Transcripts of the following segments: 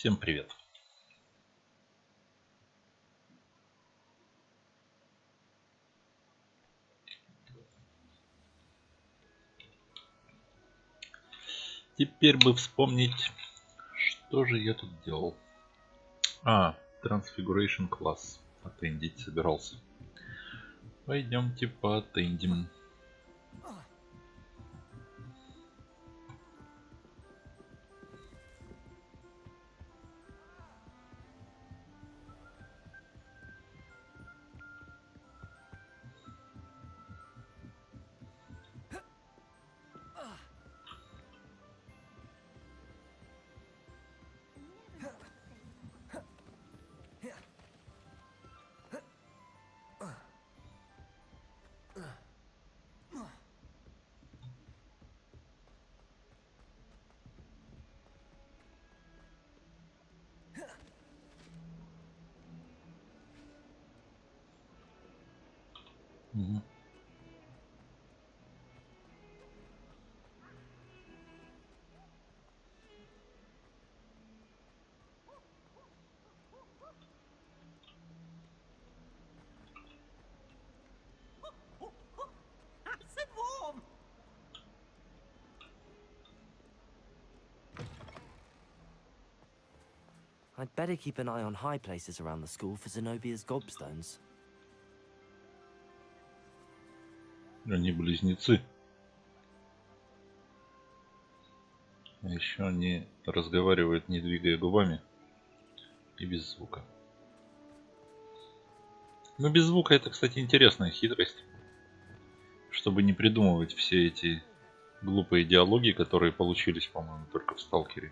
Всем привет! Теперь бы вспомнить, что же я тут делал. Transfiguration класс. Оттендить собирался. Пойдемте поаттендим. Угу. I'd better keep an eye on high places around the school for Zenobia's gobstones. Они близнецы. А еще они разговаривают, не двигая губами и без звука. Но без звука это, кстати, интересная хитрость. Чтобы не придумывать все эти глупые диалоги, которые получились, по-моему, только в Сталкере.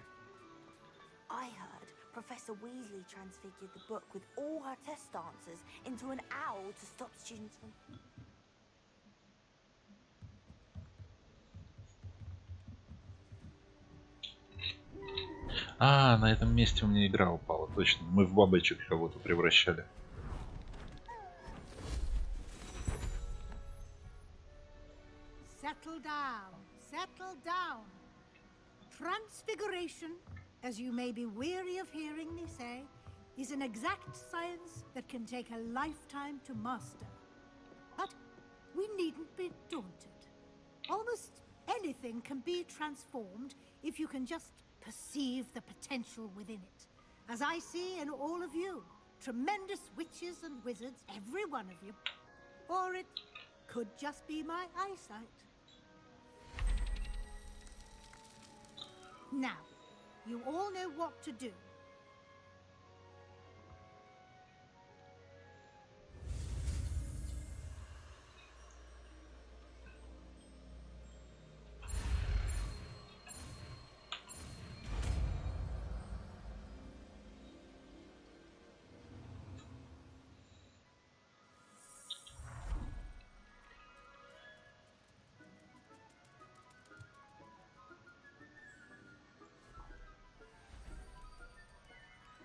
Professor Weasley transfigured the book with all her test answers into an owl to stop students from... На этом месте у меня игра упала, точно. Мы в бабочек кого-то превращали. Settle down, settle down. Transfiguration, as you may be weary of hearing me say, is an exact science that can take a lifetime to master. But we needn't be daunted. Almost anything can be transformed if you can just perceive the potential within it. As I see in all of you, tremendous witches and wizards, every one of you. Or it could just be my eyesight. Now, you all know what to do.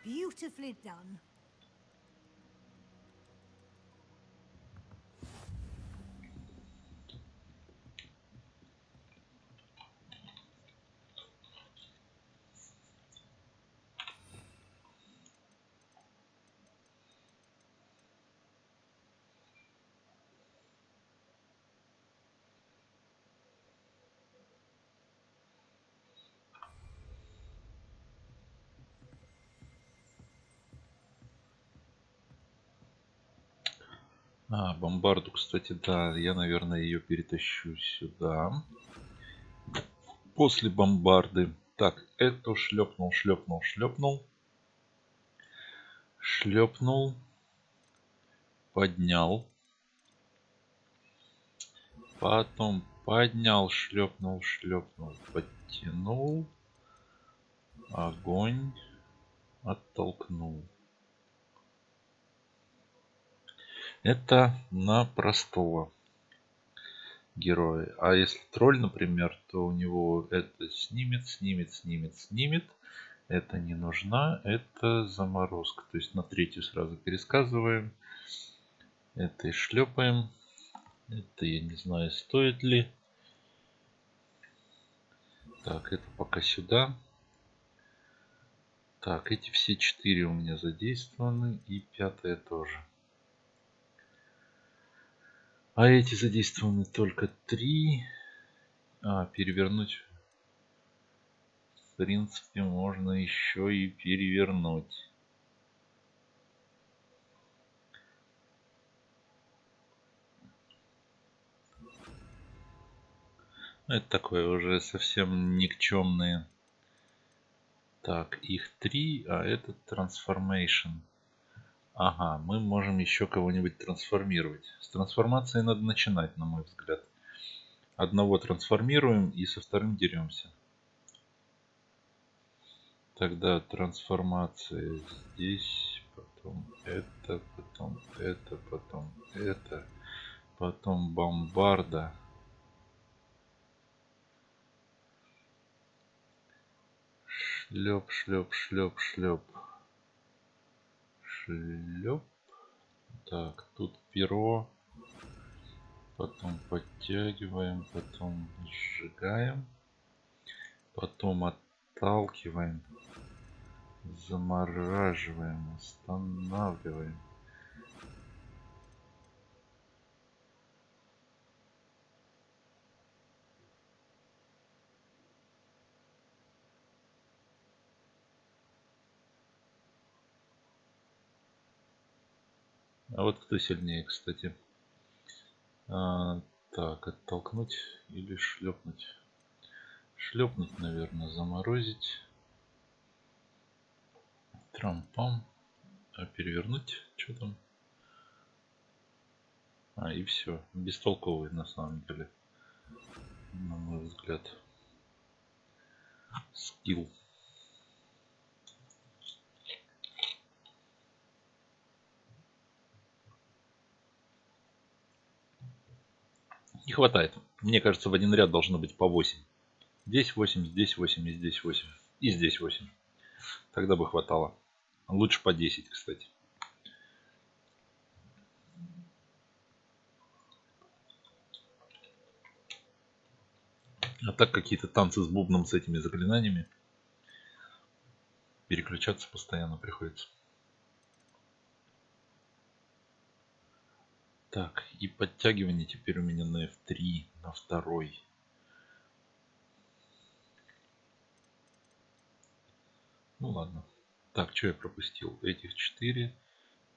Beautifully done. Бомбарду, кстати, да, я, наверное, ее перетащу сюда. После бомбарды. Так, эту шлепнул. Шлепнул. Поднял. Потом поднял, шлепнул, подтянул. Огонь. Оттолкнул. Это на простого героя. А если тролль, например, то у него это снимет. Это не нужна, это заморозка. То есть на третью сразу пересказываем. Это и шлепаем. Это я не знаю, стоит ли. Так, это пока сюда. Так, эти все 4 у меня задействованы. И 5 тоже. А эти задействованы только 3. Перевернуть. В принципе, можно еще и перевернуть. Это такое уже совсем никчемные. Так, их 3, а этот Transformation. Ага, мы можем еще кого-нибудь трансформировать. С трансформацией надо начинать, на мой взгляд. Одного трансформируем и со вторым деремся. Тогда трансформация здесь, потом это, потом это, потом это, потом бомбарда. Шлеп, шлеп, шлеп, шлеп. Шлеп. Так, тут перо. Потом подтягиваем, потом сжигаем. Потом отталкиваем. Замораживаем, останавливаем. А вот кто сильнее, кстати? Так, оттолкнуть или шлепнуть? Шлепнуть, наверное, заморозить. Трампам. А перевернуть? Что там? И все. Бестолковый на самом деле. На мой взгляд. Скилл. Не хватает. Мне кажется, в один ряд должно быть по 8. Здесь 8, здесь 8 и здесь 8. И здесь 8. Тогда бы хватало. Лучше по 10, кстати. А так какие-то танцы с бубном, с этими заклинаниями. Переключаться постоянно приходится. Так, и подтягивание теперь у меня на F3, на второй. Ну ладно. Так, что я пропустил? Этих 4,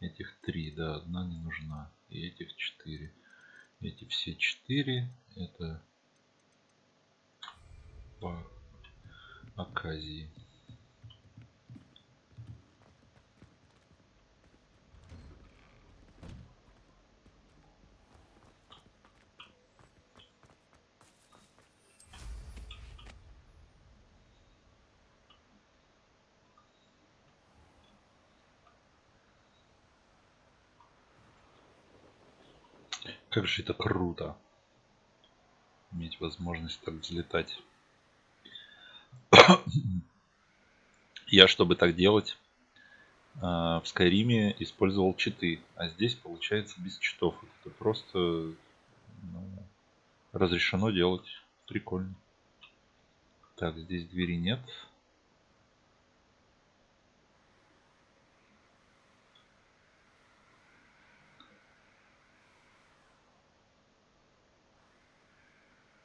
этих 3, да, одна не нужна. И этих 4. Эти все 4, это по оказии. Как же это круто. Иметь возможность так взлетать. Я, чтобы так делать, в Скайриме использовал читы. А здесь получается без читов. Это просто разрешено делать. Прикольно. Так, здесь двери нет.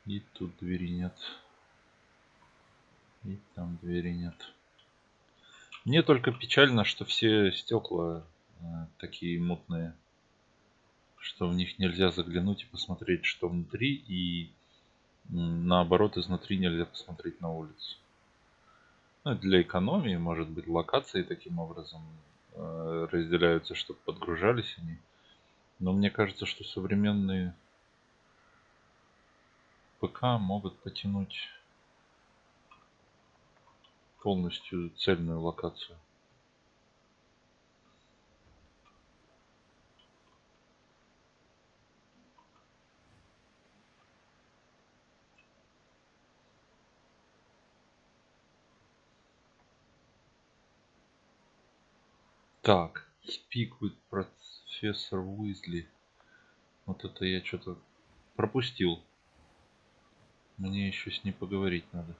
И тут двери нет. И там двери нет. Мне только печально, что все стекла такие мутные, что в них нельзя заглянуть и посмотреть, что внутри, и наоборот, изнутри нельзя посмотреть на улицу. Ну, для экономии, может быть, локации таким образом разделяются, чтобы подгружались они. Но мне кажется, что современные ПК могут потянуть полностью цельную локацию. Так, speak with профессор Уизли. Вот это я что-то пропустил. Мне еще с ней поговорить надо.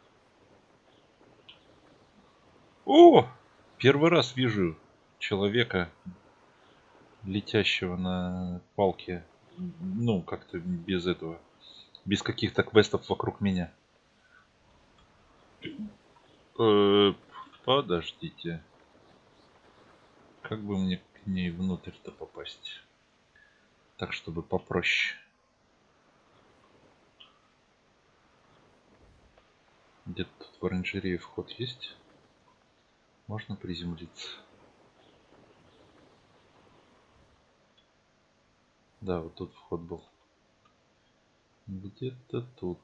О! Первый раз вижу человека, летящего на палке. Ну, как-то без этого. Без каких-то квестов вокруг меня. Подождите. Как бы мне к ней внутрь-то попасть? Так, чтобы попроще. Где-то тут в оранжерее вход есть? Можно приземлиться? Да, вот тут вход был. Где-то тут.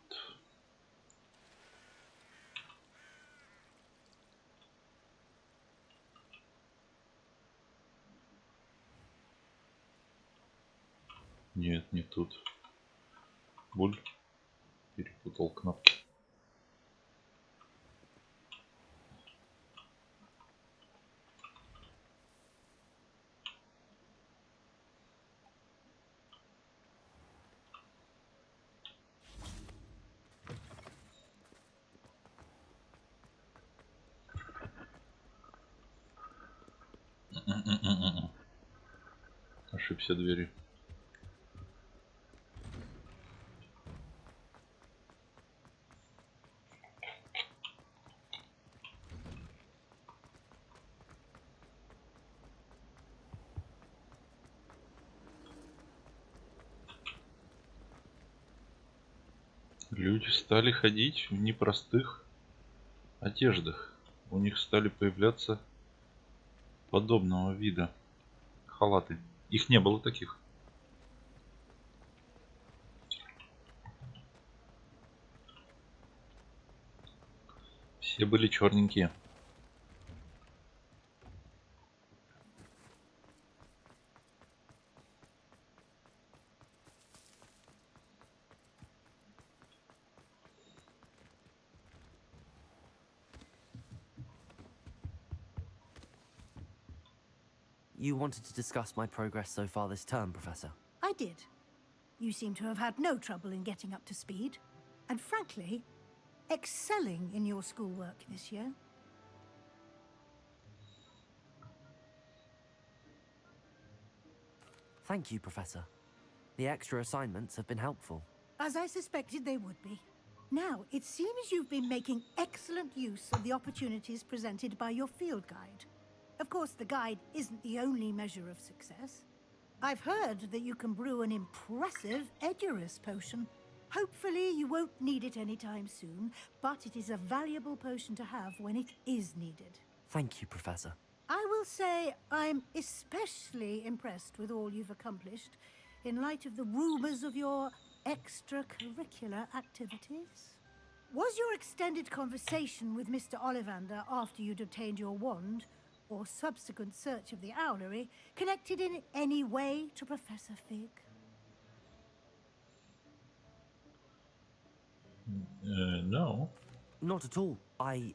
Нет, не тут. Буль. Перепутал кнопки. Ошибся двери. Люди стали ходить в непростых одеждах. У них стали появляться подобного вида халаты. Их не было таких. Все были черненькие. You wanted to discuss my progress so far this term, Professor? I did. You seem to have had no trouble in getting up to speed. And frankly, excelling in your schoolwork this year. Thank you, Professor. The extra assignments have been helpful. As I suspected they would be. Now, it seems you've been making excellent use of the opportunities presented by your field guide. Of course, the guide isn't the only measure of success. I've heard that you can brew an impressive Edurus potion. Hopefully, you won't need it anytime soon, but it is a valuable potion to have when it is needed. Thank you, Professor. I will say I'm especially impressed with all you've accomplished in light of the rumors of your extracurricular activities. Was your extended conversation with Mr. Ollivander after you'd obtained your wand, or subsequent search of the owlery, connected in any way to Professor Fig? No. Not at all. I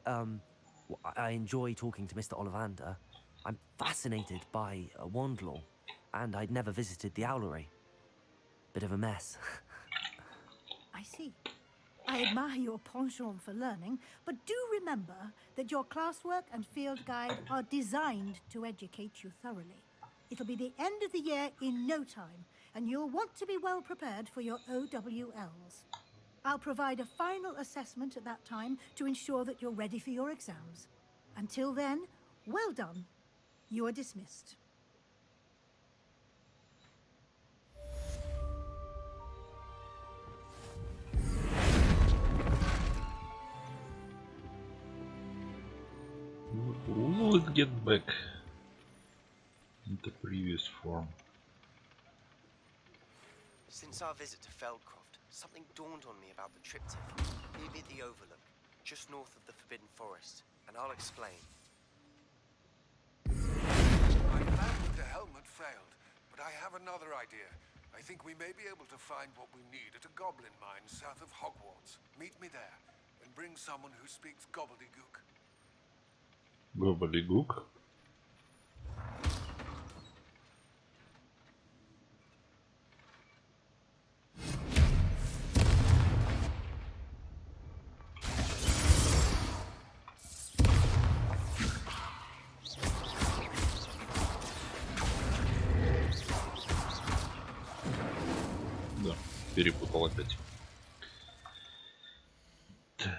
enjoy talking to Mr. Ollivander. I'm fascinated by wand lore, and I'd never visited the owlery. Bit of a mess. I see. I admire your penchant for learning, but do remember that your classwork and field guide are designed to educate you thoroughly. It'll be the end of the year in no time, and you'll want to be well prepared for your OWLs. I'll provide a final assessment at that time to ensure that you're ready for your exams. Until then, well done. You are dismissed. Let's get back into previous form. Since our visit to Feldcroft, something dawned on me about the triptych. Near the Overlook, just north of the Forbidden Forest, and I'll explain. My plan with the helmet failed, but I have another idea. I think we may be able to find what we need at a goblin mine south of Hogwarts. Meet me there, and bring someone who speaks gobbledygook. Gobbledygook. перепутал опять. Так.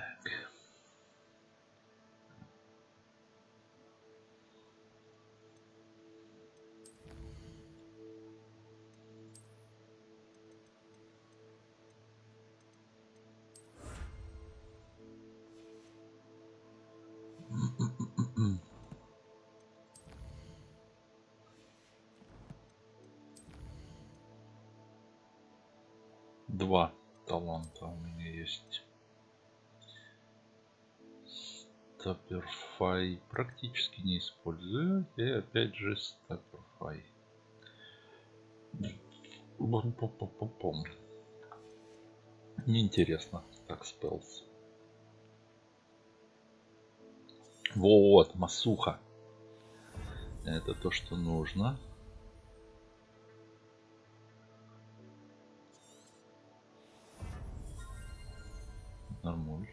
Два таланта у меня есть. Стаперфай практически не использую. И опять же Стаперфай. Неинтересно. Так, спелс. Вот, масуха. Это то, что нужно. Нормуль.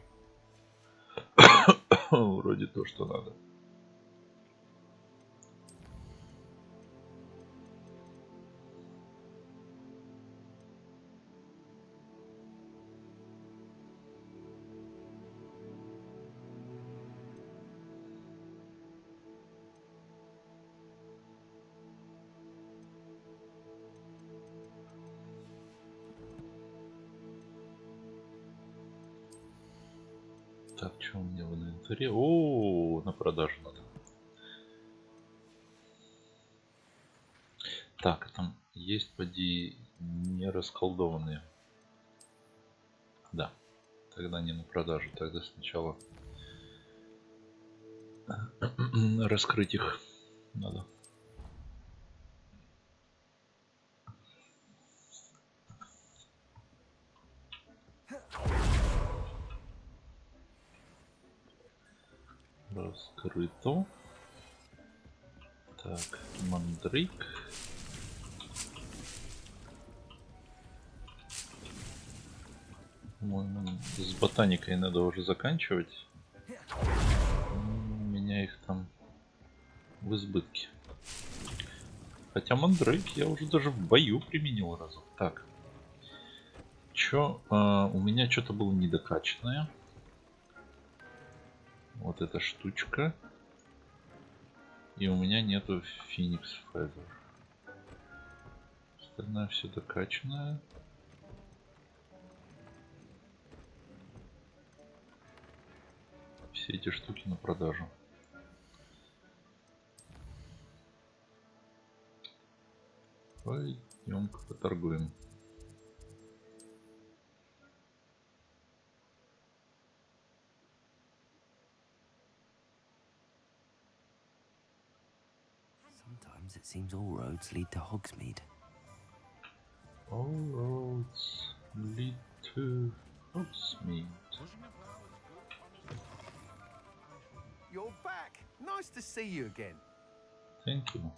Вроде то, что надо. Так, что у меня в инвентаре? О, на продажу надо. Так, там есть, поди, не расколдованные. Да, тогда не на продажу, тогда сначала раскрыть их надо. Раскрыто. Так, мандрик. По-моему, с ботаникой надо уже заканчивать. У меня их там в избытке. Хотя мандрейк я уже даже в бою применил разок. Так. Чё? У меня что-то было недокачанное. Вот эта штучка. И у меня нету Феникс Фезер. Остальное все докачанное. Все эти штуки на продажу. Пойдем-ка поторгуем. Sometimes it seems all roads lead to Hogsmeade. All roads lead to Hogsmeade. You're back. Nice to see you again. Thank you.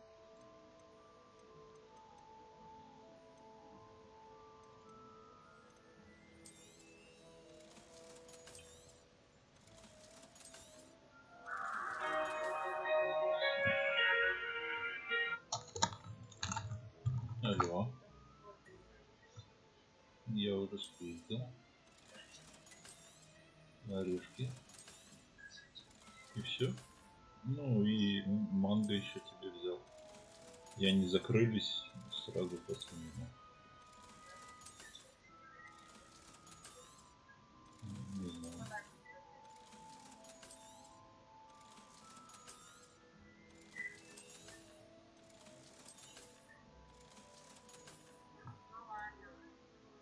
Алло. Я уже спиздил. Орешки. И все. Ну и манго еще тебе взял. И они закрылись сразу после него. Не знаю.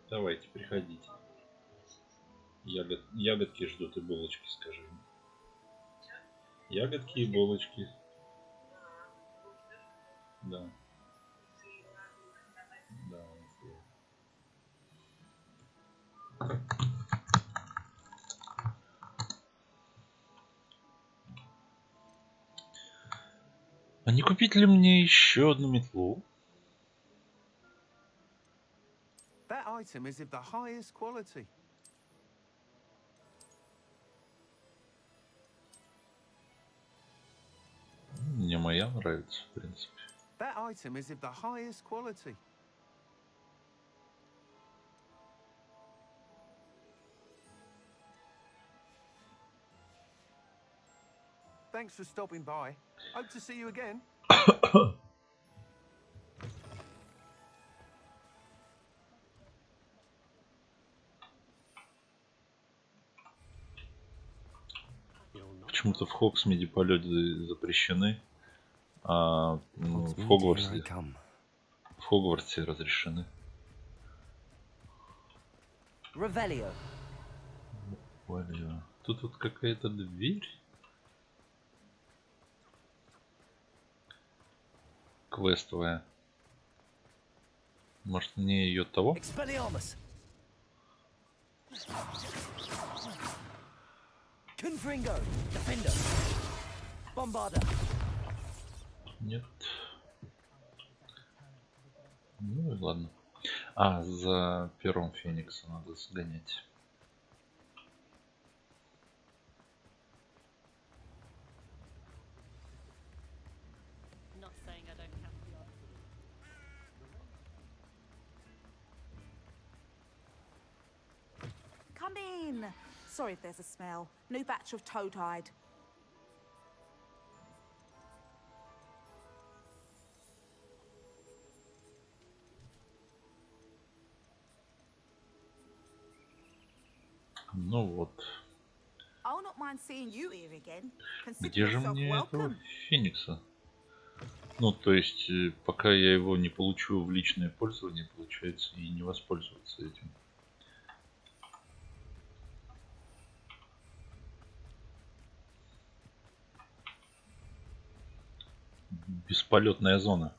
Давайте, приходите. Ягодки ждут и булочки, скажи. Ягодки и булочки. Да. Да. А не купить ли мне еще одну метлу? That item is of the highest quality. Мне моя нравится, в принципе. That item is of the highest quality. Thanks for stopping by. Hope to see you again. Почему-то в Хоксмиде полеты запрещены, а в Hogsmeade, here I Хогвартсе, come. в Хогвартсе разрешены. Revelio. Валю. Тут вот какая-то дверь. Квестовая. Может, мне ее того? Expelliarmus. Confringo. Defender. Bombarder. Нет. Ну и ладно. А, за первым Фениксом надо сгонять. Not saying I don't count the odds. Come in. Sorry if there's a smell. New batch of toad-hide. Ну вот. I'll not mind seeing you here again. Consider Где же yourself мне этого welcome. Феникса? Ну, то есть, пока я его не получу в личное пользование, получается, и не воспользоваться этим. Бесполетная зона.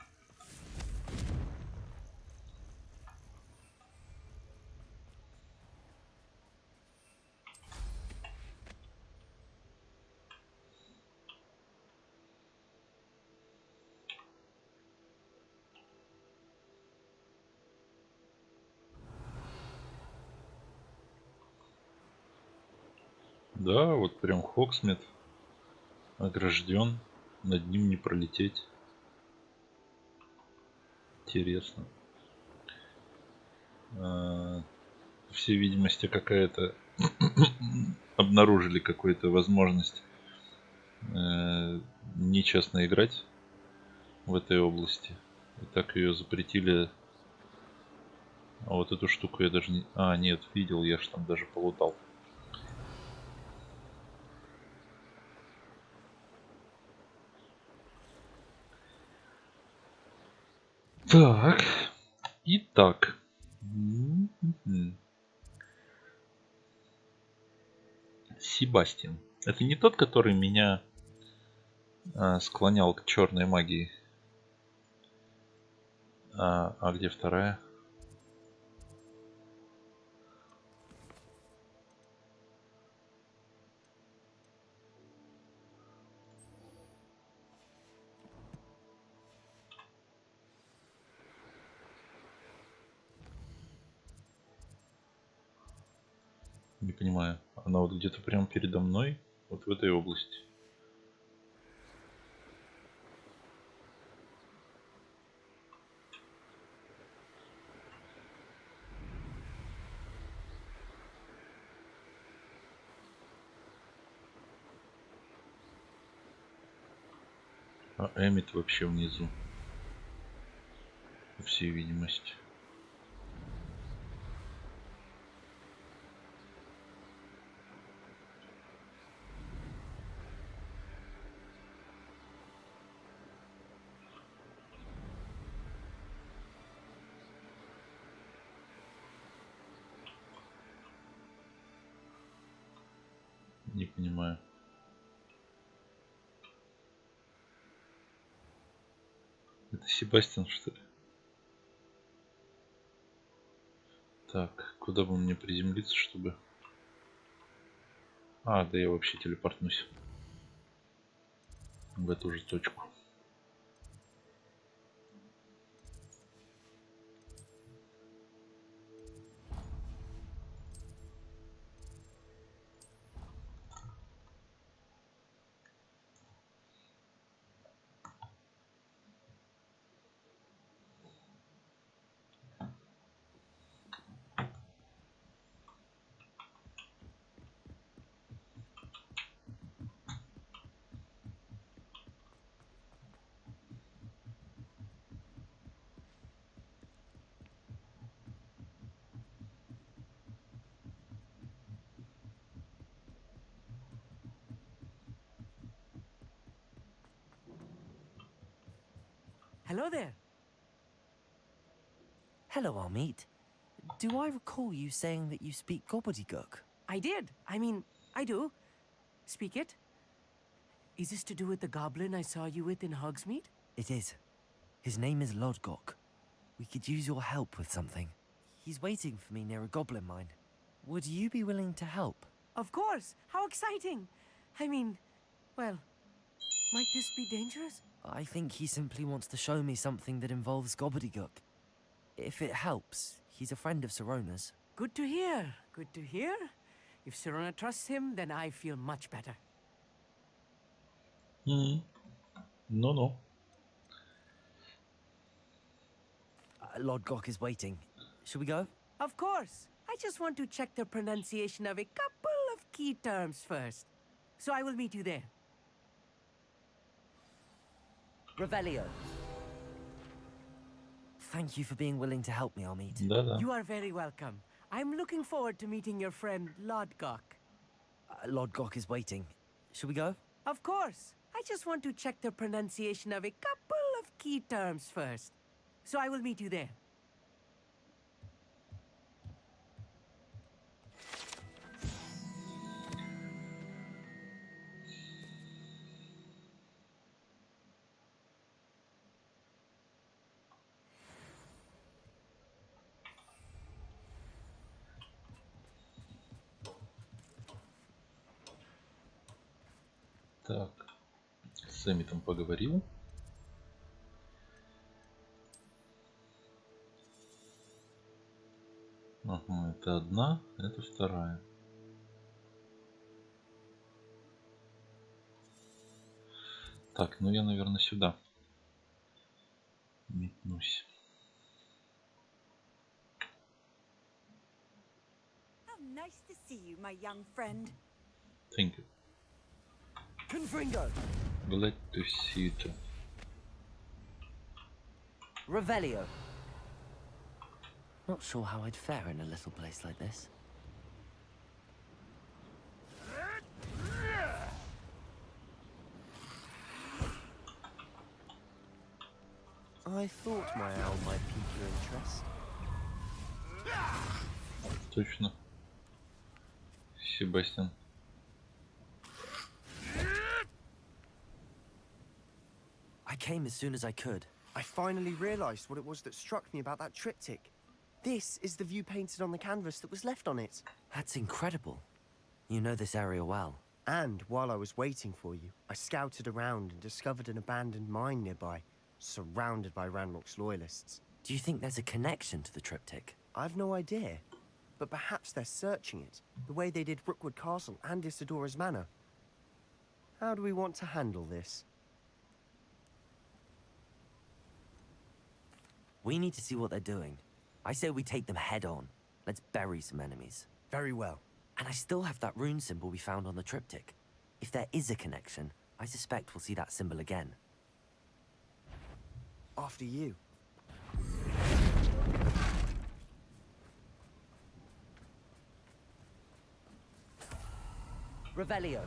Да, вот прям Хоксмит огражден, над ним не пролететь. Интересно. По всей видимости, какая-то обнаружили какую-то возможность нечестно играть в этой области. И так ее запретили. А вот эту штуку я даже не... А, нет, видел, я ж там даже полутал. Так. Итак. Себастьян. Это не тот, который меня склонял к черной магии. А где вторая? Не понимаю. Она вот где-то прямо передо мной, вот в этой области. А Эммит вообще внизу. По всей видимости. Не понимаю. Это Себастьян, что ли? Так, куда бы мне приземлиться, чтобы... А, да я вообще телепортнусь. В эту же точку. Hello there. Hello, Armeet. Do I recall you saying that you speak gobbledygook? I did. I mean, I do. Speak it. Is this to do with the goblin I saw you with in Hogsmeade? It is. His name is Lodgok. We could use your help with something. He's waiting for me near a goblin mine. Would you be willing to help? Of course. How exciting. I mean, well, might this be dangerous? I think he simply wants to show me something that involves gobbledygook. If it helps, he's a friend of Sirona's. Good to hear. Good to hear. If Sirona trusts him, then I feel much better. Ну-ну. Lodgok is waiting. Shall we go? Of course. I just want to check the pronunciation of a couple of key terms first. So I will meet you there. Revelio. Thank you for being willing to help me, Armeet. Да-да. You are very welcome. I'm looking forward to meeting your friend Lodgok. Lodgok is waiting. Shall we go? Of course. I just want to check the pronunciation of a couple of key terms first. So I will meet you there. Так. С Эмитом поговорил. Ага, это одна, это вторая. Так, ну я, наверное, сюда метнусь. How nice to see you, my young friend. Thank you. Confringo. Glad to see you too. Revelio. Not sure how I'd fare in a little place like this. I thought my owl might pique your interest. Точно. Себастьян. I came as soon as I could. I finally realized what it was that struck me about that triptych. This is the view painted on the canvas that was left on it. That's incredible. You know this area well. And while I was waiting for you, I scouted around and discovered an abandoned mine nearby, surrounded by Ranrock's loyalists. Do you think there's a connection to the triptych? I've no idea, but perhaps they're searching it, the way they did Rookwood Castle and Isidora's Manor. How do we want to handle this? We need to see what they're doing. I say we take them head on. Let's bury some enemies. Very well. And I still have that rune symbol we found on the triptych. If there is a connection, I suspect we'll see that symbol again. After you. Revelio.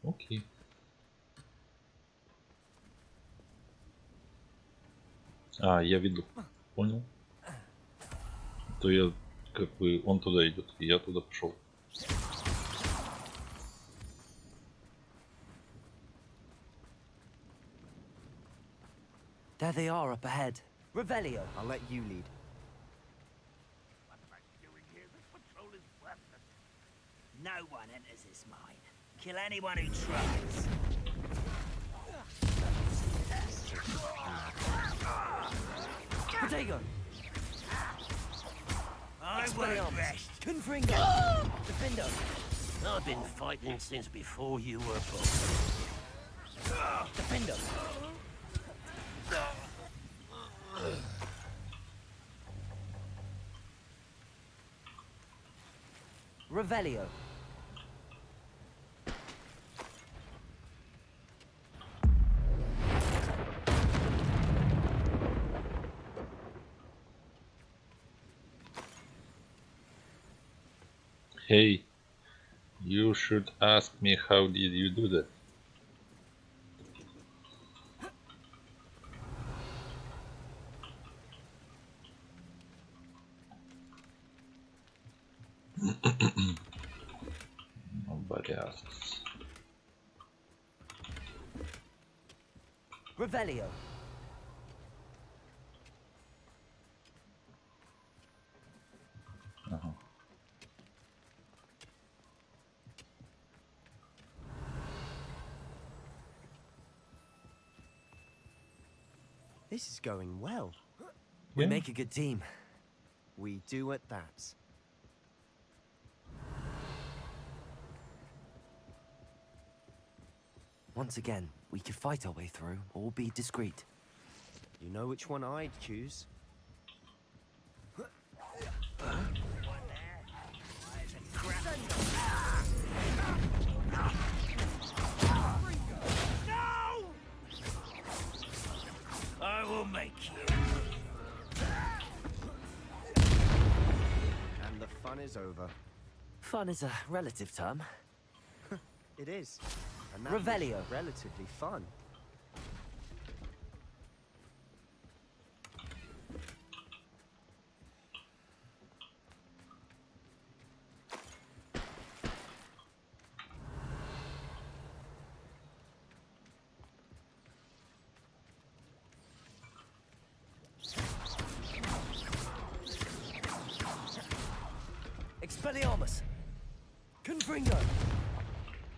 Окей. А, я веду. Понял. То я как бы он туда идет, и я туда пошел. There they are up ahead. Revelio. I'll let you lead. What am I doing here? This patrol is worthless. No one enters this mine. Kill anyone who tries. Protego. I won't rest. Confringo. Defendo. I've been fighting since before you were born. Defendo. Revelio. Hey, you should ask me how did you do that? Nobody asks. Revelio. This is going well. We Yeah. make a good team. We do at that. Once again, we could fight our way through or be discreet. You know which one I'd choose? I will make you. And the fun is over. Fun is a relative term. It is. And that was Revelio. relatively fun. Expelliarmus. Confringo.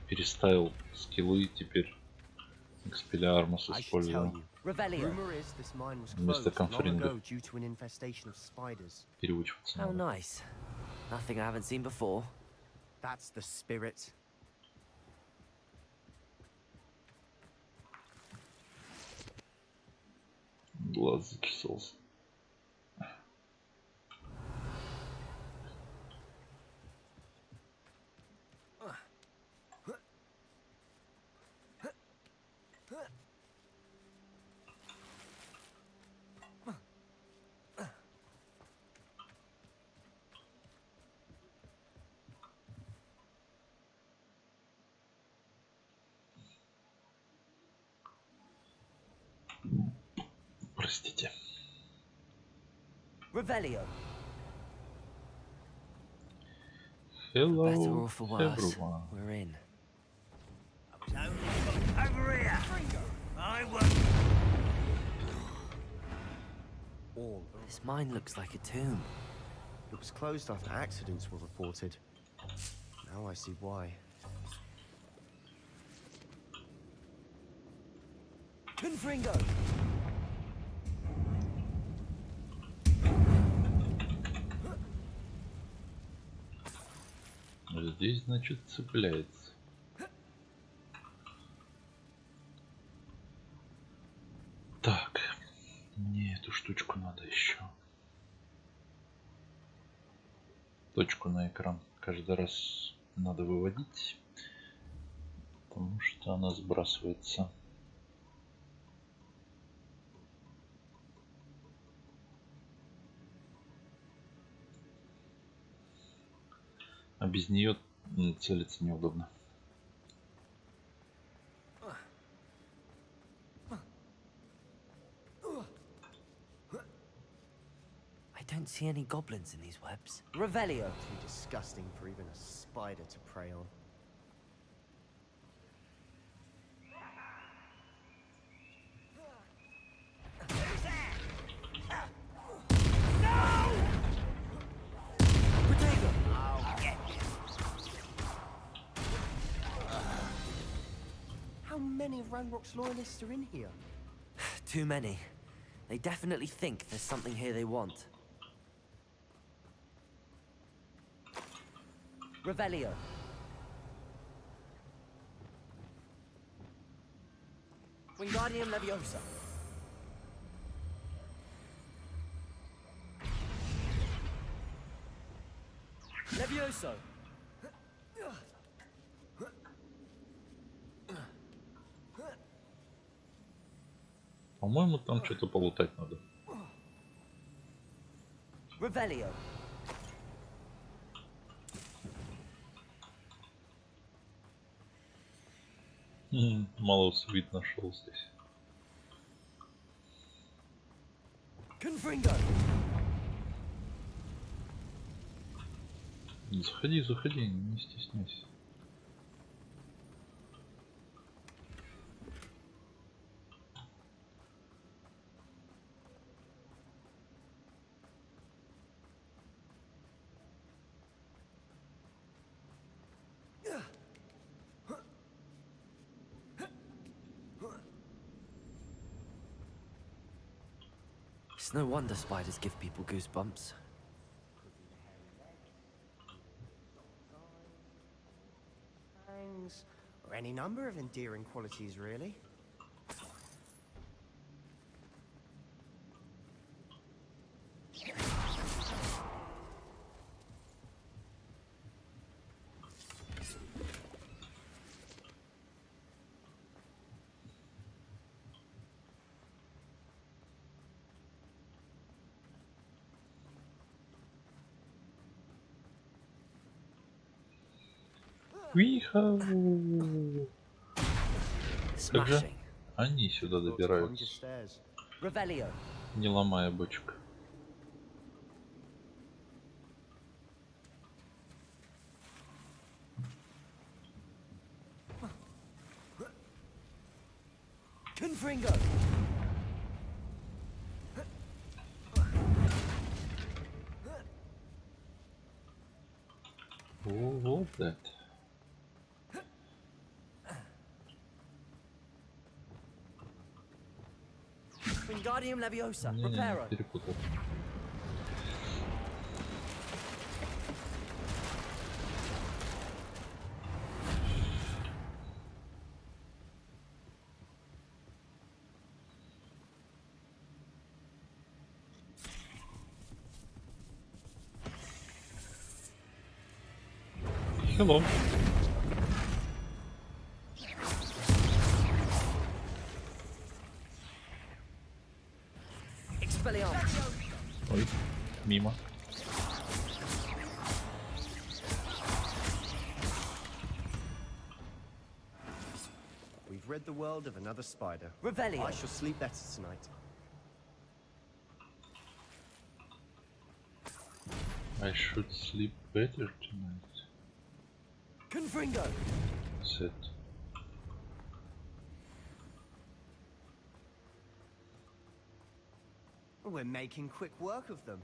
Переставил скиллы, теперь Expelliarmus I should tell использую. you. Revelio. Rumor is this mine was Вместо closed long конфринга. ago due to an infestation of spiders. Переучиваться How надо. nice. Nothing I haven't seen before. That's the spirit. Глаз зачесался. Простите. Revelio. Hello, Better or for worse, everyone. we're in. I was only over here. I won't. All. This mine looks like a tomb. It was closed after accidents were reported. Now I see why. Confringo. Здесь, значит, цепляется. Так, мне эту штучку надо еще. Точку на экран каждый раз надо выводить, потому что она сбрасывается. А без нее целиться неудобно. I don't see any goblins in these webs. Revelio. Too disgusting for even a spider to prey on. Protego. How many of Ranrock's loyalists are in here? Too many. They definitely think there's something here they want. Revelio. Wingardium Leviosa. Levioso. По-моему, там что-то полутать надо. Revelio. Мало свит нашел здесь. Confringo. Заходи, заходи, не стесняйся. It's no wonder spiders give people goosebumps. Or any number of endearing qualities, really. Уихау! Как же Smashing. они сюда добираются, Revelio. не ломая бочек? Confringo. Вот это. Wingardium Leviosa. Не-не-не, Preparo. перепутал. Hello. Expelliarmus. Ой, мимо. We've rid the world of another spider. Revelio. I shall sleep better tonight. I should sleep better tonight. Confringo. Set. We're making quick work of them.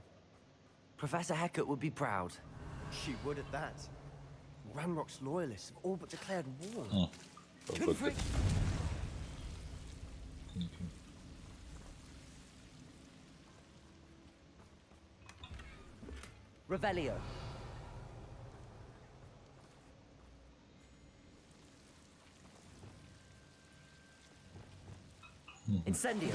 Professor Hecat would be proud. She would at that. Ranrock's loyalists have all but declared war. Oh, Confringo. thinking. Revelio. Incendio.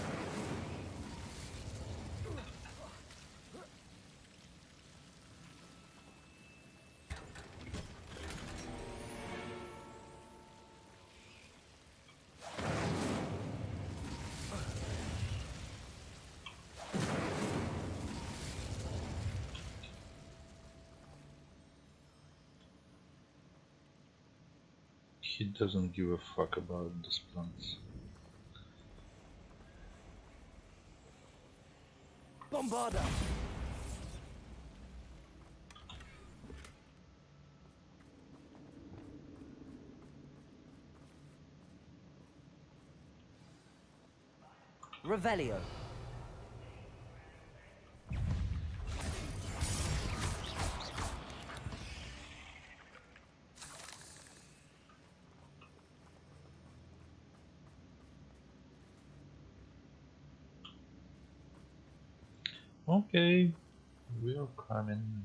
He doesn't give a fuck about these plants. Bombarda. Revelio. Okay, we are coming.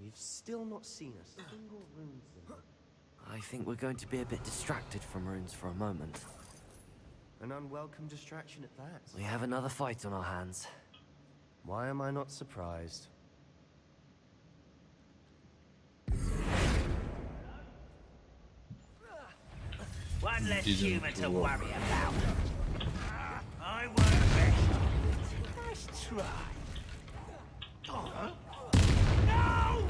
We've still not seen a single rune symbol. I think we're going to be a bit distracted from runes for a moment. An unwelcome distraction at that. We have another fight on our hands. Why am I not surprised? One less Didn't human to work. worry about. My word, best. Nice try. Oh. No!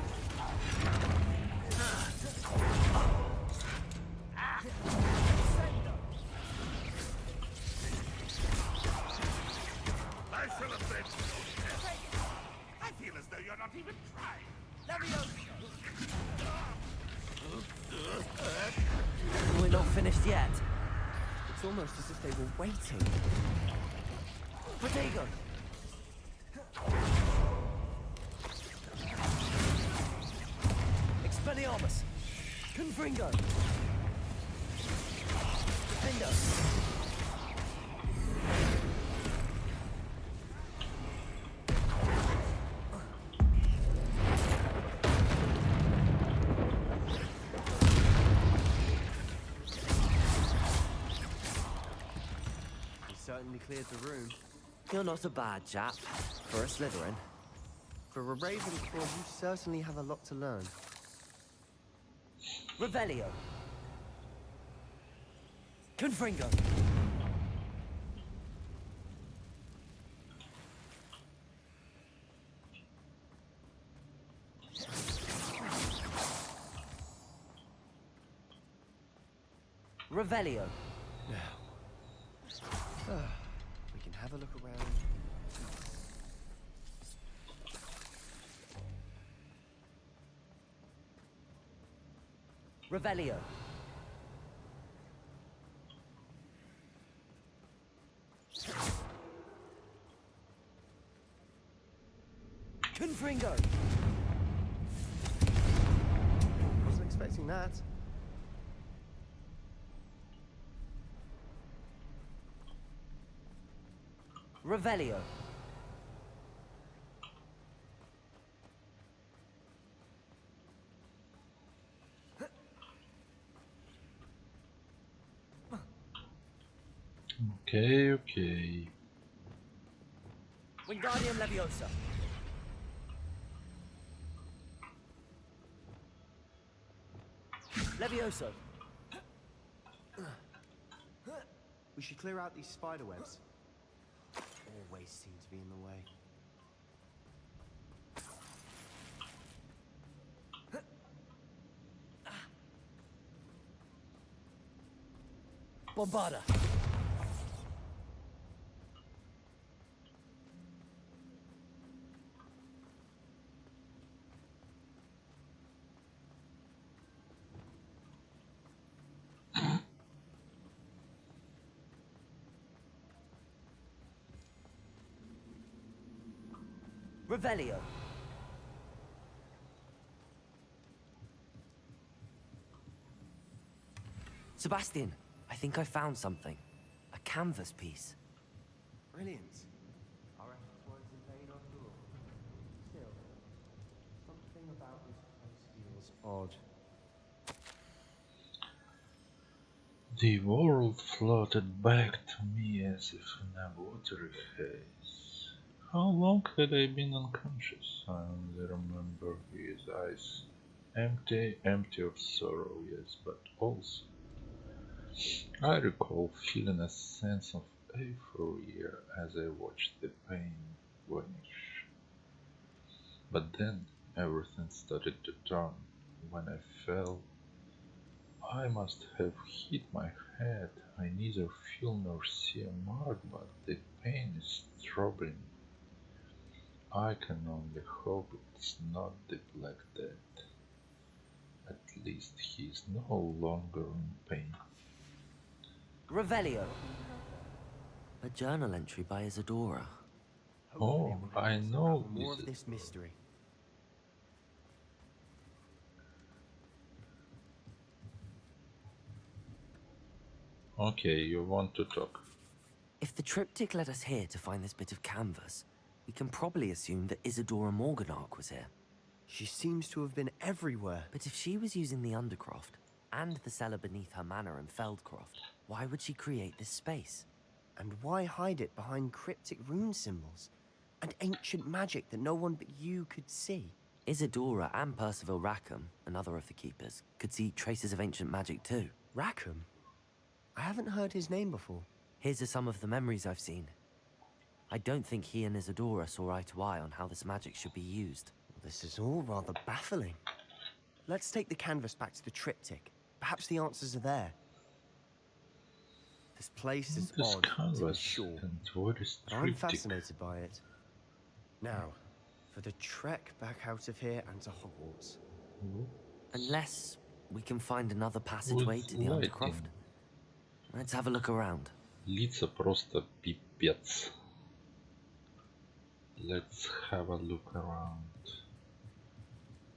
I shall have been. I feel as though you're not even trying. We're not finished yet. It's almost as if they were waiting. Protego! Expelliarmus! Confringo! Defendo! Certainly cleared the room. You're not a bad chap for a Slytherin. For a Ravenclaw, you certainly have a lot to learn. Revelio. Confringo. Revelio. We can have a look around. Revelio. Confringo. Wasn't expecting that. Revelio. Okay. Wingardium Leviosa. Levioso. We should clear out these spider webs. Always seem to be in the way. Bombarda. Revelio. Sebastian, I think I found something. A canvas piece. Brilliant. Our efforts weren't in vain after all. Still, something about this place feels odd. The world floated back to me as if in a watery haze. How long had I been unconscious? I only remember his eyes. Empty of sorrow, yes, but also I recall feeling a sense of euphoria as I watched the pain vanish. But then everything started to turn. When I fell, I must have hit my head. I neither feel nor see a mark, but the pain is throbbing. I can only hope it's not the Black Death. At least he is no longer in pain. Revelio. A journal entry by Isadora. Oh, I know More this. of this mystery. Okay, you want to talk. If the triptych led us here to find this bit of canvas, we can probably assume that Isadora Morganach was here. She seems to have been everywhere. But if she was using the Undercroft and the cellar beneath her manor in Feldcroft, why would she create this space? And why hide it behind cryptic rune symbols? And ancient magic that no one but you could see? Isadora and Percival Rackham, another of the keepers, could see traces of ancient magic too. Rackham? I haven't heard his name before. Here's some of the memories I've seen. I don't think he and Isadora saw eye to eye on how this magic should be used. This is all rather baffling. Let's take the canvas back to the triptych. Perhaps the answers are there. This place is This odd, to be canvas sure. and what is But I'm triptych? fascinated by it. Now, for the trek back out of here and to Hogwarts. Unless we can find another passageway With to the lighting. Undercroft. Let's have a look around. Лица просто пипец. Let's have a look around.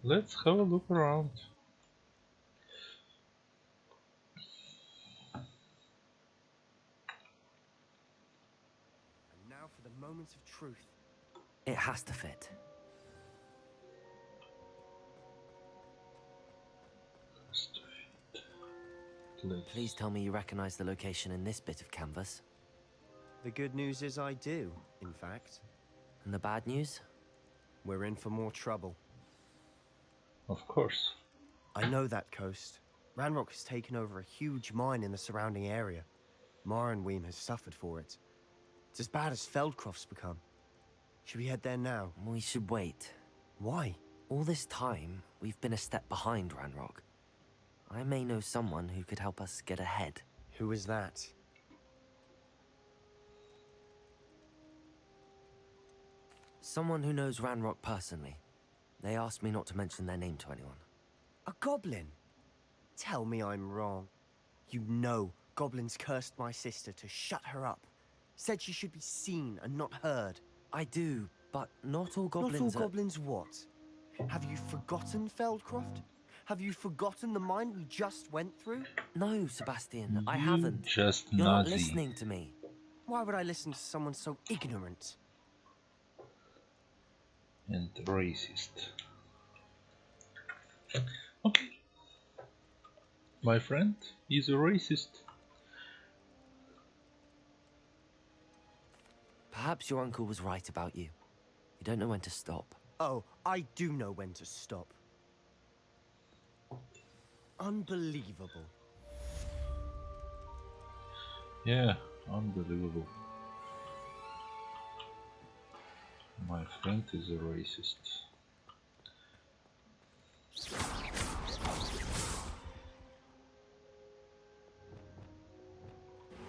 Let's have a look around. And now for the moment of truth. It has to fit. Please tell me you recognize the location in this bit of canvas. The good news is I do, in fact. And the bad news? We're in for more trouble. Of course. I know that coast. Ranrock has taken over a huge mine in the surrounding area. Marrenweem has suffered for it. It's as bad as Feldcroft's become. Should we head there now? We should wait. Why? All this time, we've been a step behind Ranrock. I may know someone who could help us get ahead. Who is that? Someone who knows Ranrock personally. They asked me not to mention their name to anyone. A goblin? Tell me I'm wrong. You know goblins cursed my sister to shut her up. Said she should be seen and not heard. I do, but not all goblins Not all goblins what? Have you forgotten Feldcroft? Have you forgotten the mine we just went through? No, Sebastian, I haven't. Just You're not Nazi. listening to me. Why would I listen to someone so ignorant? And racist. Okay. My friend is a racist. Perhaps your uncle was right about you. You don't know when to stop. Oh, I do know when to stop. Unbelievable. Yeah, unbelievable. My friend is a racist.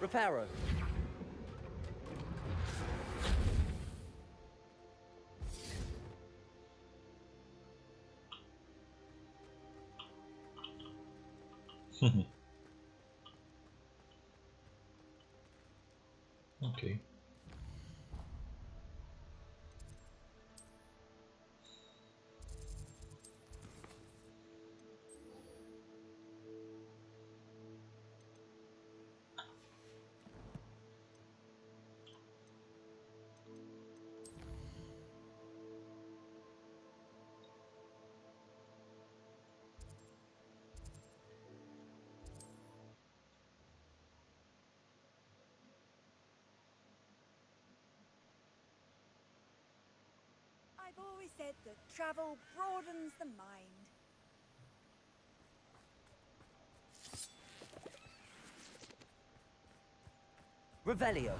Reparo. Okay. I've always said that travel broadens the mind. Revelio.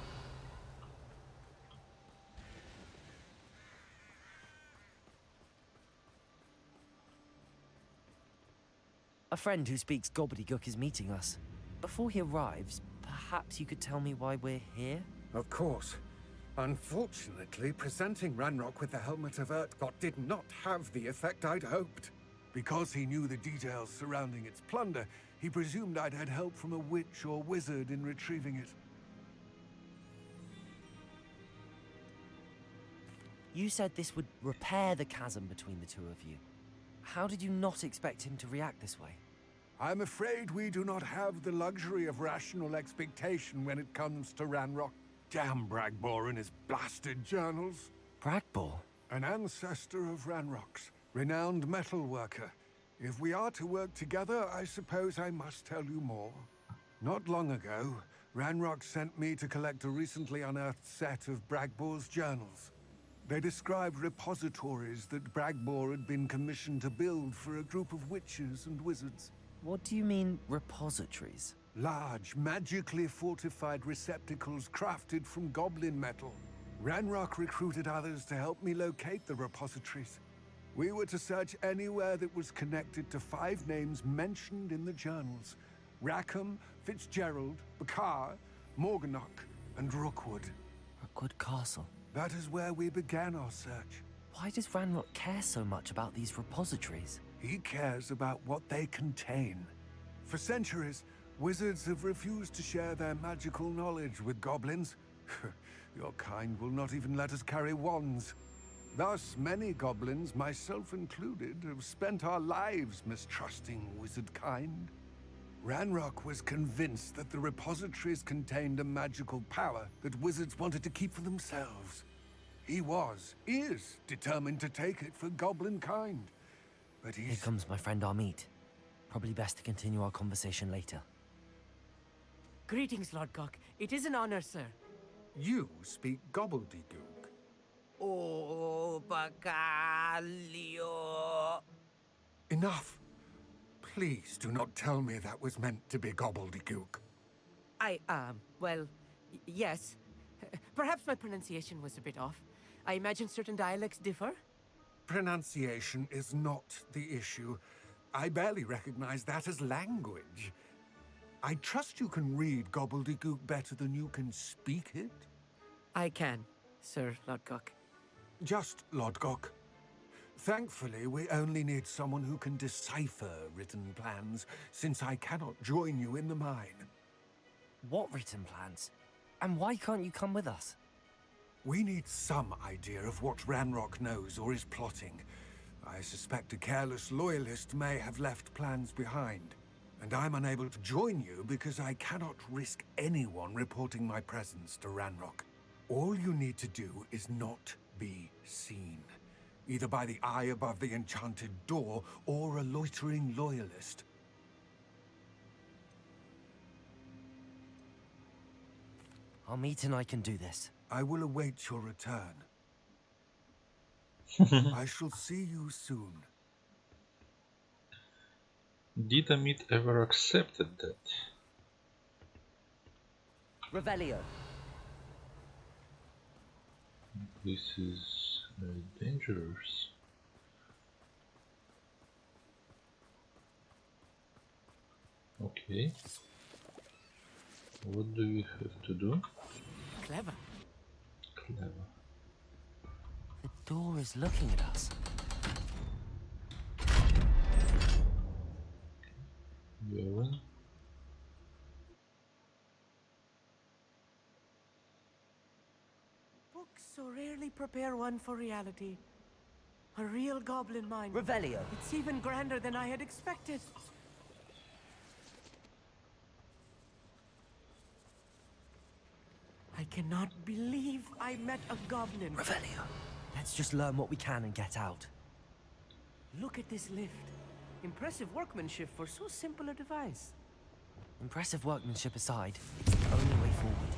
A friend who speaks gobbledygook is meeting us. Before he arrives, perhaps you could tell me why we're here? Of course. Unfortunately, presenting Ranrock with the Helmet of Urtkot did not have the effect I'd hoped. Because he knew the details surrounding its plunder, he presumed I'd had help from a witch or wizard in retrieving it. You said this would repair the chasm between the two of you. How did you not expect him to react this way? I'm afraid we do not have the luxury of rational expectation when it comes to Ranrock. Damn Bragbor and his blasted journals. Bragbor? An ancestor of Ranrock's, renowned metal worker. If we are to work together, I suppose I must tell you more. Not long ago, Ranrock sent me to collect a recently unearthed set of Bragbor's journals. They described repositories that Bragbor had been commissioned to build for a group of witches and wizards. What do you mean, repositories? Large, magically fortified receptacles crafted from goblin metal. Ranrock recruited others to help me locate the repositories. We were to search anywhere that was connected to 5 names mentioned in the journals. Rackham, Fitzgerald, Bakar, Morganach, and Rookwood. Rookwood Castle. That is where we began our search. Why does Ranrock care so much about these repositories? He cares about what they contain. For centuries, wizards have refused to share their magical knowledge with goblins. Your kind will not even let us carry wands. Thus, many goblins, myself included, have spent our lives mistrusting wizard kind. Ranrock was convinced that the repositories contained a magical power that wizards wanted to keep for themselves. He is determined to take it for goblin kind. But Here comes my friend Amit. Probably best to continue our conversation later. Greetings, Lord Gok. It is an honor, sir. You speak gobbledygook. Oh, Bacalio. Enough. Please do not tell me that was meant to be gobbledygook. Well, yes. Perhaps my pronunciation was a bit off. I imagine certain dialects differ. Pronunciation is not the issue. I barely recognize that as language. I trust you can read gobbledygook better than you can speak it? I can, Sir Lodgok. Just Lodgok. Thankfully, we only need someone who can decipher written plans, since I cannot join you in the mine. What written plans? And why can't you come with us? We need some idea of what Ranrock knows or is plotting. I suspect a careless loyalist may have left plans behind. And I'm unable to join you because I cannot risk anyone reporting my presence to Ranrock. All you need to do is not be seen. Either by the eye above the enchanted door, or a loitering loyalist. Amit and I can do this. I will await your return. I shall see you soon. Did Amit ever accepted that? Revelio. This is dangerous. Okay. What do we have to do? Clever. Clever. The door is looking at us. Go in. Books so rarely prepare one for reality. A real goblin mine. Revelio. It's even grander than I had expected. I cannot believe I met a goblin. Revelio. Let's just learn what we can and get out. Look at this lift. Impressive workmanship for so simple a device. Impressive workmanship aside, it's the only way forward.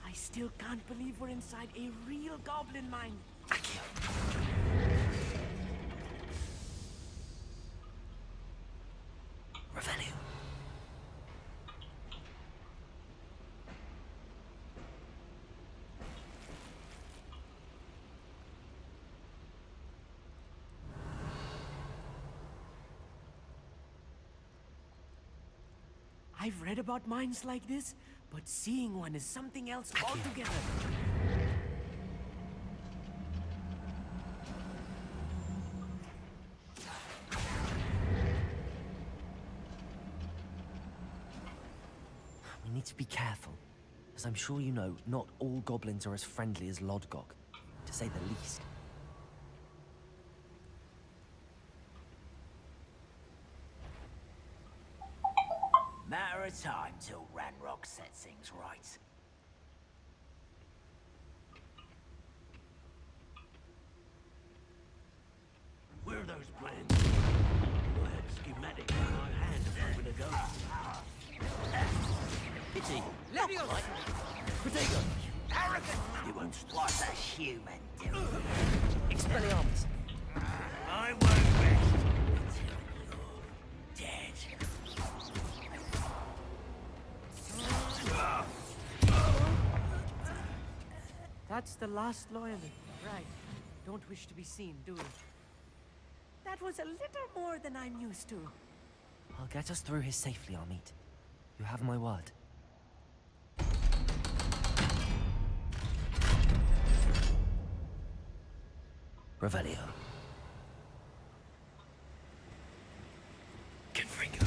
I still can't believe we're inside a real goblin mine. Accio. Revelio. I've read about mines like this, but seeing one is something else altogether. We need to be careful. As I'm sure you know, not all goblins are as friendly as Lodgok, to say the least. Matter of time till Ranrock sets things right. Where are those plans? I had a schematic in my hand a moment ago. Pity. Leviosa! Protego! Arrogant! You won't stop. What's a human doing? Expelliarmus! I won't rest until you're dead. That's the last loyalist. Right. Don't wish to be seen, do you? That was a little more than I'm used to. I'll get us through here safely, Amit. You have my word. Revelio. Confringo.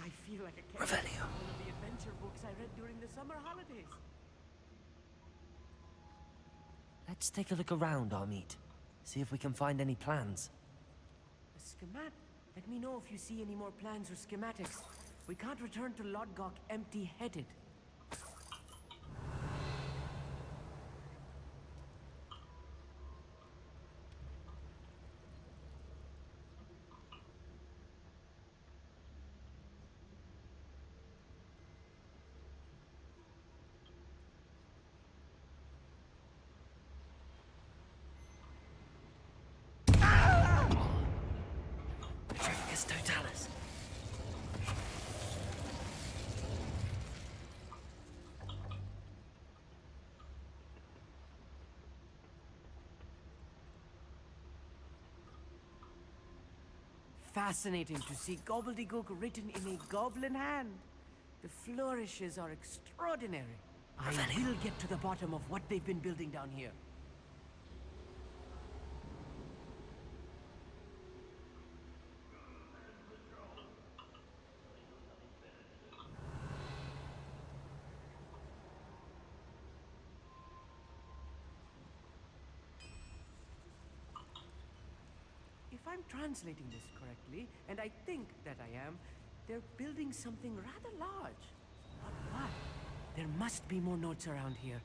I feel like a character Revelio. in one of the adventure books I read during the summer holidays. Let's take a look around, Amit. See if we can find any plans. A schematic. Let me know if you see any more plans or schematics. We can't return to Lodgok empty-headed. Petrificus totalis. Fascinating to see gobbledygook written in a goblin hand. The flourishes are extraordinary. I will get to the bottom of what they've been building down here. If I'm translating this correctly, and I think that I am, they're building something rather large. But what? There must be more notes around here.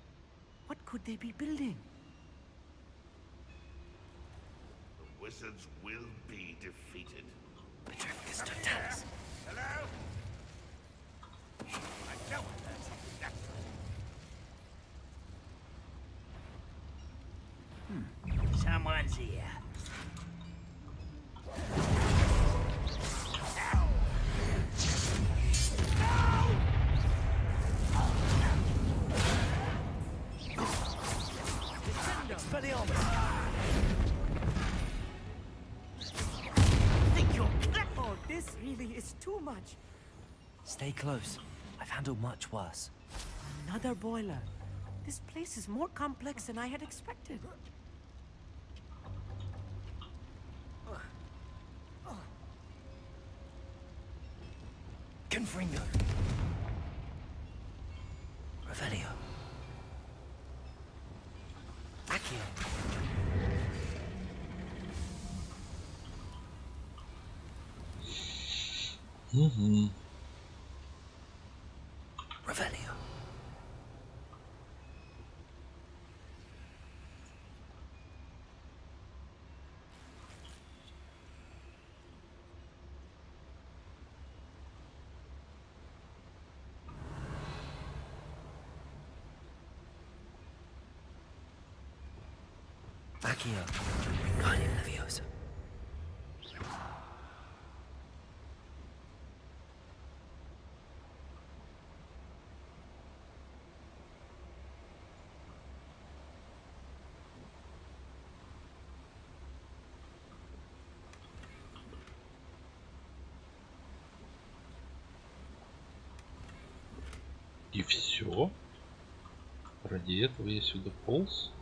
What could they be building? The wizards will be defeated. Petrificus totalis. Hello? I know I heard something that's... Someone's here. Oh, this really is too much. Stay close. I've handled much worse. Another boiler. This place is more complex than I had expected. Confringo. Revelio. Accio. Revelio. Accio. Guardian Leviosa. И все. Ради этого я сюда полз.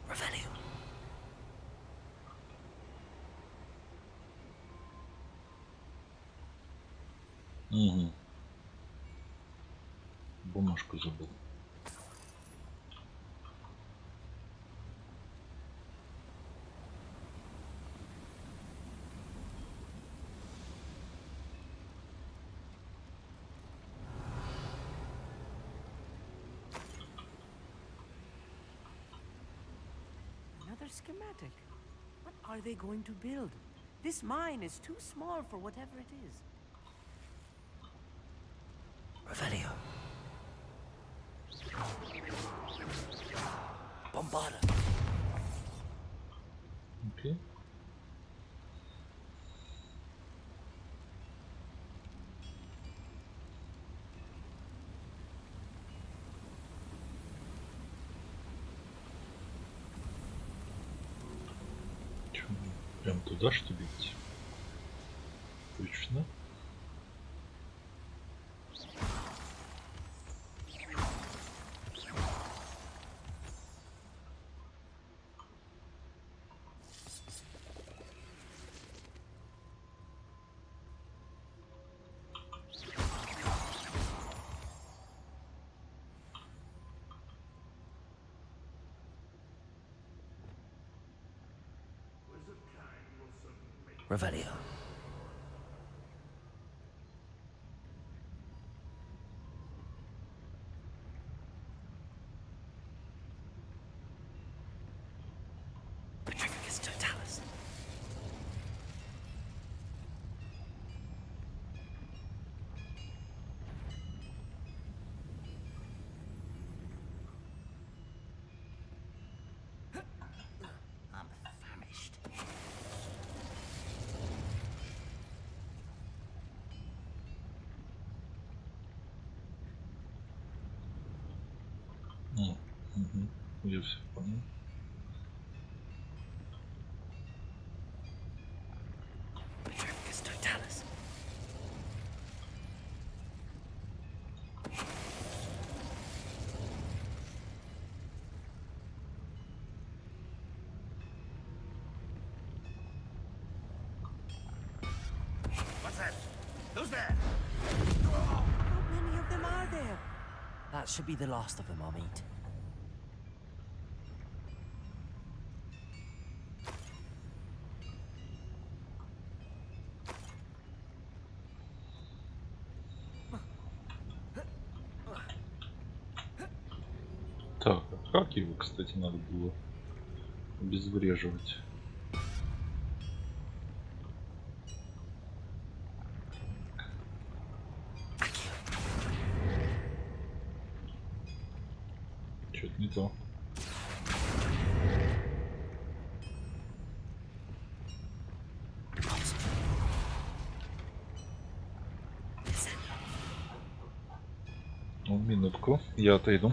Revelio. бумажку забыл. Another schematic. What are they going to build? This mine is too small for whatever it is. Revelio. Bombarda. Окей. Чё, прям туда, что ли, идти? Точно. Revelio. Petrificus totalis. I'm famished. Угу. Я все понял. Petrificus totalis. What's that? Who's there? How many of them are there? That should be the last of them I'll meet. Так, а как его, кстати, надо было обезвреживать? Что-то не то. Ну, минутку, я отойду.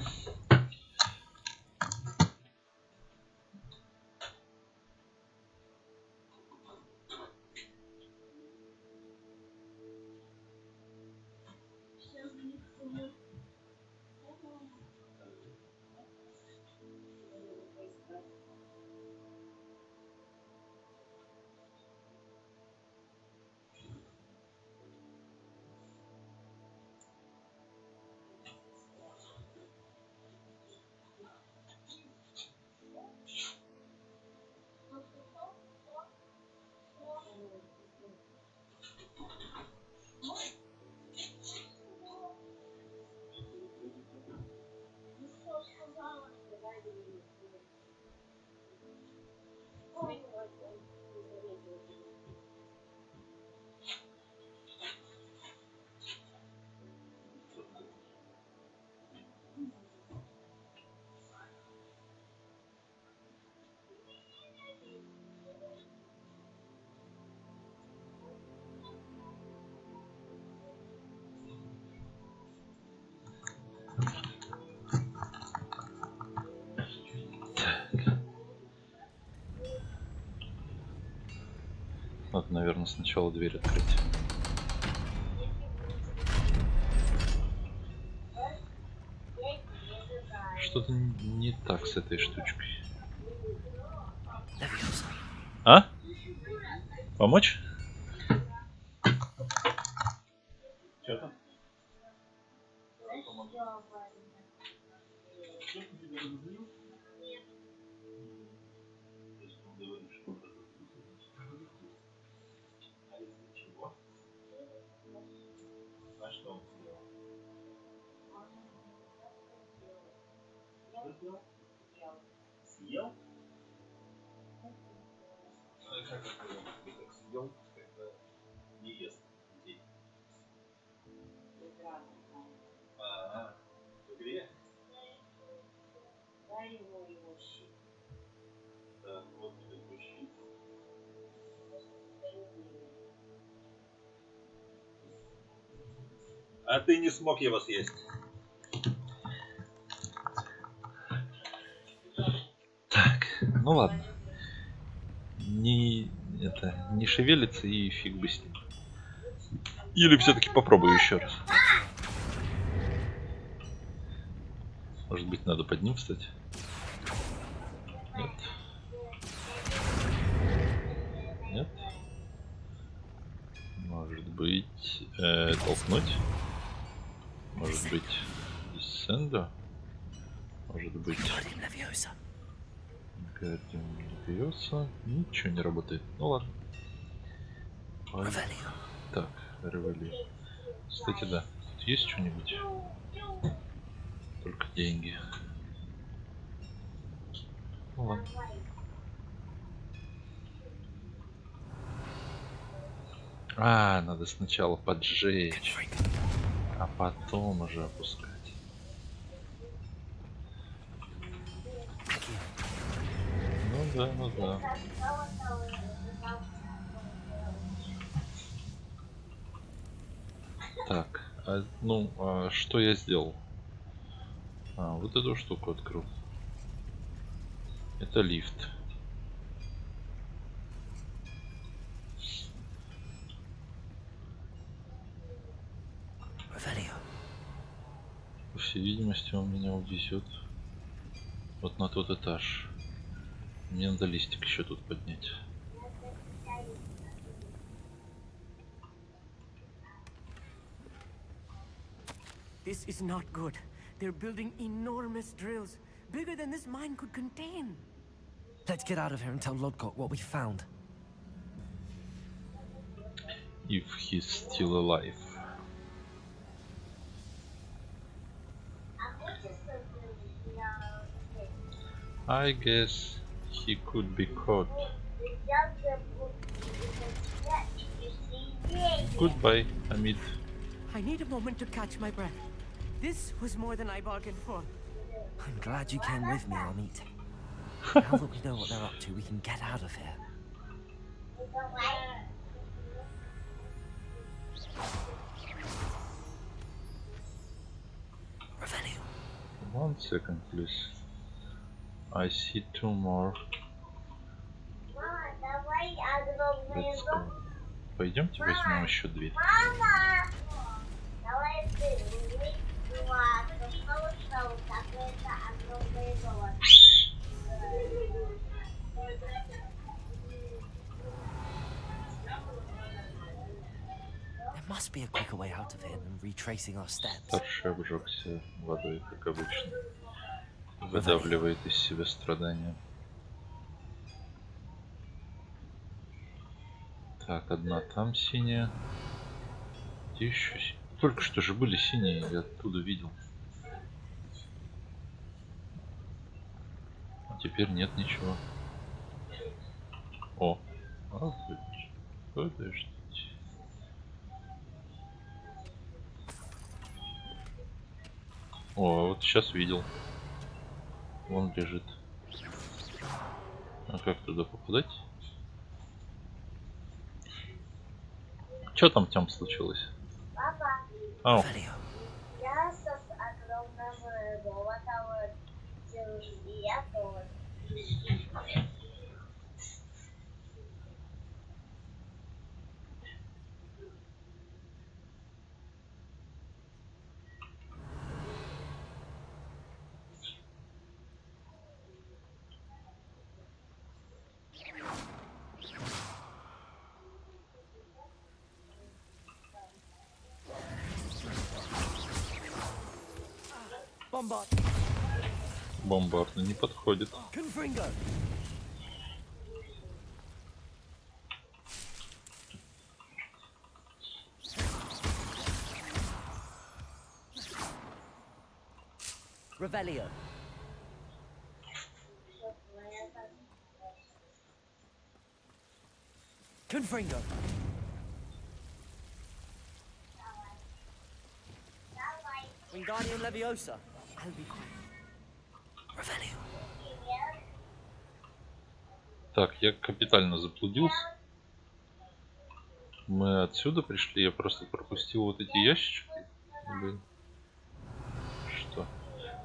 Надо, наверное, сначала дверь открыть. Что-то не так с этой штучкой. А? Помочь? Что там? А ты не смог его съесть. Так, ну ладно. Не шевелится и фиг бы с ним. Или все-таки попробую еще раз. Может быть, надо под ним встать? Нет. Нет. Может быть, толкнуть? Может быть, Descendo? Может быть, Guardian Leviosa? Ничего не работает. Ну ладно. Так, Ревели. Кстати, да. Тут есть что-нибудь? Только деньги. Ну ладно. А, надо сначала поджечь, а потом уже опускать. Ну да, ну да. Так, что я сделал? Вот эту штуку открыл. Это лифт. По всей видимости, он меня увезет вот на тот этаж. Мне надо листик еще тут поднять. This is not good. They're building enormous drills, bigger than this mine could contain. Let's get out of here and tell Lodgok what we found. If he's still alive. I guess he could be caught. Goodbye, Hamid. I need a moment to catch my breath. This was more than I bargained for. I'm glad you came with me, Amit. Now that we know what they're up to, we can get out of here. Revelio. 1 second, please. I see 2 more. Let's go. Пойдемте возьмем еще 2. There must be a quicker way out of here than retracing our steps. Старший обжегся водой, как обычно. Выдавливает из себя страдания. Так, одна там синяя. Где еще? Только что же были синие, я оттуда видел. А теперь нет ничего. О, подождите. О, вот сейчас видел. Вон лежит. А как туда попадать? Что там случилось? Ау. Bombard. Бомбард не подходит. Confringo. Revelio. Confringo. Wingardium Leviosa. I'll be quiet. Revelio. Так, я капитально заблудился. Мы отсюда пришли, я просто пропустил вот эти ящички. Или что?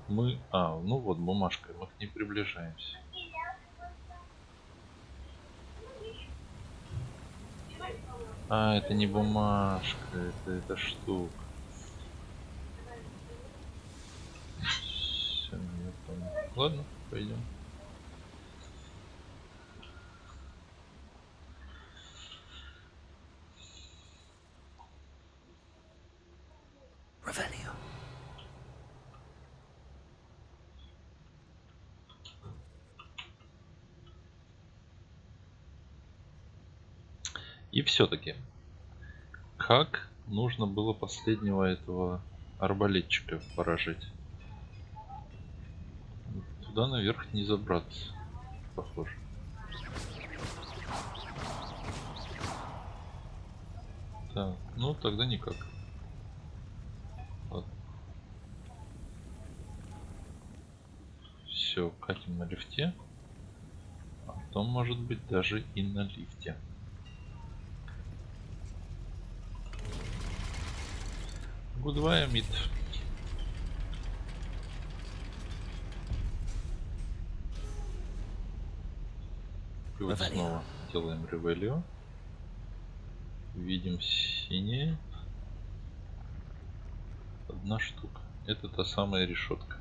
Мы... А, ну вот бумажка, мы к ней приближаемся. А, это не бумажка, это эта штука. Всё, я понял. Ладно, пойдем. Revelio. И все-таки, как нужно было последнего этого арбалетчика поражить? Туда наверх не забраться, похоже. Так, ну тогда никак. Ладно. Все, катим на лифте. А потом, может быть, даже и на лифте. Goodbye, Amit. И вот снова делаем ревелио. Видим синее. Одна штука. Это та самая решетка.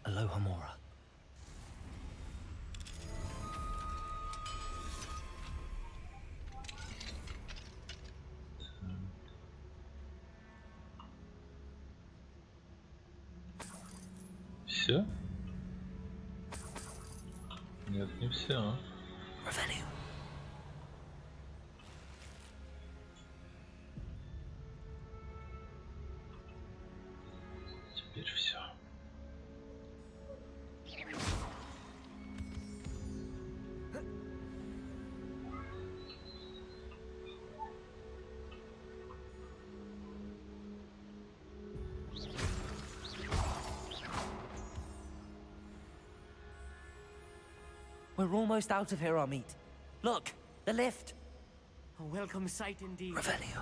Aloha Mora. Все? Нет, не все. Revelio. Теперь все. We're almost out of here, Amit. Look, the lift. A welcome sight indeed. Revelio.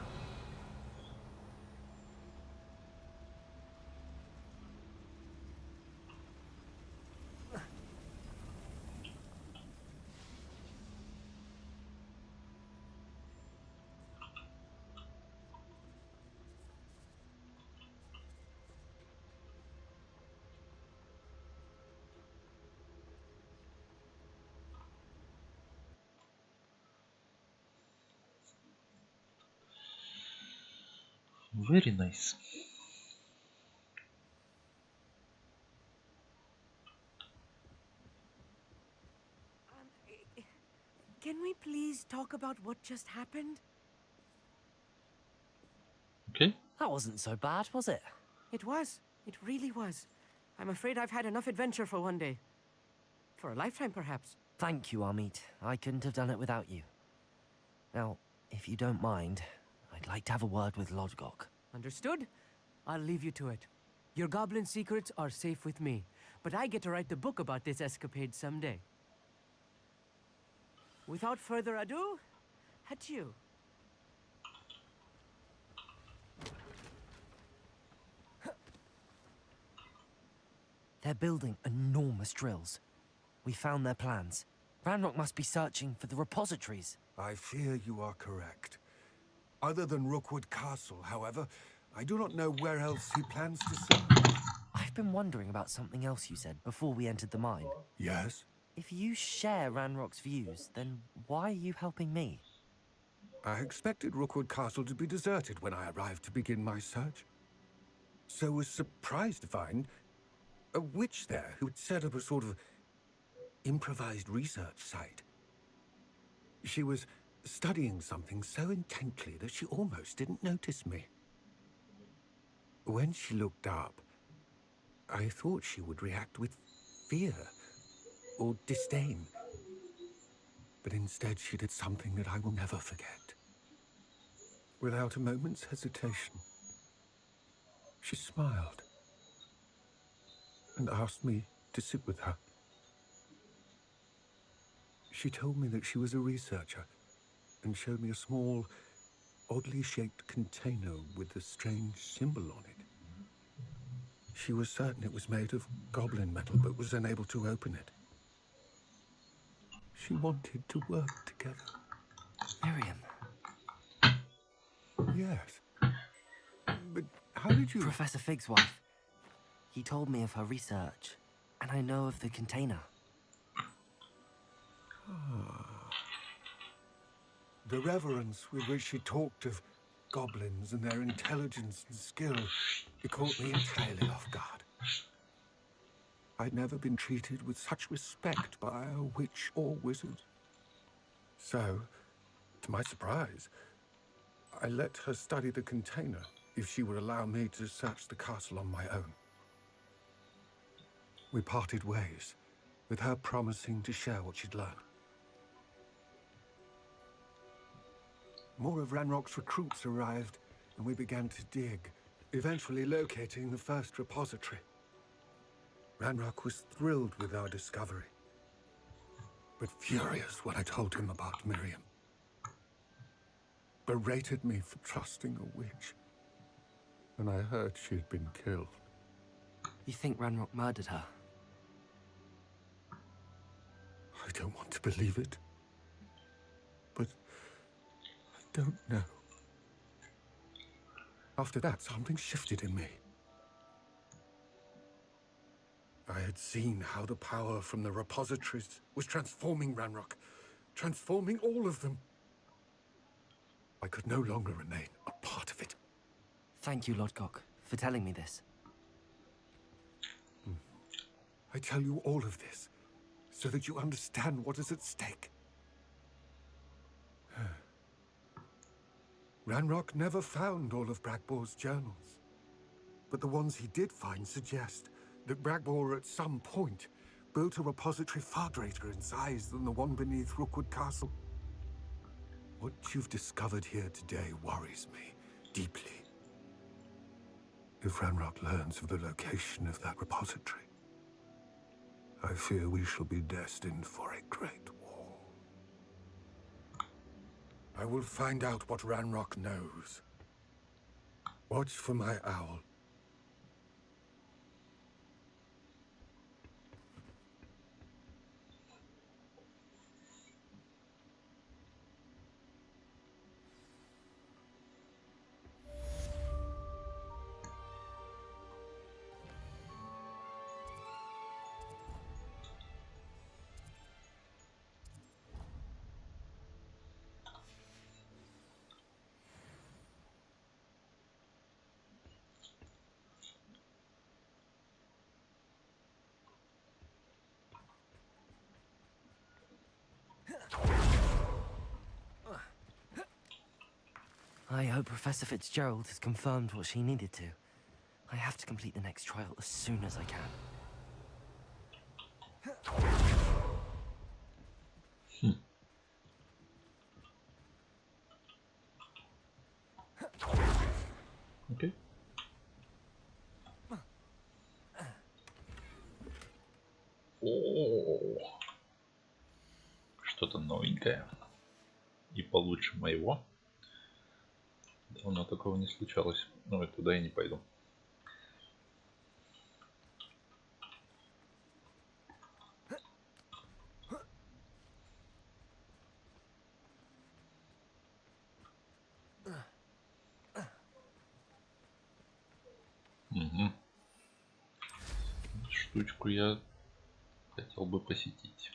Very nice. Can we please talk about what just happened? Okay. That wasn't so bad, was it? It was. It really was. I'm afraid I've had enough adventure for one day. For a lifetime, perhaps. Thank you, Amit. I couldn't have done it without you. Now, if you don't mind, I'd like to have a word with Lodgok. Understood? I'll leave you to it. Your goblin secrets are safe with me, but I get to write the book about this escapade someday. Without further ado, adieu. They're building enormous drills. We found their plans. Ranrock must be searching for the repositories. I fear you are correct. Other than Rookwood Castle, however, I do not know where else he plans to search. I been wondering about something else you said before we entered the mine. Yes? If you share Ranrock's views, then why are you helping me? I expected Rookwood Castle to be deserted when I arrived to begin my search. So was surprised to find a witch there who had set up a sort of improvised research site. She was studying something so intently that she almost didn't notice me. When she looked up, I thought she would react with fear or disdain. But instead she did something that I will never forget. Without a moment's hesitation, she smiled and asked me to sit with her. She told me that she was a researcher and showed me a small, oddly shaped container with a strange symbol on it. She was certain it was made of goblin metal, but was unable to open it. She wanted to work together. Miriam. Yes. But how did you... Professor Fig's wife. He told me of her research, and I know of the container. The reverence with which she talked of goblins and their intelligence and skill, it caught me entirely off guard. I'd never been treated with such respect by a witch or wizard. So, to my surprise, I let her study the container if she would allow me to search the castle on my own. We parted ways, with her promising to share what she'd learned. More of Ranrock's recruits arrived, and we began to dig, eventually locating the first repository. Ranrock was thrilled with our discovery, but furious when I told him about Miriam. Berated me for trusting a witch, and I heard she had been killed. You think Ranrock murdered her? I don't want to believe it, but I don't know. After that, something shifted in me. I had seen how the power from the repositories was transforming Ranrock, transforming all of them. I could no longer remain a part of it. Thank you, Lodgok, for telling me this. I tell you all of this so that you understand what is at stake. Ranrock never found all of Bragbor's journals, but the ones he did find suggest that Bragbor at some point built a repository far greater in size than the one beneath Rookwood Castle. What you've discovered here today worries me deeply. If Ranrock learns of the location of that repository, I fear we shall be destined for a great war. I will find out what Ranrock knows. Watch for my owl. I hope Professor Fitzgerald has confirmed what she needed to. I have to complete the next trial as soon as I can. Окей. О, что-то новенькое. И получше моего. Давно такого не случалось. Ну, и туда я не пойду. Угу. штучку я хотел бы посетить.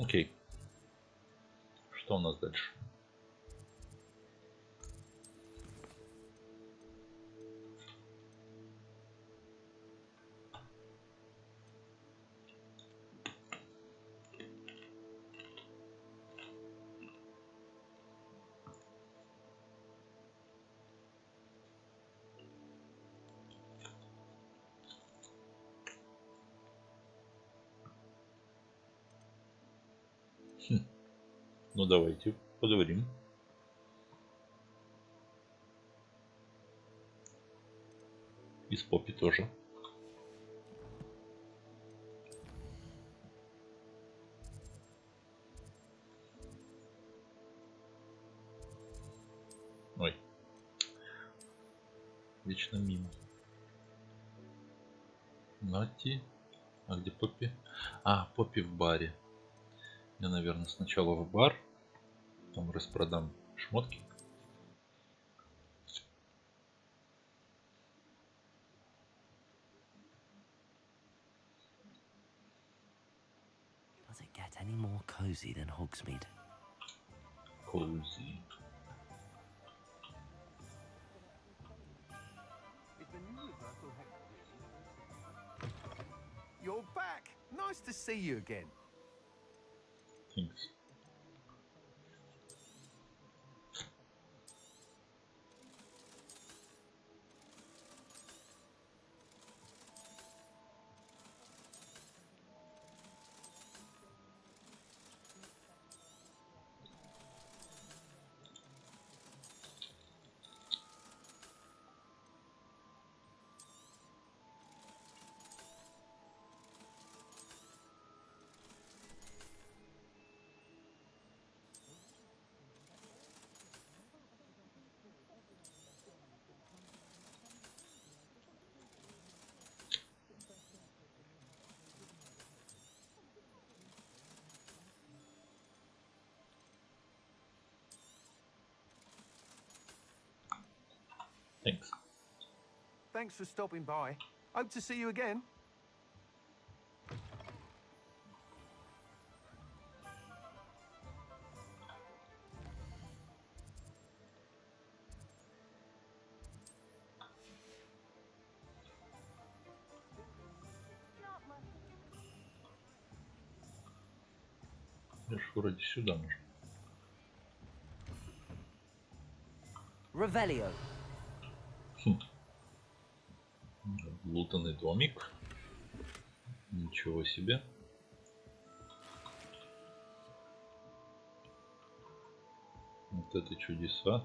Окей. Что у нас дальше? Ну давайте поговорим. И с Поппи тоже. Ой. Вечно мимо. Нати. А где Поппи? А, Поппи в баре. Я, наверное, сначала в бар. Там распродам шмотки. Does it get any more cozy than Hogsmeade? Cozy. You're back. Nice to see you again. Thanks. Thanks. Thanks for stopping by. Hope to see you again. Я ж вроде сюда нужно. Revelio. Лутанный домик. Ничего себе. Вот это чудеса.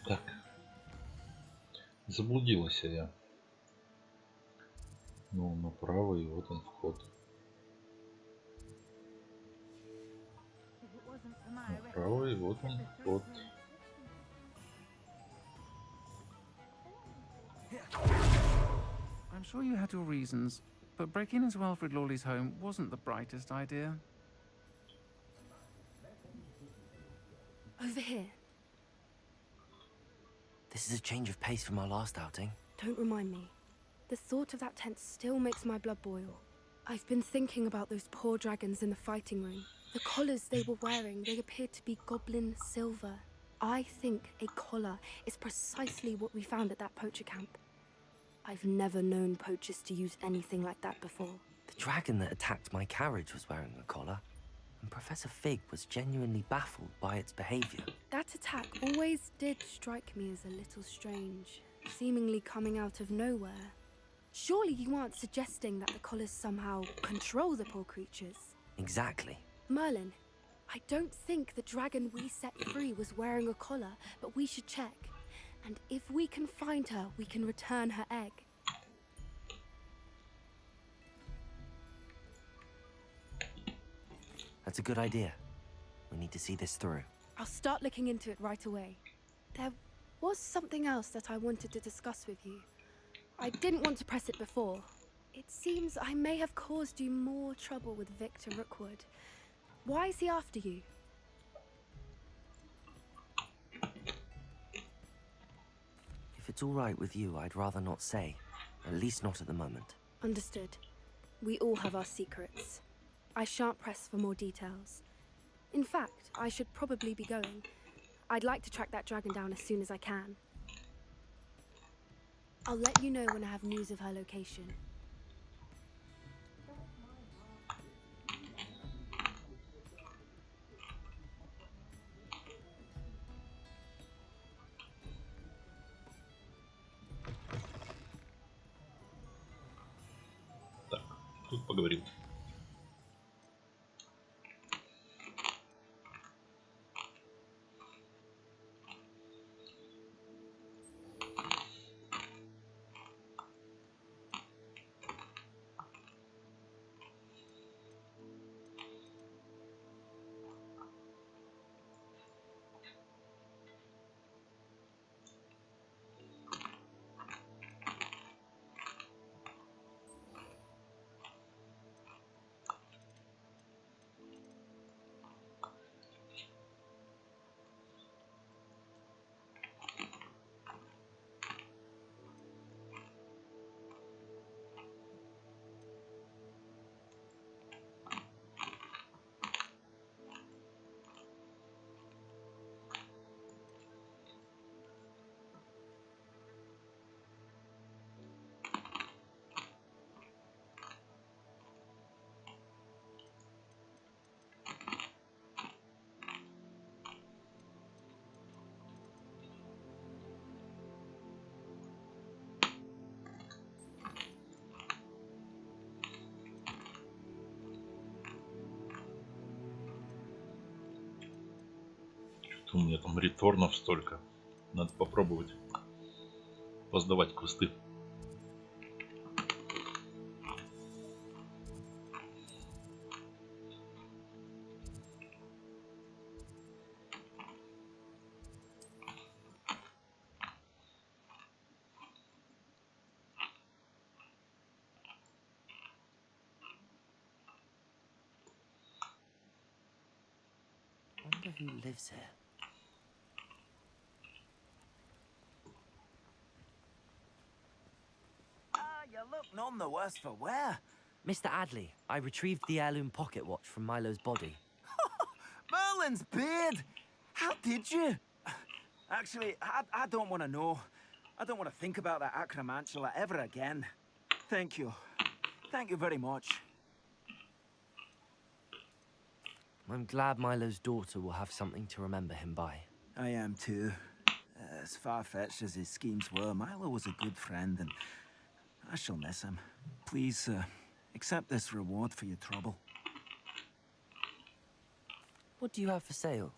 Так. Заблудилась я. Ну, направо, и вот он вход. Направо, и вот он вход. I'm sure you had your reasons, but breaking into Alfred Lawley's home wasn't the brightest idea. Over here. This is a change of pace from our last outing. Don't remind me. The thought of that tent still makes my blood boil. I've been thinking about those poor dragons in the fighting room. The collars they were wearing, they appeared to be goblin silver. I think a collar is precisely what we found at that poacher camp. I've never known poachers to use anything like that before. The dragon that attacked my carriage was wearing a collar, and Professor Fig was genuinely baffled by its behavior. That attack always did strike me as a little strange, seemingly coming out of nowhere. Surely you aren't suggesting that the collars somehow control the poor creatures? Exactly. Merlin, I don't think the dragon we set free was wearing a collar, but we should check. And if we can find her, we can return her egg. That's a good idea. We need to see this through. I'll start looking into it right away. There was something else that I wanted to discuss with you. I didn't want to press it before. It seems I may have caused you more trouble with Victor Rookwood. Why is he after you? If it's all right with you, I'd rather not say. At least not at the moment. Understood. We all have our secrets. I shan't press for more details. In fact, I should probably be going. I'd like to track that dragon down as soon as I can. I'll let you know when I have news of her location. Так, тут поговорим. У меня там реторнов столько. Надо попробовать поздавать квесты. Wonder who lives here. You look none the worse for wear. Mr. Adley, I retrieved the heirloom pocket watch from Milo's body. Merlin's beard! How did you? Actually, I don't want to know. I don't want to think about that acromantula ever again. Thank you. Thank you very much. I'm glad Milo's daughter will have something to remember him by. I am too. As far-fetched as his schemes were, Milo was a good friend, and I shall miss him. Please, accept this reward for your trouble. What do you have for sale?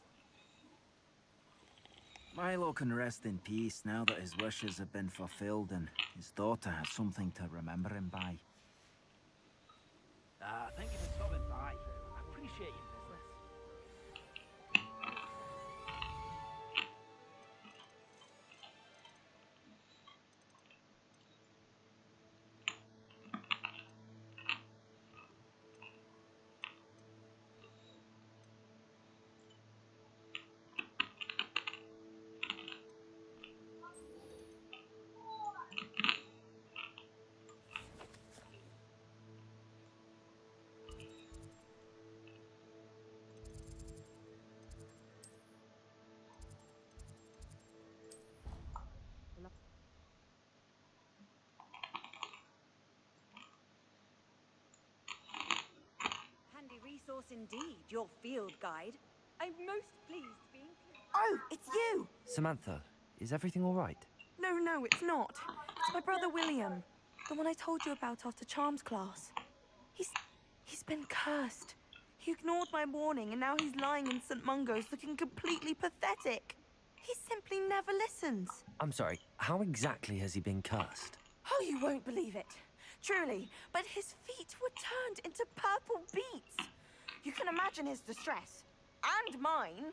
Milo can rest in peace now that his wishes have been fulfilled and his daughter has something to remember him by. Thank you for stopping by. I appreciate your business. Resource indeed, your field guide. I'm most pleased being... Oh, it's you! Samantha, is everything all right? No, it's not. It's my brother William. The one I told you about after charms class. He's been cursed. He ignored my warning and now he's lying in St. Mungo's looking completely pathetic. He simply never listens. I'm sorry, how exactly has he been cursed? Oh, you won't believe it. Truly, but his feet were turned into purple beets. You can imagine his distress. And mine.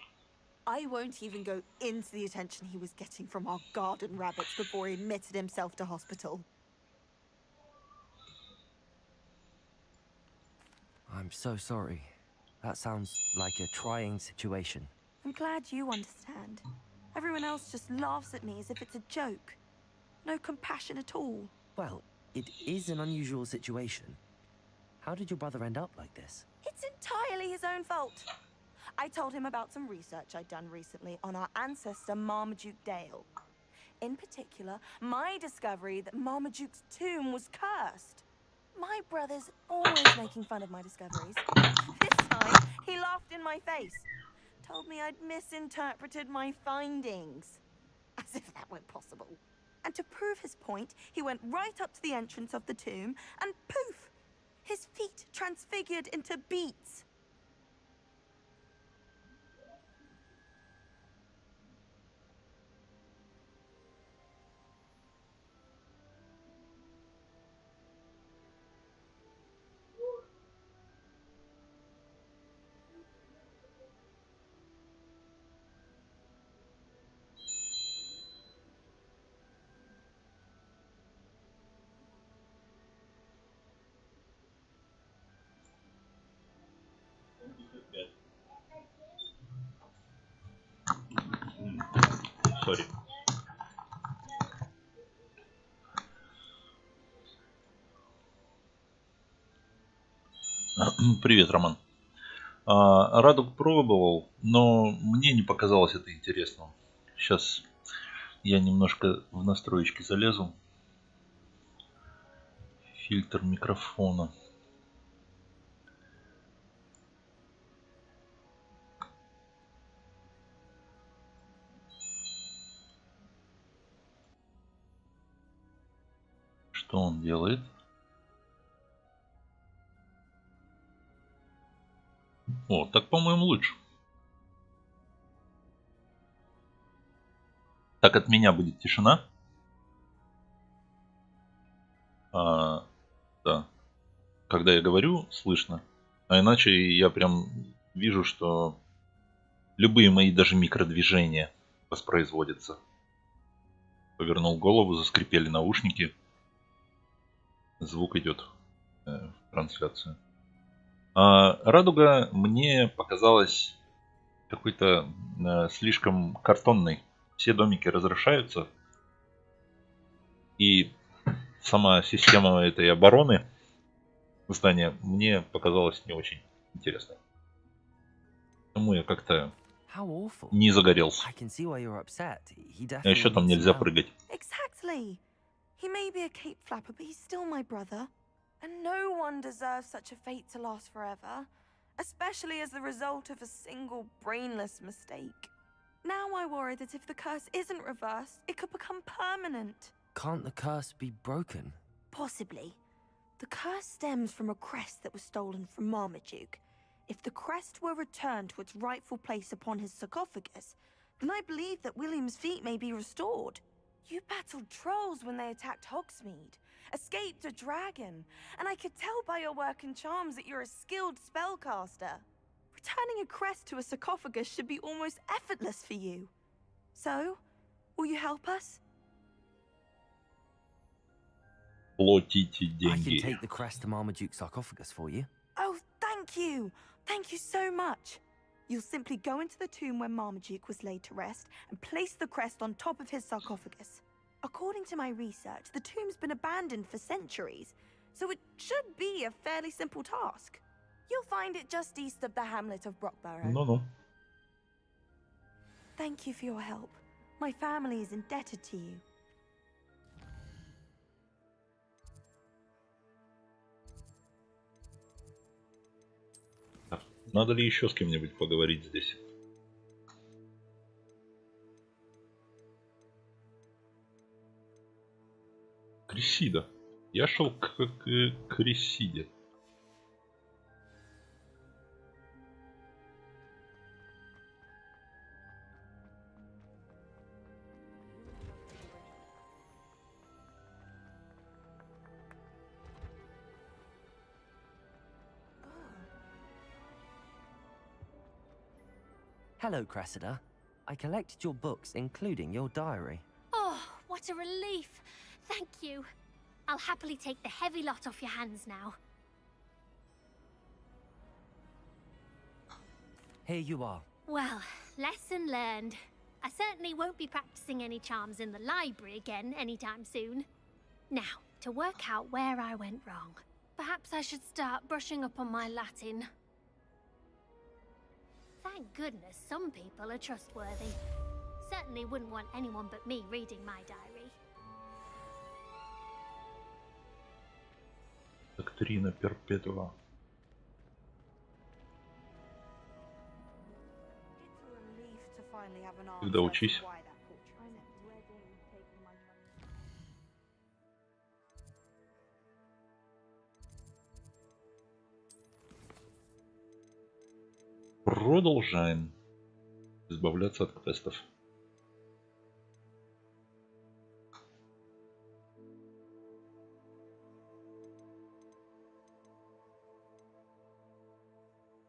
I won't even go into the attention he was getting from our garden rabbits before he admitted himself to hospital. I'm so sorry. That sounds like a trying situation. I'm glad you understand. Everyone else just laughs at me as if it's a joke. No compassion at all. Well, it is an unusual situation. How did your brother end up like this? It's entirely his own fault. I told him about some research I'd done recently on our ancestor Marmaduke Dale. In particular, my discovery that Marmaduke's tomb was cursed. My brother's always making fun of my discoveries. This time, he laughed in my face. Told me I'd misinterpreted my findings. As if that weren't possible. And to prove his point, he went right up to the entrance of the tomb and poof! His feet transfigured into beets. Сори. Привет, Роман. Радугу пробовал, но мне не показалось это интересным. Сейчас я немножко в настройки залезу. Фильтр микрофона. Что он делает? О, так, по-моему, лучше. Так от меня будет тишина. Да. Когда я говорю, слышно. А иначе я прям вижу, что любые мои даже микродвижения воспроизводятся. Повернул голову, заскрипели наушники. Звук идет в трансляцию. Радуга мне показалась какой-то слишком картонной. Все домики разрушаются. И сама система этой обороны здания мне показалась не очень интересной. Поэтому я как-то не загорелся. А еще там нельзя прыгать. Exactly. He may be a cape flapper, but he's still my brother. And no one deserves such a fate to last forever, especially as the result of a single brainless mistake. Now I worry that if the curse isn't reversed, it could become permanent. Can't the curse be broken? Possibly. The curse stems from a crest that was stolen from Marmaduke. If the crest were returned to its rightful place upon his sarcophagus, then I believe that William's feet may be restored. You battled trolls when they attacked Hogsmeade, escaped a dragon, and I could tell by your work and charms that you're a skilled spellcaster. Returning a crest to a sarcophagus should be almost effortless for you. So, will you help us? Платите I деньги. can take the crest to Marmaduke's sarcophagus for you. Oh, thank you! Thank you so much! You'll simply go into the tomb where Marmaduke was laid to rest and place the crest on top of his sarcophagus. According to my research, the tomb's been abandoned for centuries, so it should be a fairly simple task. You'll find it just east of the hamlet of Brockborough. Ну-ну. Thank you for your help. My family is indebted to you. Надо ли еще с кем-нибудь поговорить здесь? Крисида. Я шел к Ресиде. Hello, Cressida. I collected your books, including your diary. Oh, what a relief. Thank you. I'll happily take the heavy lot off your hands now. Here you are. Well, lesson learned. I certainly won't be practicing any charms in the library again anytime soon. Now, to work out where I went wrong. Perhaps I should start brushing up on my Latin. Thank goodness some people are trustworthy. Certainly wouldn't want anyone but me reading my diary. Доктрина перпетуа. Когда учись. Продолжаем избавляться от квестов.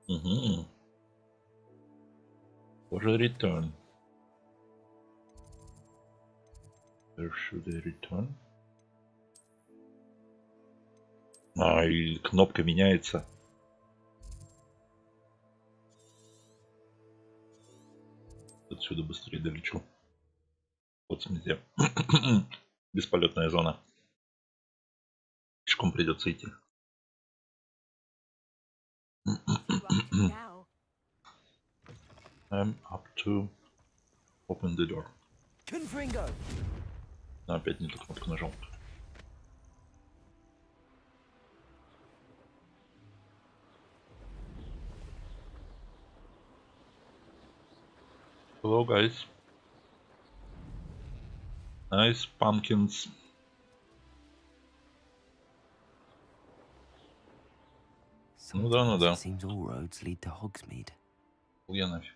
Угу. Уже return. Where should I return? А, и кнопка меняется. Отсюда быстрее долечу. Вот смотрите. Бесполетная зона. Пешком придется идти. I'm up to open the door. Но опять не ту кнопку нажал. Hello guys. Nice pumpkins. Ну да, ну да. Seems all roads lead to Hogsmeade. Я нафиг.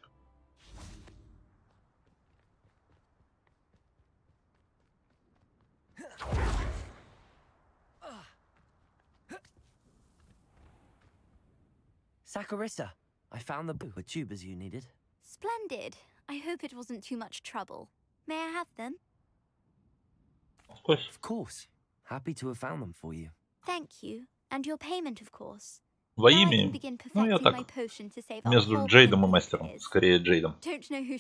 Saccharissa, I found the tubers you needed. Splendid. I hope it wasn't too much trouble. May I have them? Of course. Of course. Happy to have found them for you. Thank you. And your payment, of course. Во имя, ну я так, между Джейдом и мастером, скорее Джейдом. Если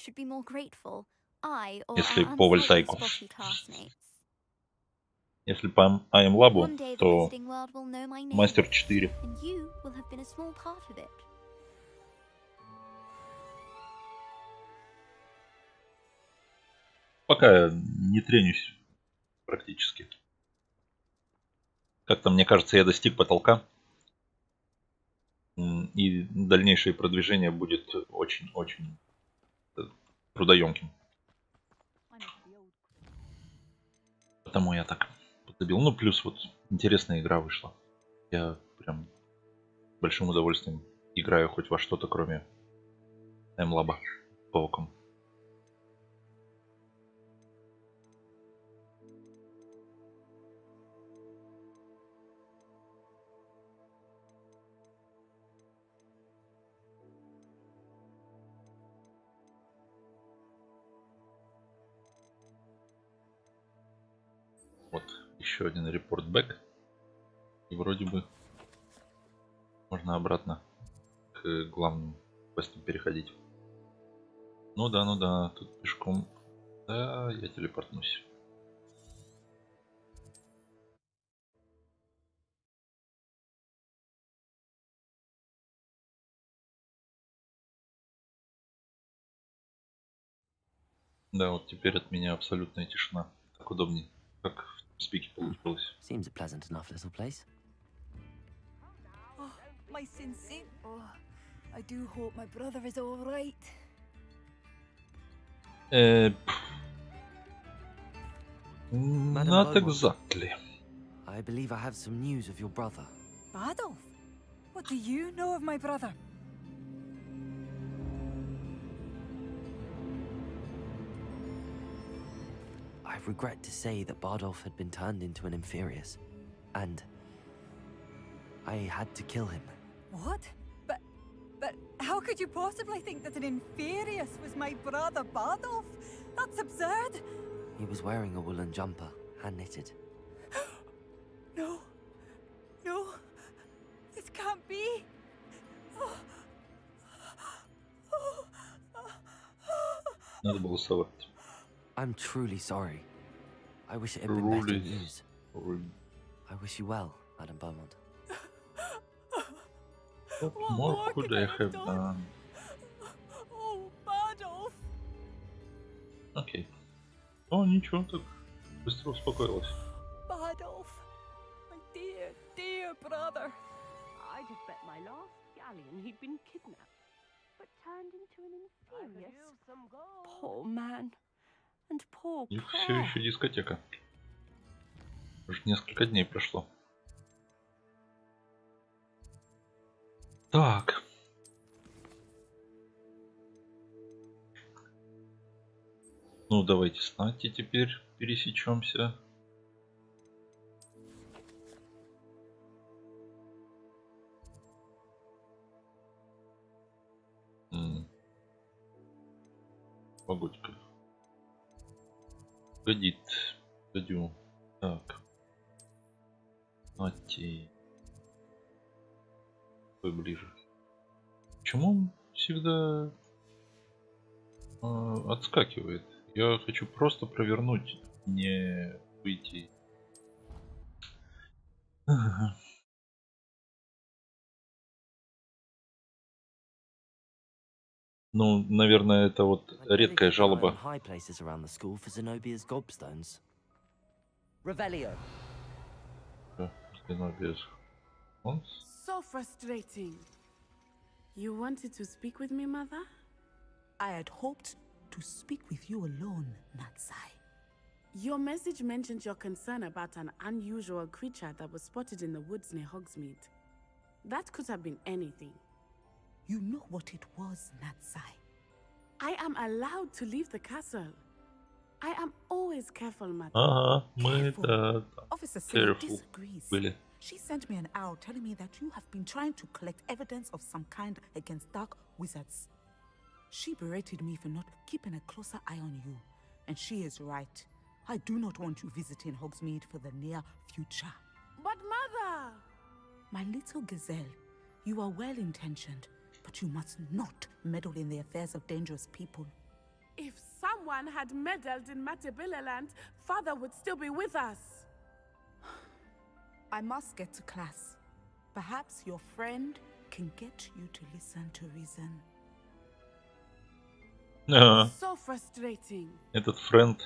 по вольтайку. Если по АМ Лабу, то мастер 4. Пока не тренюсь практически. Как-то мне кажется, я достиг потолка. И дальнейшее продвижение будет очень-очень трудоемким. Потому я так подобил. Ну, плюс вот интересная игра вышла. Я прям с большим удовольствием играю хоть во что-то, кроме М-лаба по окам. Вот, еще один репорт бэк. И вроде бы можно обратно к главным квестам переходить. Ну да, тут пешком. Да, я телепортнусь. Да, вот теперь от меня абсолютная тишина. Так удобнее. Как в спике получилось. Seems a pleasant enough little place. Oh, my sincere. Oh, I do hope my brother is all right. Not exactly. I believe I have some news of your brother. Badolf? What do you know of my brother? I regret to say that Bardolph had been turned into an Inferius, and I had to kill him. What? But how could you possibly think that an Inferius was my brother Bardolf? That's absurd! He was wearing a woolen jumper, hand-knitted. No. No. This can't be. Надо было совать. I'm truly sorry. I wish it had been better news. I wish you well, Madam Beaumont. What more could I have done? Oh, Bardolf. Окей. О, ничего, так быстро успокоилась. Bardolf, my dear, dear brother. I'd have bet my last galleon he'd been kidnapped, but turned into an Inferius. Poor man. And poor И все Claire. еще дискотека. Уже несколько дней прошло. Так. Ну, давайте с Натти теперь пересечемся. Погодь-ка. Годит. Пойдем. Так. Натти. Ближе. Почему он всегда отскакивает? Я хочу просто провернуть, не выйти. Ну, наверное, это вот редкая жалоба. So frustrating. You wanted to speak with me, Mother? I had hoped to speak with you alone, Natsai. Your message mentioned your concern about an unusual creature that was spotted in the woods near Hogsmeade. That could have been anything. You know what it was, Natsai. I am allowed to leave the castle. I am always careful, Mother. Officer Silly disagrees. She sent me an owl telling me that you have been trying to collect evidence of some kind against dark wizards. She berated me for not keeping a closer eye on you. And she is right. I do not want you visiting Hogsmeade for the near future. But Mother! My little gazelle, you are well-intentioned, but you must not meddle in the affairs of dangerous people. If someone had meddled in Matabeleland, Father would still be with us. I must get to class. Perhaps your friend can get you to listen to reason. So frustrating. Этот френд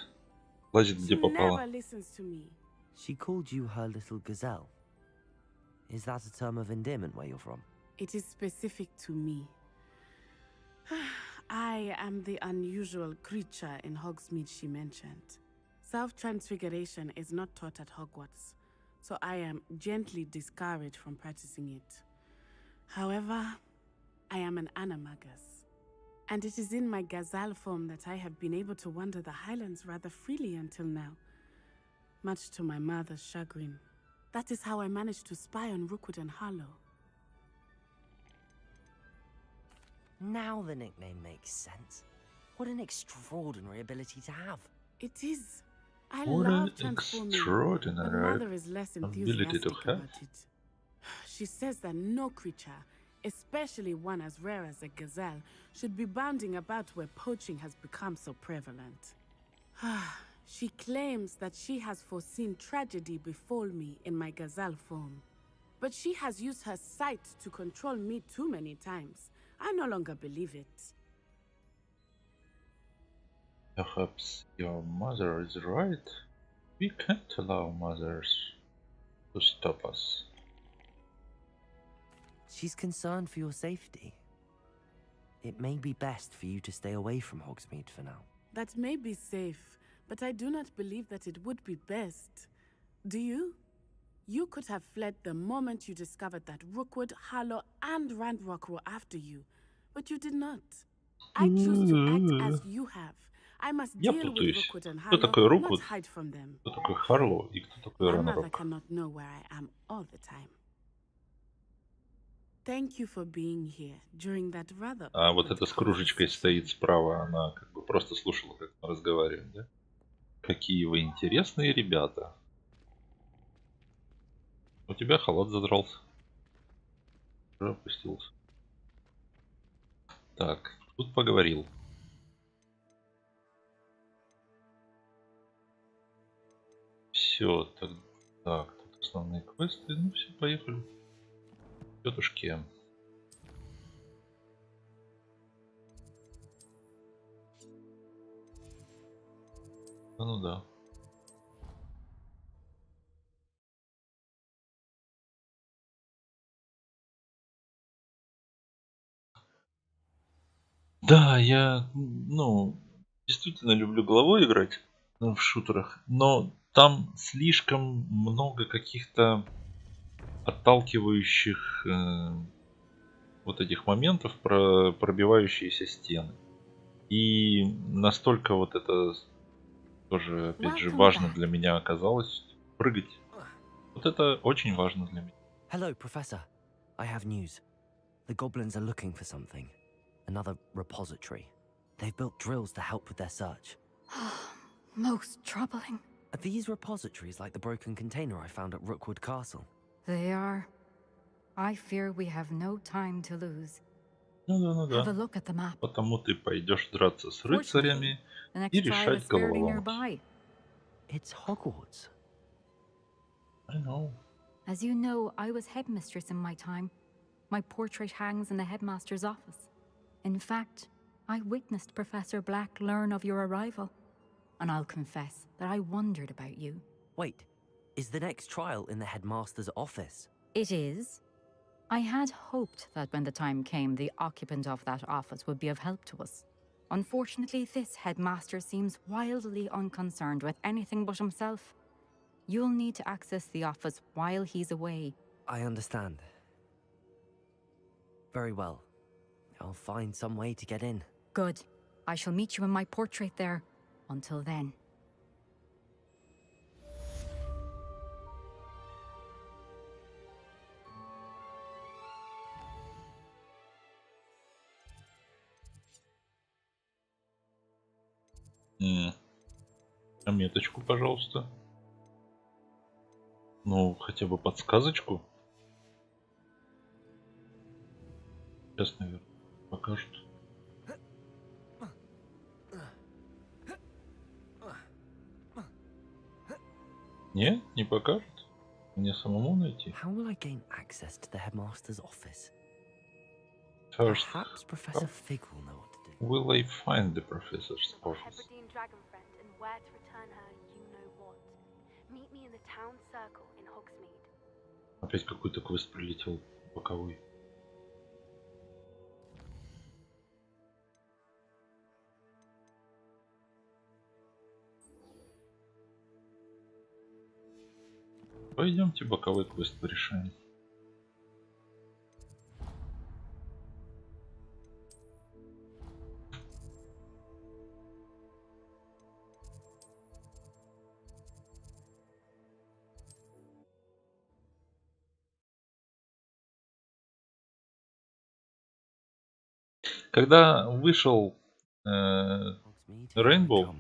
лазит где She попало. never listens to me. She called you her little gazelle. Is that a term of endearment where you're from? It is specific to me. I am the unusual creature in Hogsmeade she mentioned. Self-transfiguration is not taught at Hogwarts, so I am gently discouraged from practicing it. However, I am an animagus, and it is in my gazelle form that I have been able to wander the Highlands rather freely until now, much to my mother's chagrin. That is how I managed to spy on Rookwood and Harlow. Now the nickname makes sense. What an extraordinary ability to have. It is. I What love an transforming, extraordinary but Mother is less ability enthusiastic to have. about it. She says that no creature, especially one as rare as a gazelle, should be bounding about where poaching has become so prevalent. She claims that she has foreseen tragedy befall me in my gazelle form. But she has used her sight to control me too many times. I no longer believe it. Perhaps your mother is right. We can't allow mothers to stop us. She's concerned for your safety. It may be best for you to stay away from Hogsmeade for now. That may be safe, but I do not believe that it would be best. Do you? You could have fled the moment you discovered that Rookwood, Harlow, and Randrock were after you, but you did not. I choose to act as you have. I must Я deal with путаюсь. Rookwood and Кто Harlow, такой not Руквуд, hide from them. кто такой Харлоу и кто такой My mother Ранрок? cannot know where I am all the time. Thank you for being here during that rather А вот awkward эта с кружечкой стоит справа, она как бы просто слушала, как мы разговариваем, да? Какие вы интересные ребята. У тебя халат задрался. Уже опустился. Так, тут поговорил. Все, так, тут основные квесты. Ну все, поехали. Тетушки. Ну да. Да, я, ну, действительно люблю головой играть в шутерах, но там слишком много каких-то отталкивающих вот этих моментов про пробивающиеся стены. И настолько вот это тоже, опять же, важно для меня оказалось прыгать. Вот это очень важно для меня. Hello, Professor. I have news. The goblins are looking for something. Another repository. They've built drills to help with their search. Most troubling. Are these repositories like the broken container I found at Rookwood Castle? They are. I fear we have no time to lose. Ну Have a да. look at the map. Потому ты пойдешь драться с рыцарями The next и trial решать is fairly головоломки. nearby. It's Hogwarts. I know. As you know, I was headmistress in my time. My portrait hangs in the headmaster's office. In fact, I witnessed Professor Black learn of your arrival. And I'll confess that I wondered about you. Wait, is the next trial in the headmaster's office? It is. I had hoped that when the time came, the occupant of that office would be of help to us. Unfortunately, this headmaster seems wildly unconcerned with anything but himself. You'll need to access the office while he's away. I understand. Very well. I'll find some way to get in. Good. I shall meet you in my portrait there. Until then. А меточку, пожалуйста. Ну, хотя бы подсказочку. Сейчас, наверное, покажут. Не, не покажут. Мне самому найти. How will I gain access to the headmaster's office? First, Perhaps Professor Fig will know what to do. will I find the professor's office? Dragon friend and where to return her, you know what. Meet me in the town circle in Hogsmeade. Опять какой-то квест прилетел боковой. Пойдемте боковой квест порешаем. Когда вышел Rainbow,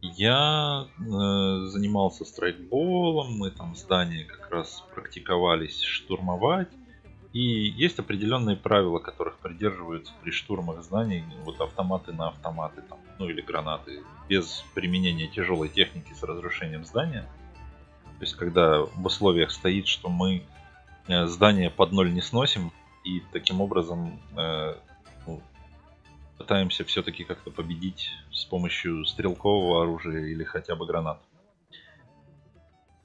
я занимался страйкболом, мы там здания как раз практиковались штурмовать. И есть определенные правила, которых придерживаются при штурмах зданий. Вот автоматы на автоматы, там, ну или гранаты, без применения тяжелой техники с разрушением здания. То есть когда в условиях стоит, что мы здание под ноль не сносим, и таким образом пытаемся все-таки как-то победить с помощью стрелкового оружия или хотя бы гранат.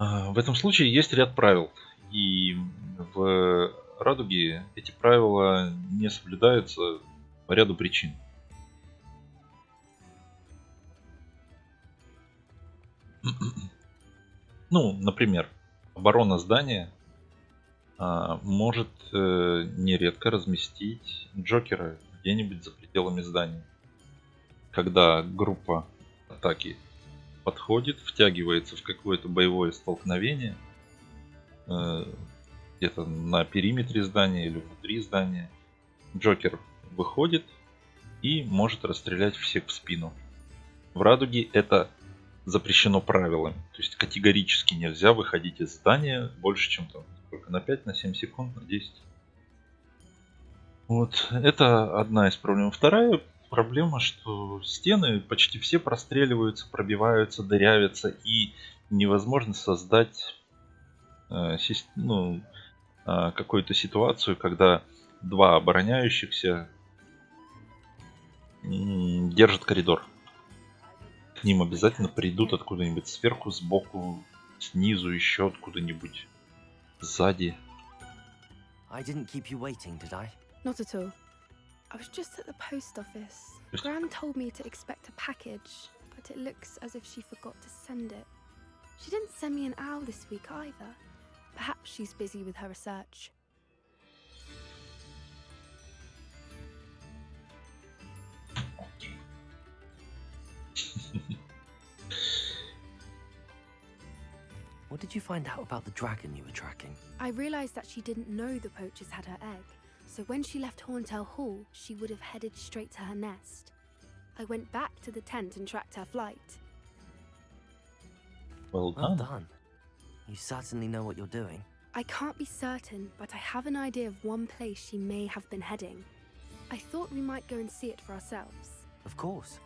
В этом случае есть ряд правил. И в Радуге эти правила не соблюдаются по ряду причин. Ну, например, оборона здания может нередко разместить Джокера где-нибудь за пределами здания. Когда группа атаки подходит, втягивается в какое-то боевое столкновение, где-то на периметре здания или внутри здания, Джокер выходит и может расстрелять всех в спину. В Радуге это запрещено правилами. То есть категорически нельзя выходить из здания больше, чем там сколько, на 5, на 7 секунд, на 10. Вот, это одна из проблем. Вторая проблема, что стены почти все простреливаются, пробиваются, дырявятся, и невозможно создать какую-то ситуацию, когда два обороняющихся держат коридор. К ним обязательно придут откуда-нибудь сверху, сбоку, снизу, еще откуда-нибудь, сзади. I didn't keep you waiting, did I? Not at all. I was just at the post office. Gran told me to expect a package, but it looks as if she forgot to send it. She didn't send me an owl this week either. Perhaps she's busy with her research. What did you find out about the dragon you were tracking? I realized that she didn't know the poachers had her egg, so when she left Horntail Hall, she would have headed straight to her nest. I went back to the tent and tracked her flight. Well done. You certainly know what you're doing. I can't be certain, but I have an idea of one place she may have been heading. I thought we might go and see it for ourselves. Of course.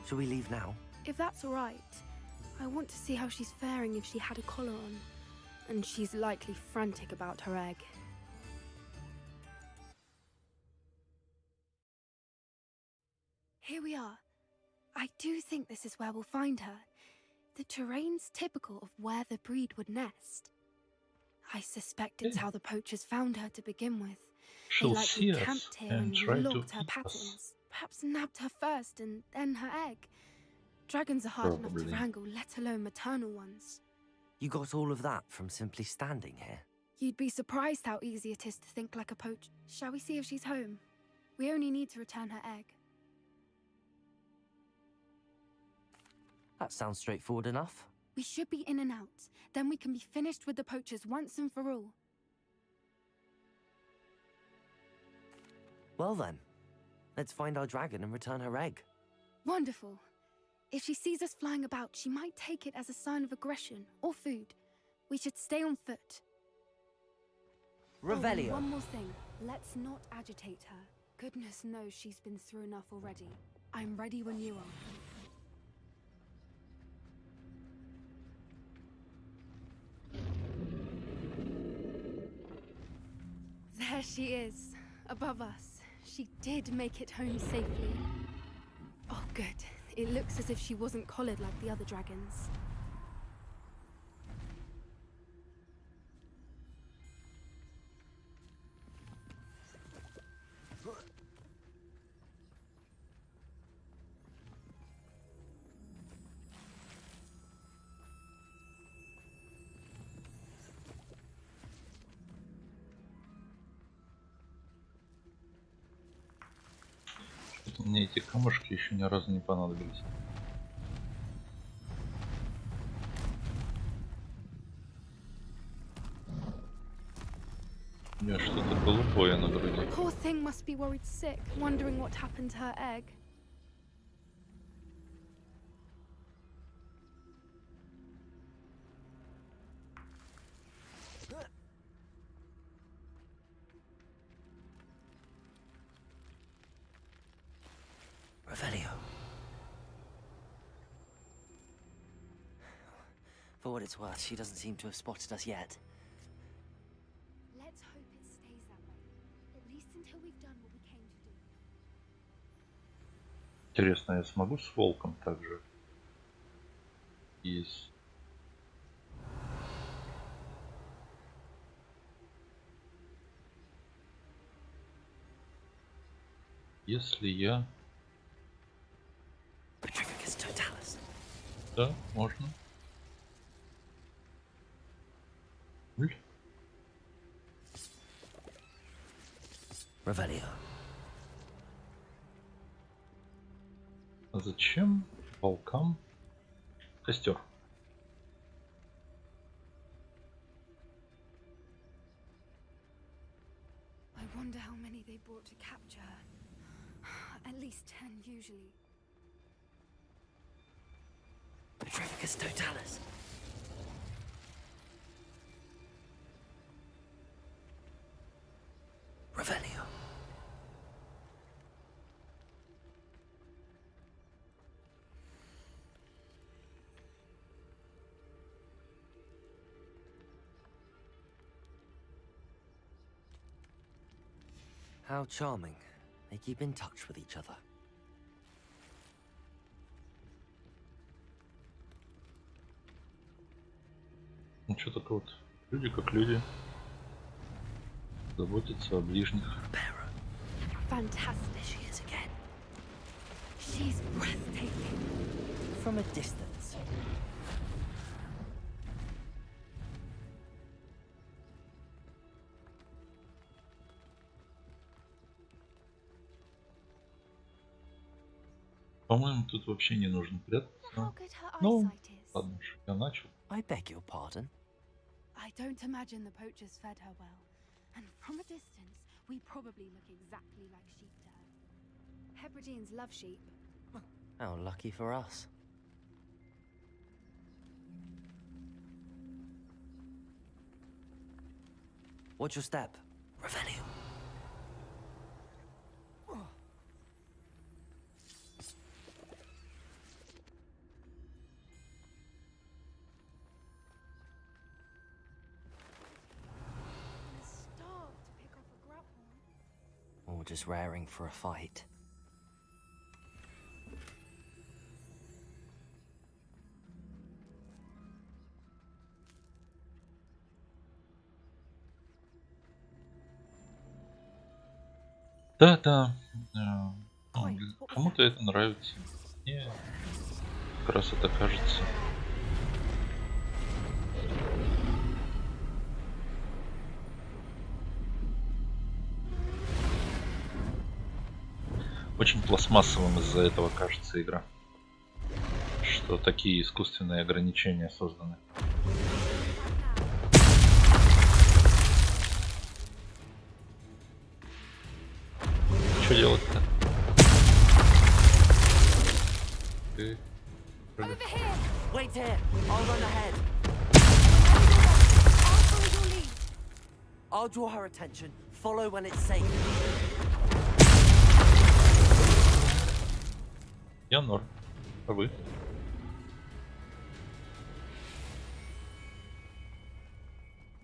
Shall we leave now? If that's all right. I want to see how she's faring if she had a collar on. And she's likely frantic about her egg. Here we are. I do think this is where we'll find her. The terrain's typical of where the breed would nest. I suspect it's how the poachers found her to begin with. They likely camped here and logged her patterns. Perhaps nabbed her first and then her egg. Dragons are hard enough to wrangle, let alone maternal ones. You got all of that from simply standing here? You'd be surprised how easy it is to think like a poacher. Shall we see if she's home? We only need to return her egg. That sounds straightforward enough. We should be in and out. Then we can be finished with the poachers once and for all. Well then, let's find our dragon and return her egg. Wonderful. If she sees us flying about, she might take it as a sign of aggression or food. We should stay on foot. Revelio. Oh, one more thing. Let's not agitate her. Goodness knows she's been through enough already. I'm ready when you are. There she is, above us. She did make it home safely. Oh, good. It looks as if she wasn't collared like the other dragons. Мне эти камушки еще ни разу не понадобились. У нее что-то голубое на груди. Poor thing must be worried sick, wondering what happened to her egg. Revelio. For what it's worth, she doesn't seem to have spotted us yet. Let's hope it stays that way. At least until we've done what we came to do. Интересно, я смогу с волком также? Есть. Если я... Да, можно. Revelio. А зачем волкам костер? I wonder how many they brought to capture. At least 10 usually. Petrificus totalis. Revelio. How charming. They keep in touch with each other. Ну что так вот, люди как люди, заботятся о ближних. Fantastic. She is again. She's breathtaking. From a distance. По-моему, тут вообще не нужно прятаться. Ну, ладно уж, я начал. I beg your pardon. I don't imagine the poachers fed her well. And from a distance, we probably look exactly like sheep to her. Hebrideans love sheep. How lucky for us. Watch your step. Revelio. Or just raring for a fight. Да. Кому-то это нравится. Мне как раз это кажется. Очень пластмассовым из-за этого кажется игра. Что такие искусственные ограничения созданы. Что делать-то? Wait here. I'll run ahead. I'll draw her attention. Follow when it's safe. Я норм. А вы?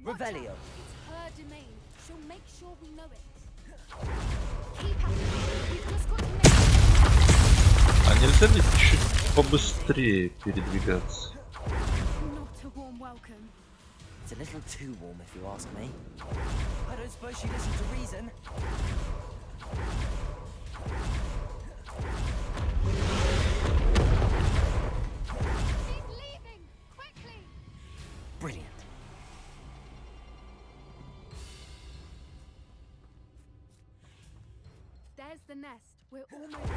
Revelio. It's her domain. She'll make sure we know it. Keep at it. We've just got to make... А нельзя ли чуть побыстрее передвигаться? Not a warm welcome. It's a little too warm, if you ask me. I don't suppose she listens to reason. She's leaving! Quickly! Brilliant. There's the nest. We're almost...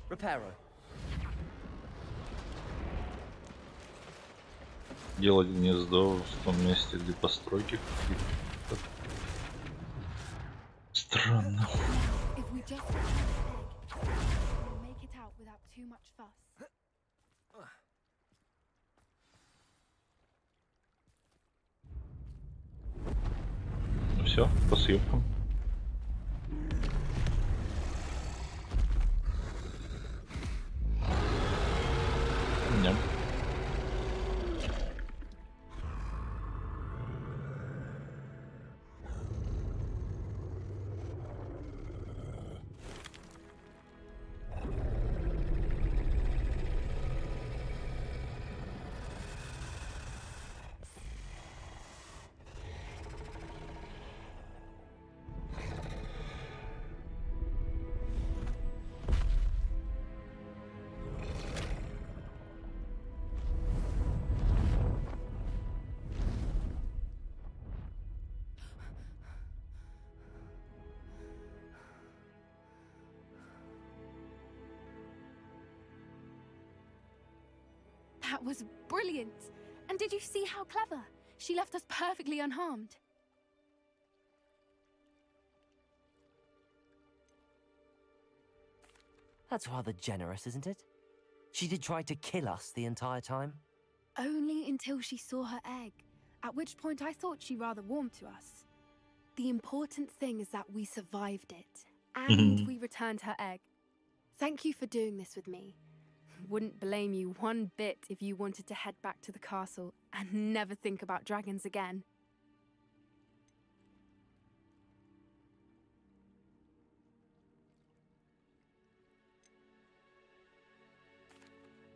Reparo. Делать гнездо в том месте, где постройки какие-то. Странно. If we just return the egg, we'll make it out without too much fuss. Ну все, по съебкам. Нет. That was brilliant. And did you see how clever? She left us perfectly unharmed. That's rather generous, isn't it? She did try to kill us the entire time. Only until she saw her egg, at which point I thought she rather warmed to us. The important thing is that we survived it, and we returned her egg. Thank you for doing this with me. Wouldn't blame you one bit if you wanted to head back to the castle and never think about dragons again.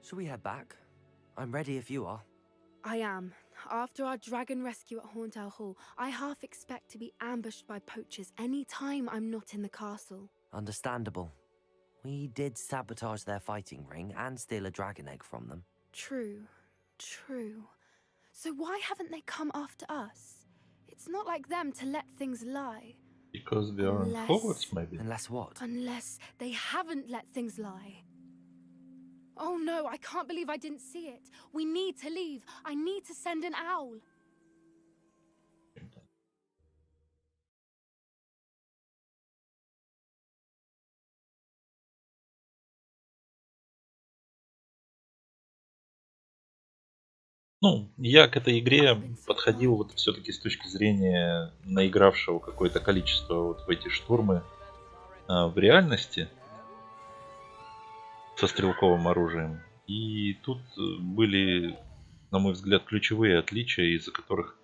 Shall we head back? I'm ready if you are. I am. After our dragon rescue at Horndale Hall, I half expect to be ambushed by poachers any time I'm not in the castle. Understandable. We did sabotage their fighting ring and steal a dragon egg from them. True. True. So why haven't they come after us? It's not like them to let things lie. Because they are in Hogwarts, maybe. Unless what? Unless they haven't let things lie. Oh no, I can't believe I didn't see it. We need to leave. I need to send an owl. Ну, я к этой игре подходил вот все-таки с точки зрения наигравшего какое-то количество вот в эти штурмы в реальности со стрелковым оружием. И тут были, на мой взгляд, ключевые отличия, из-за которых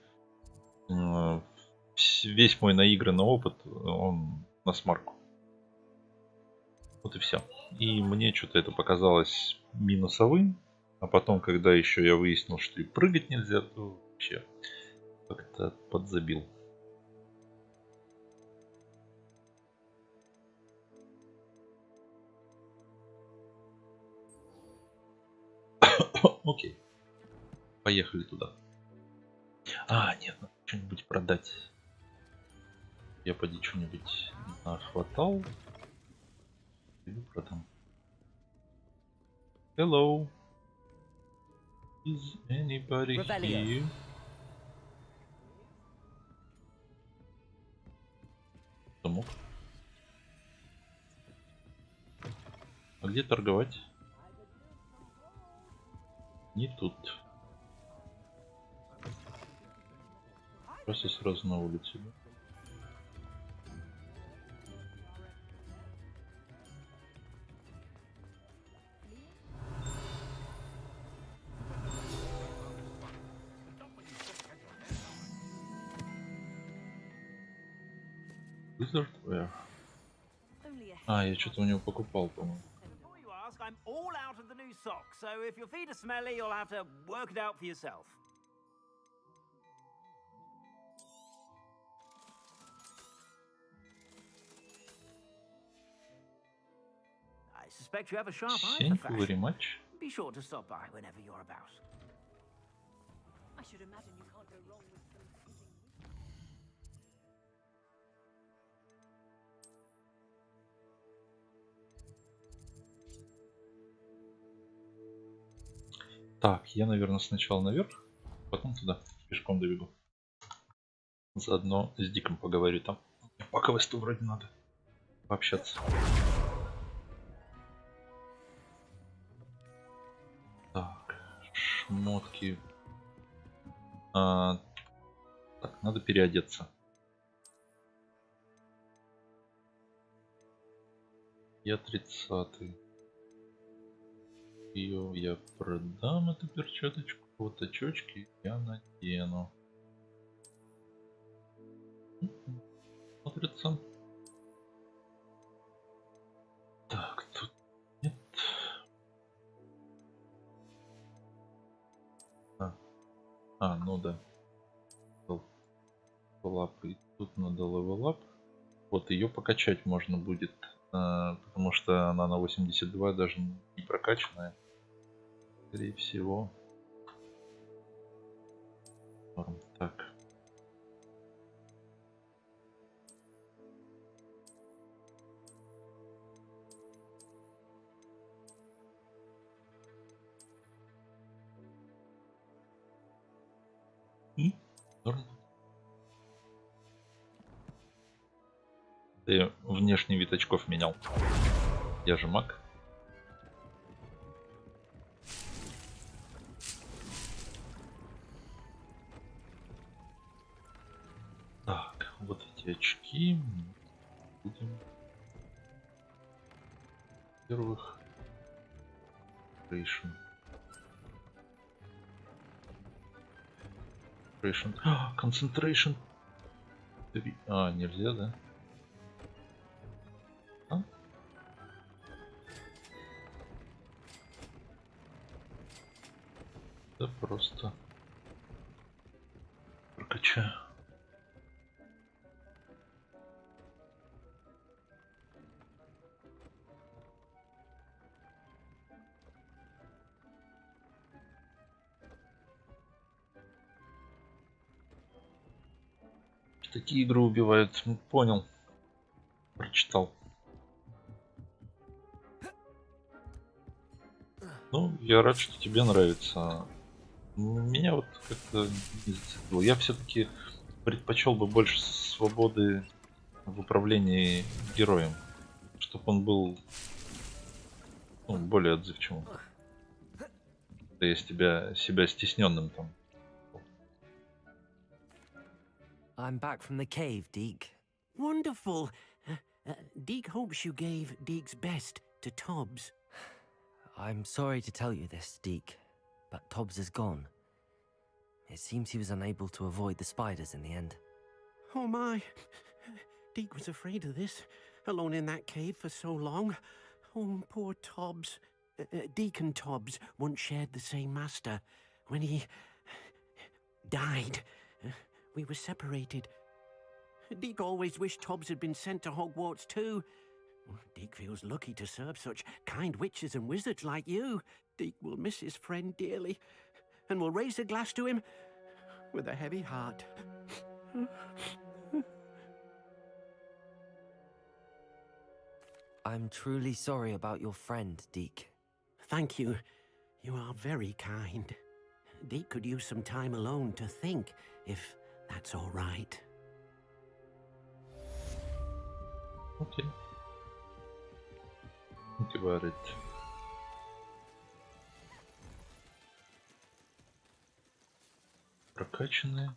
весь мой наигранный опыт, он на смарку. Вот и все. И мне что-то это показалось минусовым. А потом, когда еще я выяснил, что и прыгать нельзя, то вообще как-то подзабил. Окей. Поехали туда. А, нет, надо что-нибудь продать. Я поди что-нибудь нахватал. И продам. Hello. Is anybody here? Замок. А где торговать? Не тут. Просто сразу на улице. Да? Wizardware. А, я что-то у него покупал, по-моему. I'm all out of the new socks, so if your feet are smelly, you'll have to work it out for yourself. I suspect you have a sharp eye for Thank you very fashion. much. Be sure to stop by whenever you're about. I should imagine you can't go wrong with some fitting. Так, я, наверное, сначала наверх, потом туда, пешком добегу. Заодно с Диком поговорю там. По квесту вроде надо пообщаться. Так, шмотки. Так, надо переодеться. Я 30-й. Ее я продам, эту перчаточку. Вот очечки я надену. Смотрится. Так, тут нет. Ну да. Лап. И тут надо левелап. Вот ее покачать можно будет. Потому что она на 82 даже не прокачанная. Скорее всего. Так. Норм. Ты внешний вид очков менял. Я же маг. Так, вот эти очки будем. Во-первых, concentration. А, нельзя, да? А? Да просто прокачаю. Такие игры убивают. Понял. Прочитал. Ну, я рад, что тебе нравится. Меня вот как-то не зацепило. Я все-таки предпочел бы больше свободы в управлении героем. Чтобы он был более отзывчивым. Да я себя стесненным там. I'm back from the cave, Deke. Wonderful. Deke hopes you gave Deke's best to Tobbs. I'm sorry to tell you this, Deke, but Tobbs is gone. It seems he was unable to avoid the spiders in the end. Oh my. Deke was afraid of this, alone in that cave for so long. Oh, poor Tobbs. Deke and Tobbs once shared the same master. When he died, we were separated. Deke always wished Tobbs had been sent to Hogwarts too. Deke feels lucky to serve such kind witches and wizards like you. Deke will miss his friend dearly, and will raise a glass to him with a heavy heart. I'm truly sorry about your friend, Deke. Thank you. You are very kind. Deke could use some time alone to think, if that's all right. Okay. Think about it. Прокачанные.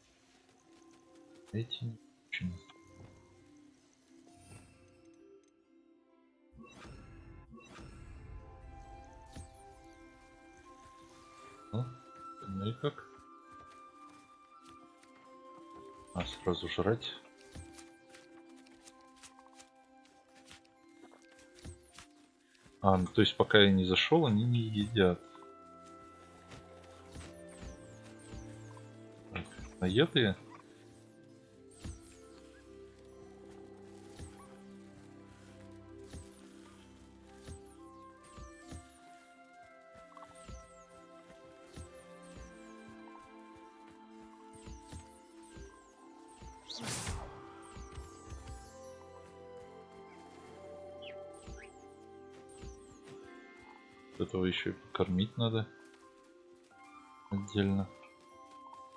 Эти не очень. Ну и как? А, сразу жрать. А, ну, то есть пока я не зашел, они не едят. Так, наедые? Этого еще и покормить надо отдельно.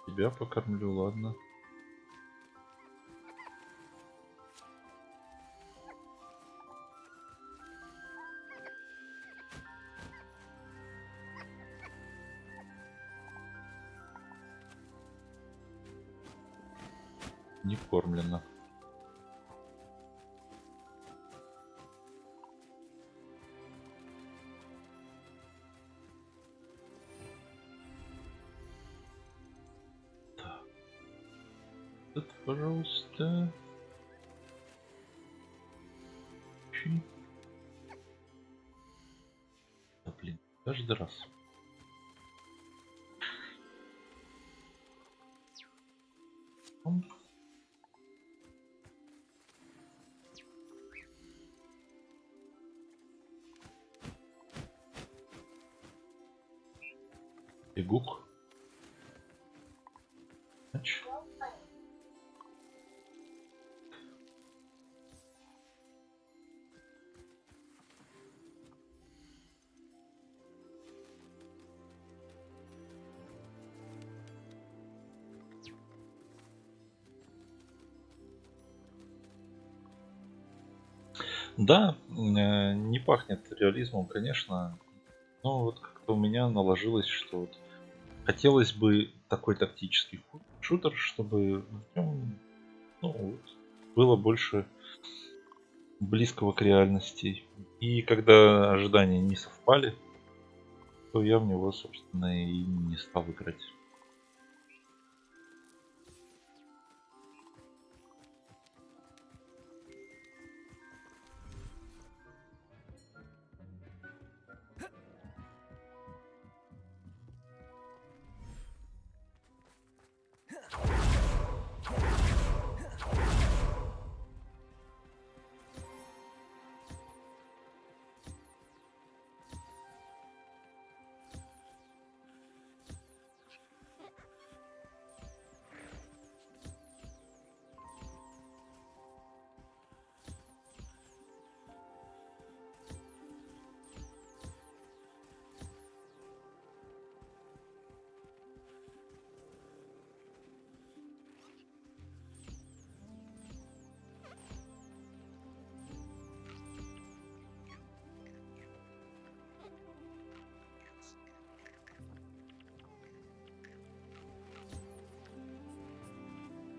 Тебя покормлю, ладно. Не кормлено. Это, пожалуйста. Да, блин, каждый раз. Игук. Да, не пахнет реализмом, конечно. Но вот как-то у меня наложилось, что вот хотелось бы такой тактический шутер, чтобы в нем, ну, вот, было больше близкого к реальности. И когда ожидания не совпали, то я в него, собственно, и не стал играть.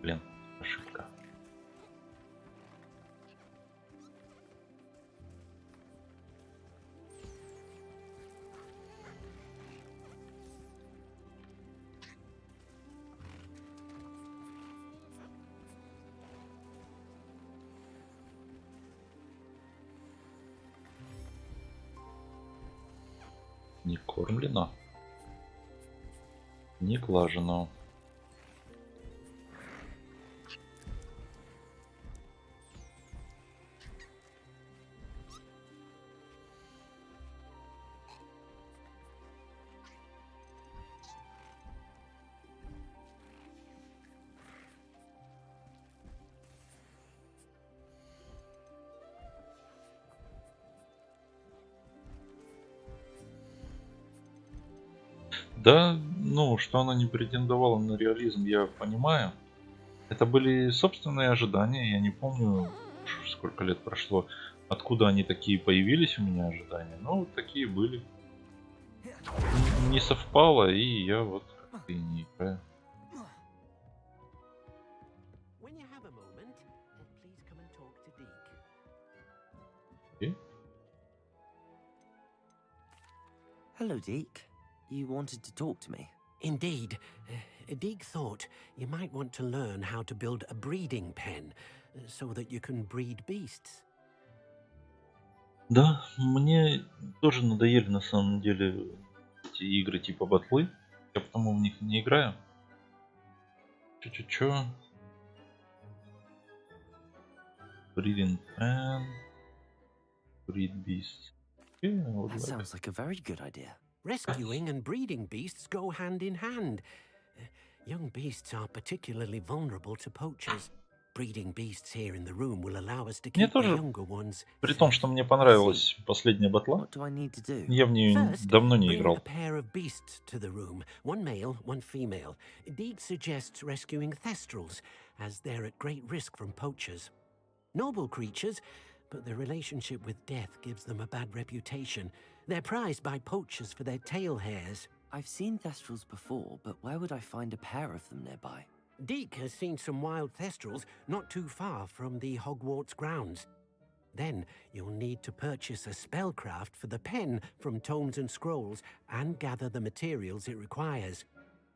Блин, ошибка. Не кормлено, не глажено. Да, ну, что она не претендовала на реализм, я понимаю. Это были собственные ожидания. Я не помню, сколько лет прошло, откуда они такие появились у меня ожидания. Но вот такие были. Не совпало, и я вот как-то и не играю. When you have a moment, please come and talk to Deke. Окей. Hello, Deke. You wanted to talk to me? Indeed. Deke thought you might want to learn how to build a breeding pen so that you can breed beasts. Да, мне тоже надоели на самом деле эти игры типа батлы. Я потому в них не играю. Чё? Breeding pen. Breed beast. That sounds like a very good idea. Rescuing and breeding beasts go hand in hand. Young beasts are particularly vulnerable to poachers. Breeding beasts here in the room will allow us to Мне keep the тоже, younger ones. при том, что мне понравилась последняя батла, What do I need to do? я в нее First, давно не bring a играл. pair of beasts to the room, one male, one female. Deke suggests rescuing thestrals, as they're at great risk from poachers. Noble creatures, but their relationship with death gives them a bad reputation. They're prized by poachers for their tail hairs. I've seen thestrals before, but where would I find a pair of them nearby? Deke has seen some wild thestrals not too far from the Hogwarts grounds. Then you'll need to purchase a spellcraft for the pen from Tomes and Scrolls and gather the materials it requires.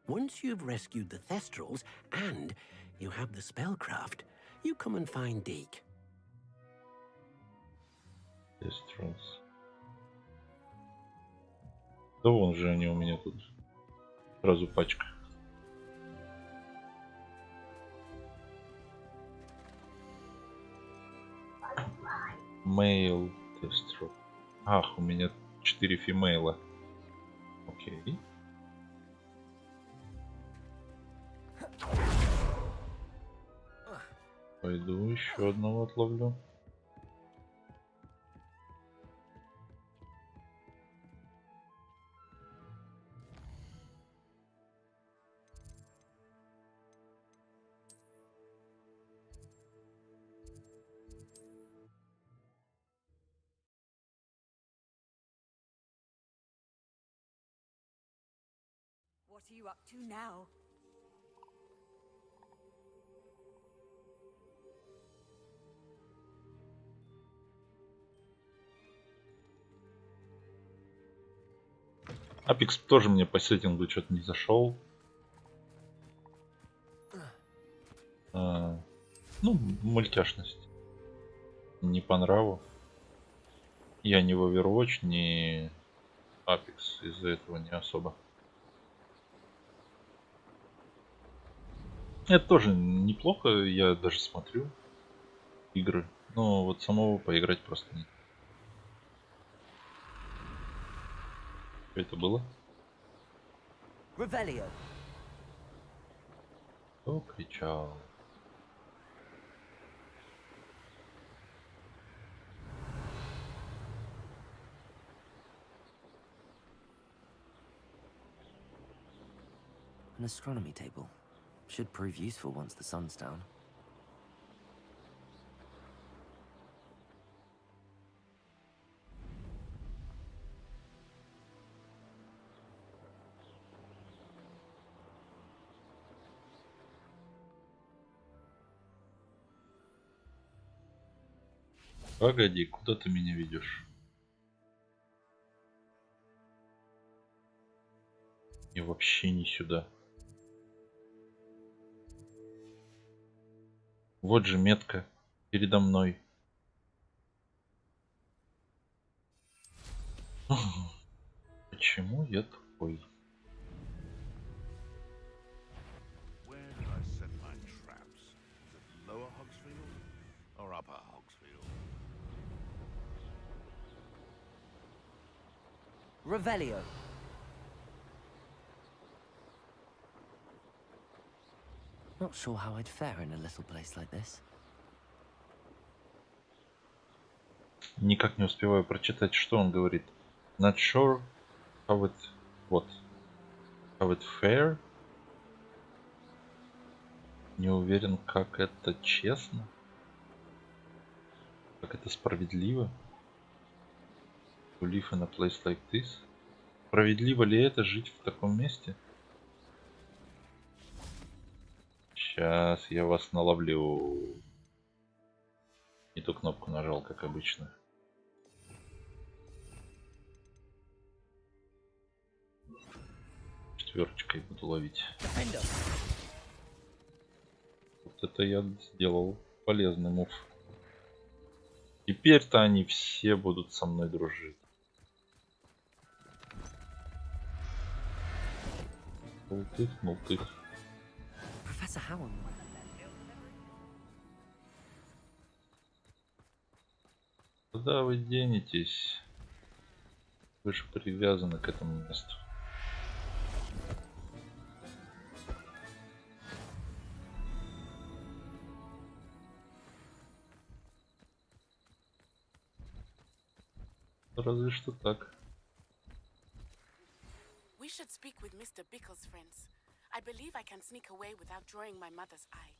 Once you've rescued the thestrals and you have the spellcraft, you come and find Deke. Thestrals. Да вон же они у меня тут. Сразу пачка. Male Thestral. Ах, у меня 4 фимейла. Окей. Пойду еще одного отловлю. you up to now? Апекс тоже мне по сеттингу что-то не зашел. Ну, мультяшность. Не по нраву. Я не в Overwatch, не Апекс из-за этого не особо. Это тоже неплохо, я даже смотрю игры. Но вот самого поиграть просто нет. Что это было? Revelio. Кто кричал? An astronomy table. Should prove useful once the sun's down. Погоди, куда ты меня ведешь? И вообще не сюда. Вот же метка передо мной. Почему я такой? Where did I set my traps? Is it lower Hogsfield or upper Hogsfield? Revelio. Not sure how I'd fare in a little place like this. Никак не успеваю прочитать, что он говорит. Not sure how it... Вот. How it fair? Не уверен, как это честно. Как это справедливо. To live in a place like this. Справедливо ли это жить в таком месте? Сейчас я вас наловлю. Не ту кнопку нажал, как обычно. Четверочкой буду ловить. Вот это я сделал полезный мув. Теперь-то они все будут со мной дружить. Мултых. Professor Howard. Куда вы денетесь? Вы же привязаны к этому месту. Разве что так. We should speak with Mr. Bickle's friends. I believe I can sneak away without drawing my mother's eye.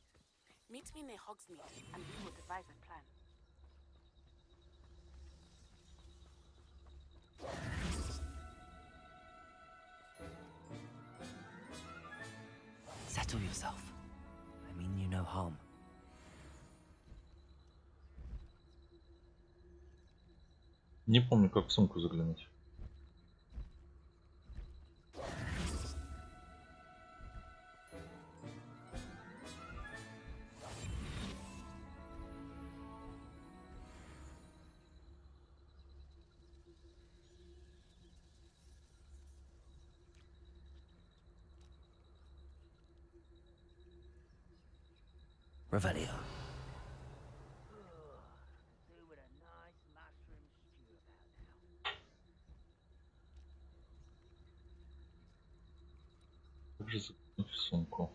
Meet me near Hogsmeade, and we will devise a plan. Settle yourself. I mean you no harm. Не помню, как в сумку заглянуть. Revelio. Как же заглянуть в сумку?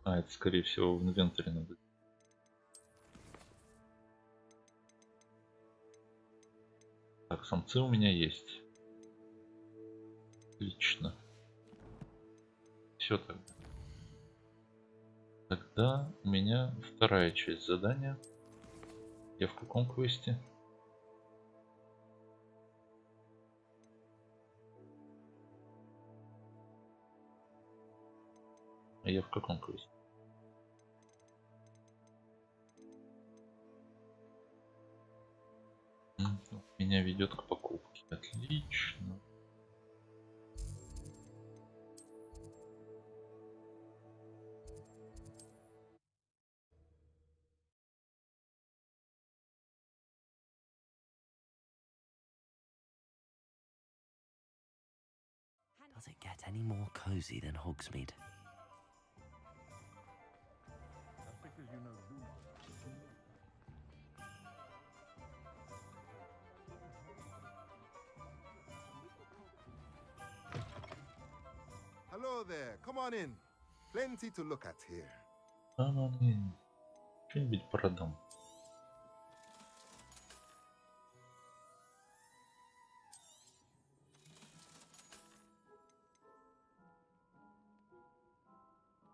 А, это скорее всего в инвентаре надо. Так, самцы у меня есть. Отлично. Все тогда. Тогда у меня вторая часть задания. Я в каком квесте? А я в каком квесте? Меня ведет к покупке. Отлично. Does it get any more cozy than Hogsmeade? Hello there, come on in. Plenty to look at here. Что-нибудь продам.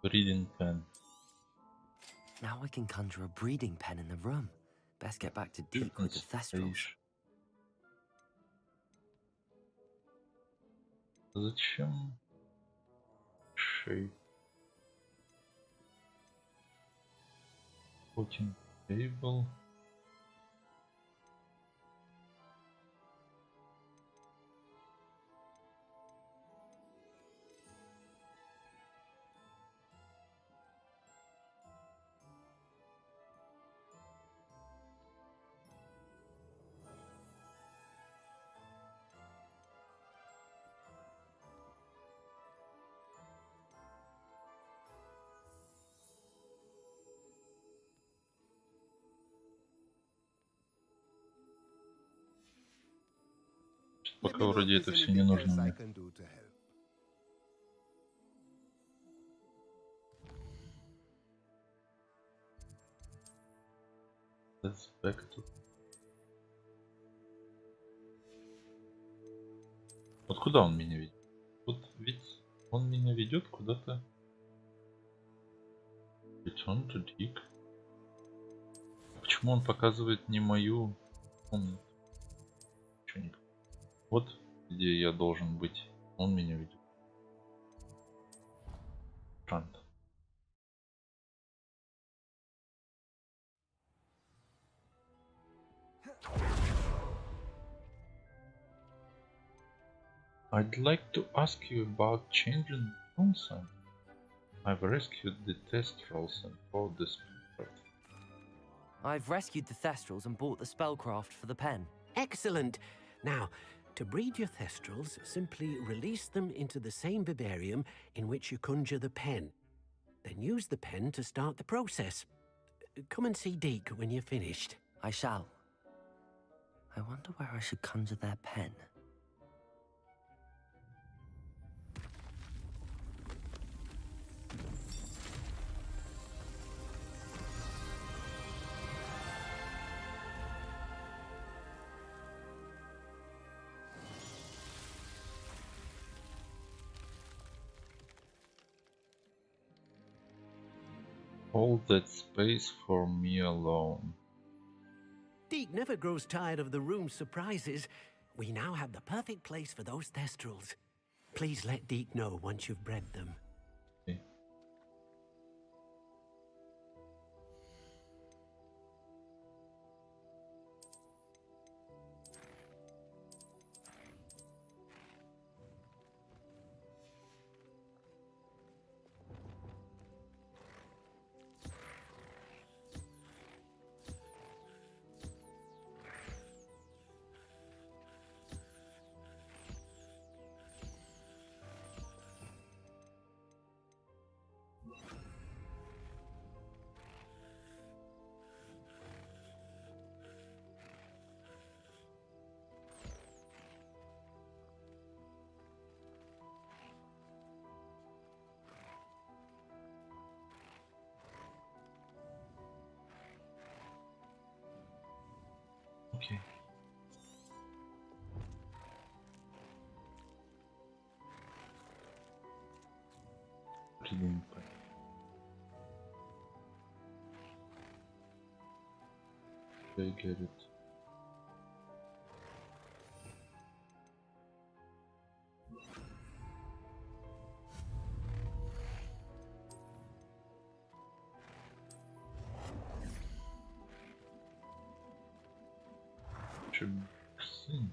Breeding pen. Now I can conjure a breeding pen in the room. Best get back to Deek with the thestrals. Зачем? Shape. Putting table. Пока вроде это все не нужно мне. Вот куда он меня ведет? Вот ведь он меня ведет куда-то. Return to Dig. Почему он показывает не мою комнату? Ничего не... Вот где я должен быть. Он меня ведет. Странно. I'd like to ask you about changing room sign. I've rescued the Thestrals and bought the spellcraft. I've rescued the thestrals and bought the spellcraft for the pen. Excellent. Now, to breed your thestrals, simply release them into the same vivarium in which you conjure the pen. Then use the pen to start the process. Come and see Deek when you're finished. I shall. I wonder where I should conjure their pen. Hold that space for me alone. Deek never grows tired of the room's surprises. We now have the perfect place for those thestrals. Please let Deek know once you've bred them. Okay. Okay. I get it. such a big thing.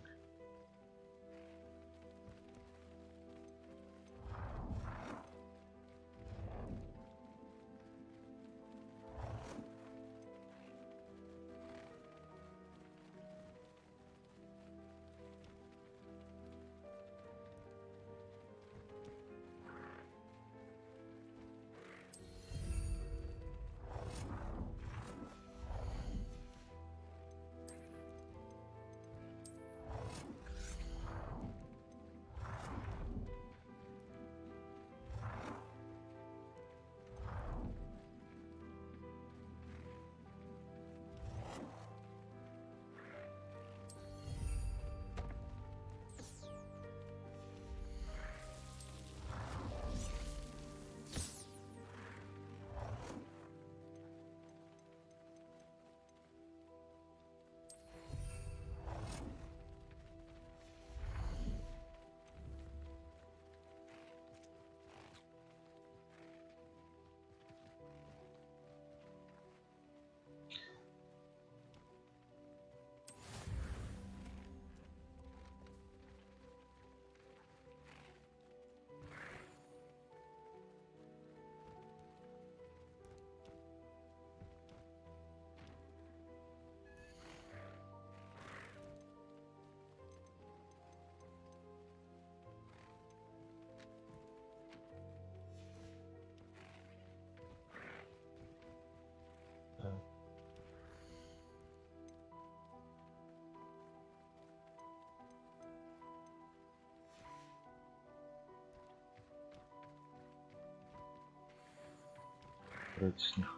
Брать с них.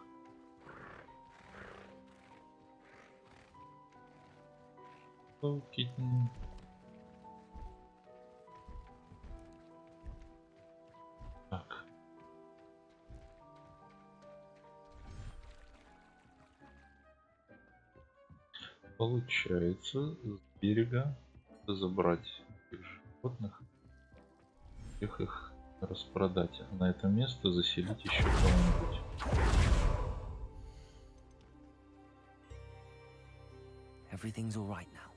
Кitten. Так. Получается с берега забрать этих животных, всех их распродать, а на это место заселить еще кого-нибудь. Everything's all right now.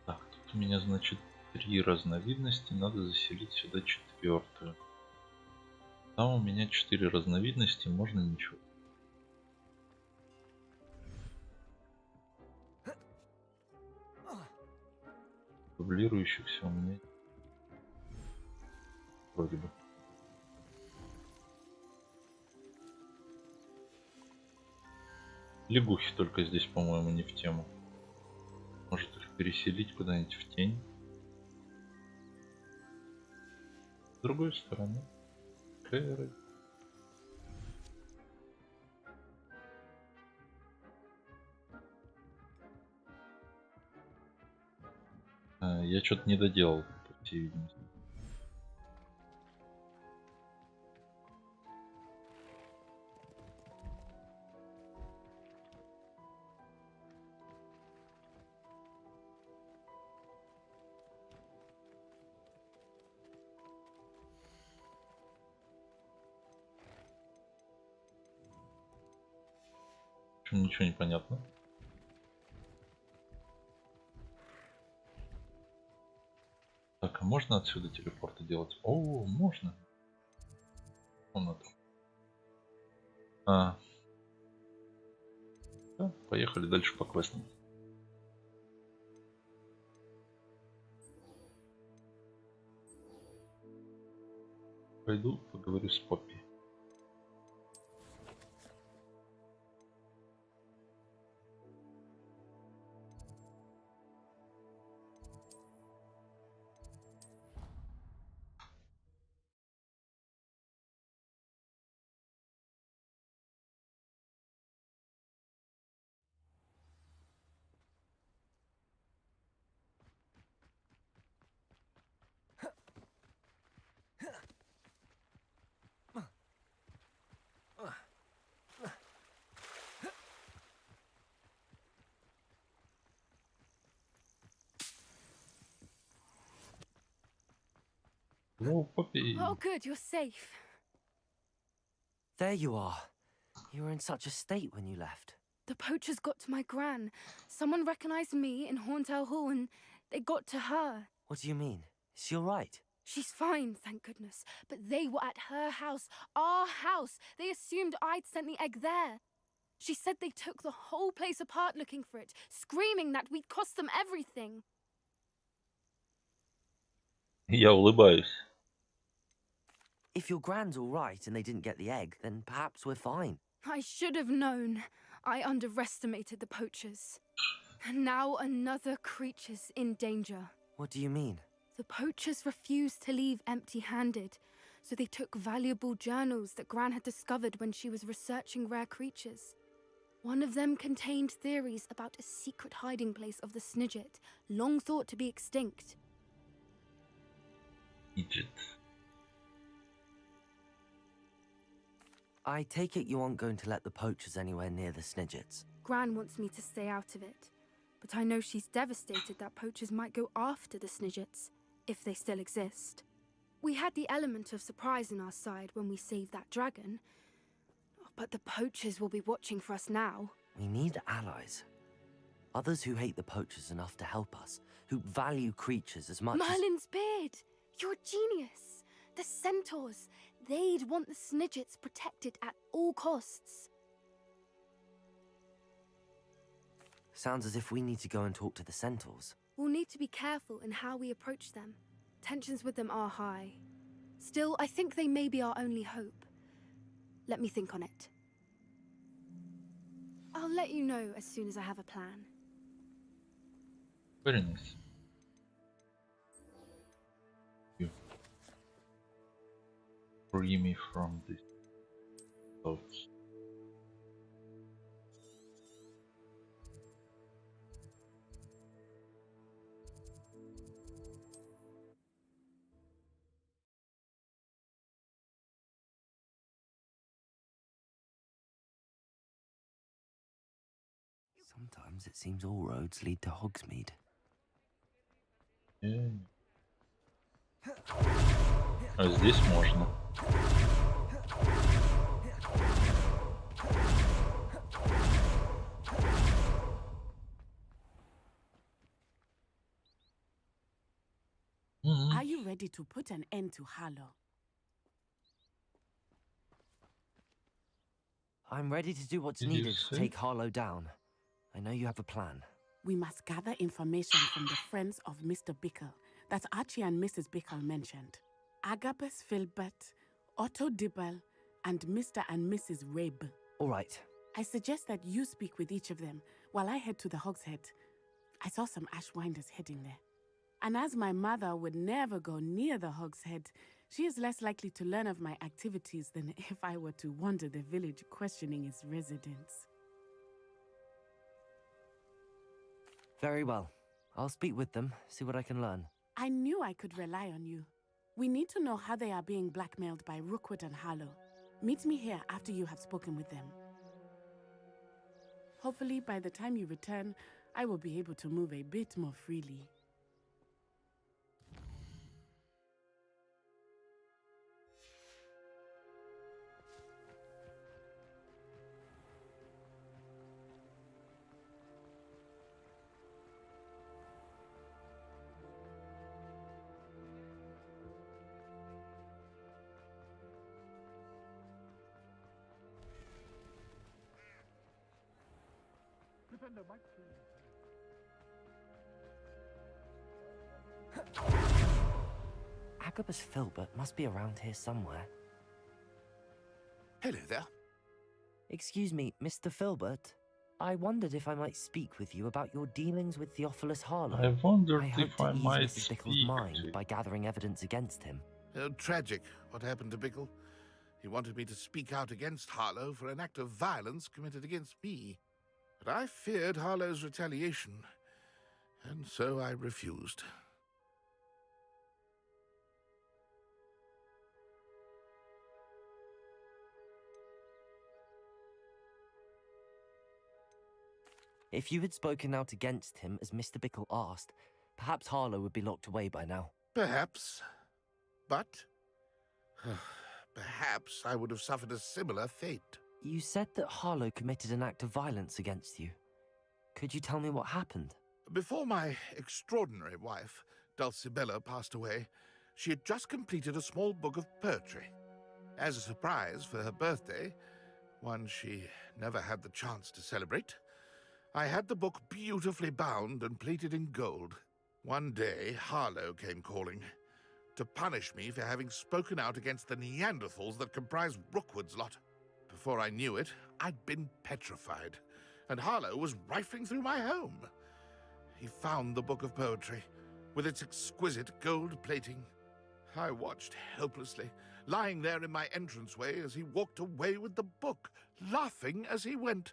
Так, тут у меня, значит, 3 разновидности, надо заселить сюда 4-ю. Там у меня 4 разновидности, можно ничего. Дублирующихся у меня вроде бы. Лягухи только здесь, по-моему, не в тему. Может их переселить куда-нибудь в тень. С другой стороны. Кэры. Я что-то не доделал, по всей видимости. Ничего не понятно. Так, а можно отсюда телепорты делать? О, можно. Комнату. Да, поехали дальше по квестам. Пойду поговорю с Поппи. Oh, Poppy. Oh, good, you're safe. There you are. You were in such a state when you left. The poachers got to my gran. Someone recognized me in Horntail Hall and they got to her. What do you mean? Is she all right? She's fine, thank goodness. But they were at her house, our house. They assumed I'd sent the egg there. She said they took the whole place apart looking for it, screaming that we'd cost them everything. Я улыбаюсь. If your gran's all right and they didn't get the egg, then perhaps we're fine. I should have known. I underestimated the poachers. And now another creature's in danger. What do you mean? The poachers refused to leave empty-handed, so they took valuable journals that Gran had discovered when she was researching rare creatures. One of them contained theories about a secret hiding place of the Snidget, long thought to be extinct. I take it you aren't going to let the poachers anywhere near the Snidgets. Gran wants me to stay out of it, but I know she's devastated that poachers might go after the Snidgets, if they still exist. We had the element of surprise on our side when we saved that dragon, but the poachers will be watching for us now. We need allies. Others who hate the poachers enough to help us, who value creatures as much Merlin's beard! You're a genius! The centaurs! They'd want the Snidgets protected at all costs. Sounds as if we need to go and talk to the centaurs. We'll need to be careful in how we approach them. Tensions with them are high. Still, I think they may be our only hope. Let me think on it. I'll let you know as soon as I have a plan. Very nice. You free me from this thoughts. Sometimes it seems all roads lead to Hogsmeade. А здесь можно. Are you ready to put an end to Harlow? I'm ready to do what's needed to take Harlow down. I know you have a plan. We must gather information from the friends of Mr. Bickle that Archie and Mrs. Bickle mentioned. Agabus Filbert, Otto Dibble, and Mr. and Mrs. Rabe. All right. I suggest that you speak with each of them while I head to the Hogshead. I saw some Ashwinders heading there. And as my mother would never go near the Hogshead, she is less likely to learn of my activities than if I were to wander the village questioning its residents. Very well. I'll speak with them, see what I can learn. I knew I could rely on you. We need to know how they are being blackmailed by Rookwood and Harlow. Meet me here after you have spoken with them. Hopefully, by the time you return, I will be able to move a bit more freely. Agabus Filbert must be around here somewhere. Hello there. Excuse me, Mr. Filbert. I wondered if I might speak with you about your dealings with Theophilus Harlow. I wondered hope if to I ease might Mrs. speak Bickle's mind to you. by gathering evidence against him. Tragic what happened to Bickle. He wanted me to speak out against Harlow for an act of violence committed against me. But I feared Harlow's retaliation, and so I refused. If you had spoken out against him as Mr. Bickle asked, perhaps Harlow would be locked away by now. Perhaps. But perhaps I would have suffered a similar fate. You said that Harlow committed an act of violence against you. Could you tell me what happened? Before my extraordinary wife, Dulcibella, passed away, she had just completed a small book of poetry. As a surprise for her birthday, one she never had the chance to celebrate, I had the book beautifully bound and plated in gold. One day, Harlow came calling to punish me for having spoken out against the Neanderthals that comprise Rookwood's lot. Before I knew it, I'd been petrified, and Harlow was rifling through my home. He found the book of poetry, with its exquisite gold plating. I watched helplessly, lying there in my entranceway as he walked away with the book, laughing as he went.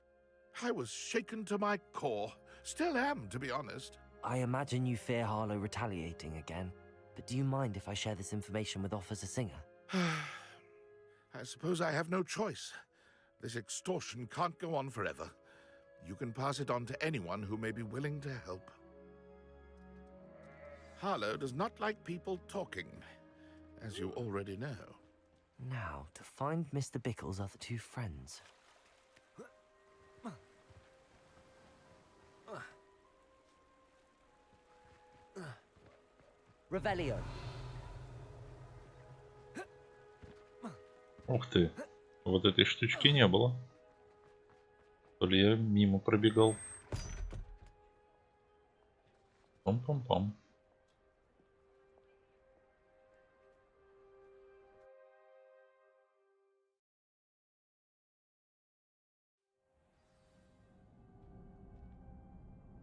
I was shaken to my core. Still am, to be honest. I imagine you fear Harlow retaliating again, but do you mind if I share this information with Officer Singer? I suppose I have no choice. This extortion can't go on forever. You can pass it on to anyone who may be willing to help. Harlow does not like people talking, as you already know. Now, to find Mr. Bickle's other two friends. Revelio. Ух ты, вот этой штучки не было. То ли я мимо пробегал. Пам-пам-пам.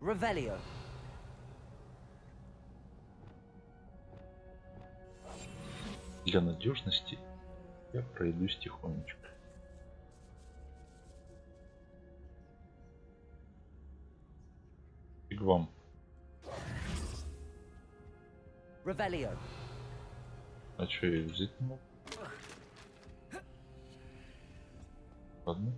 Revelio. Для надежности я пройдусь тихонечко. И к вам. Revelio. А что, я взять не могу? Ладно.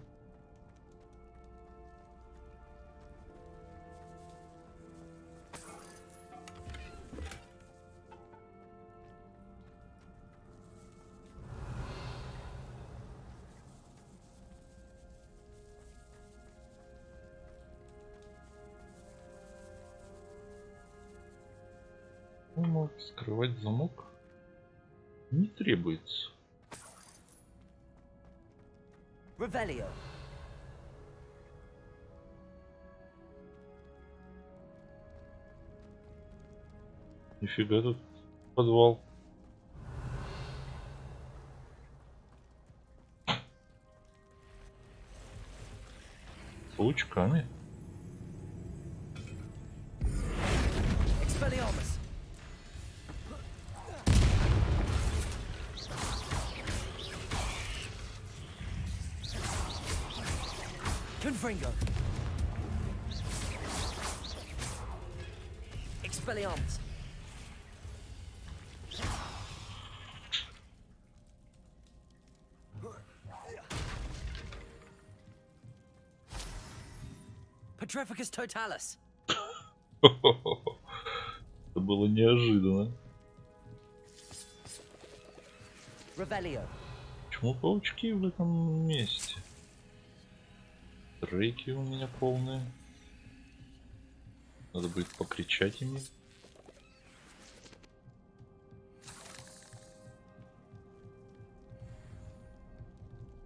Ну, скрывать замок не требуется. Revelio. Нифига тут подвал. С паучками. Expelliarmus. Confringo. Expelliarmus. Petrificus totalis. Это было неожиданно. Revelio. Почему паучки в этом месте? Рейки у меня полные. Надо будет покричать ими.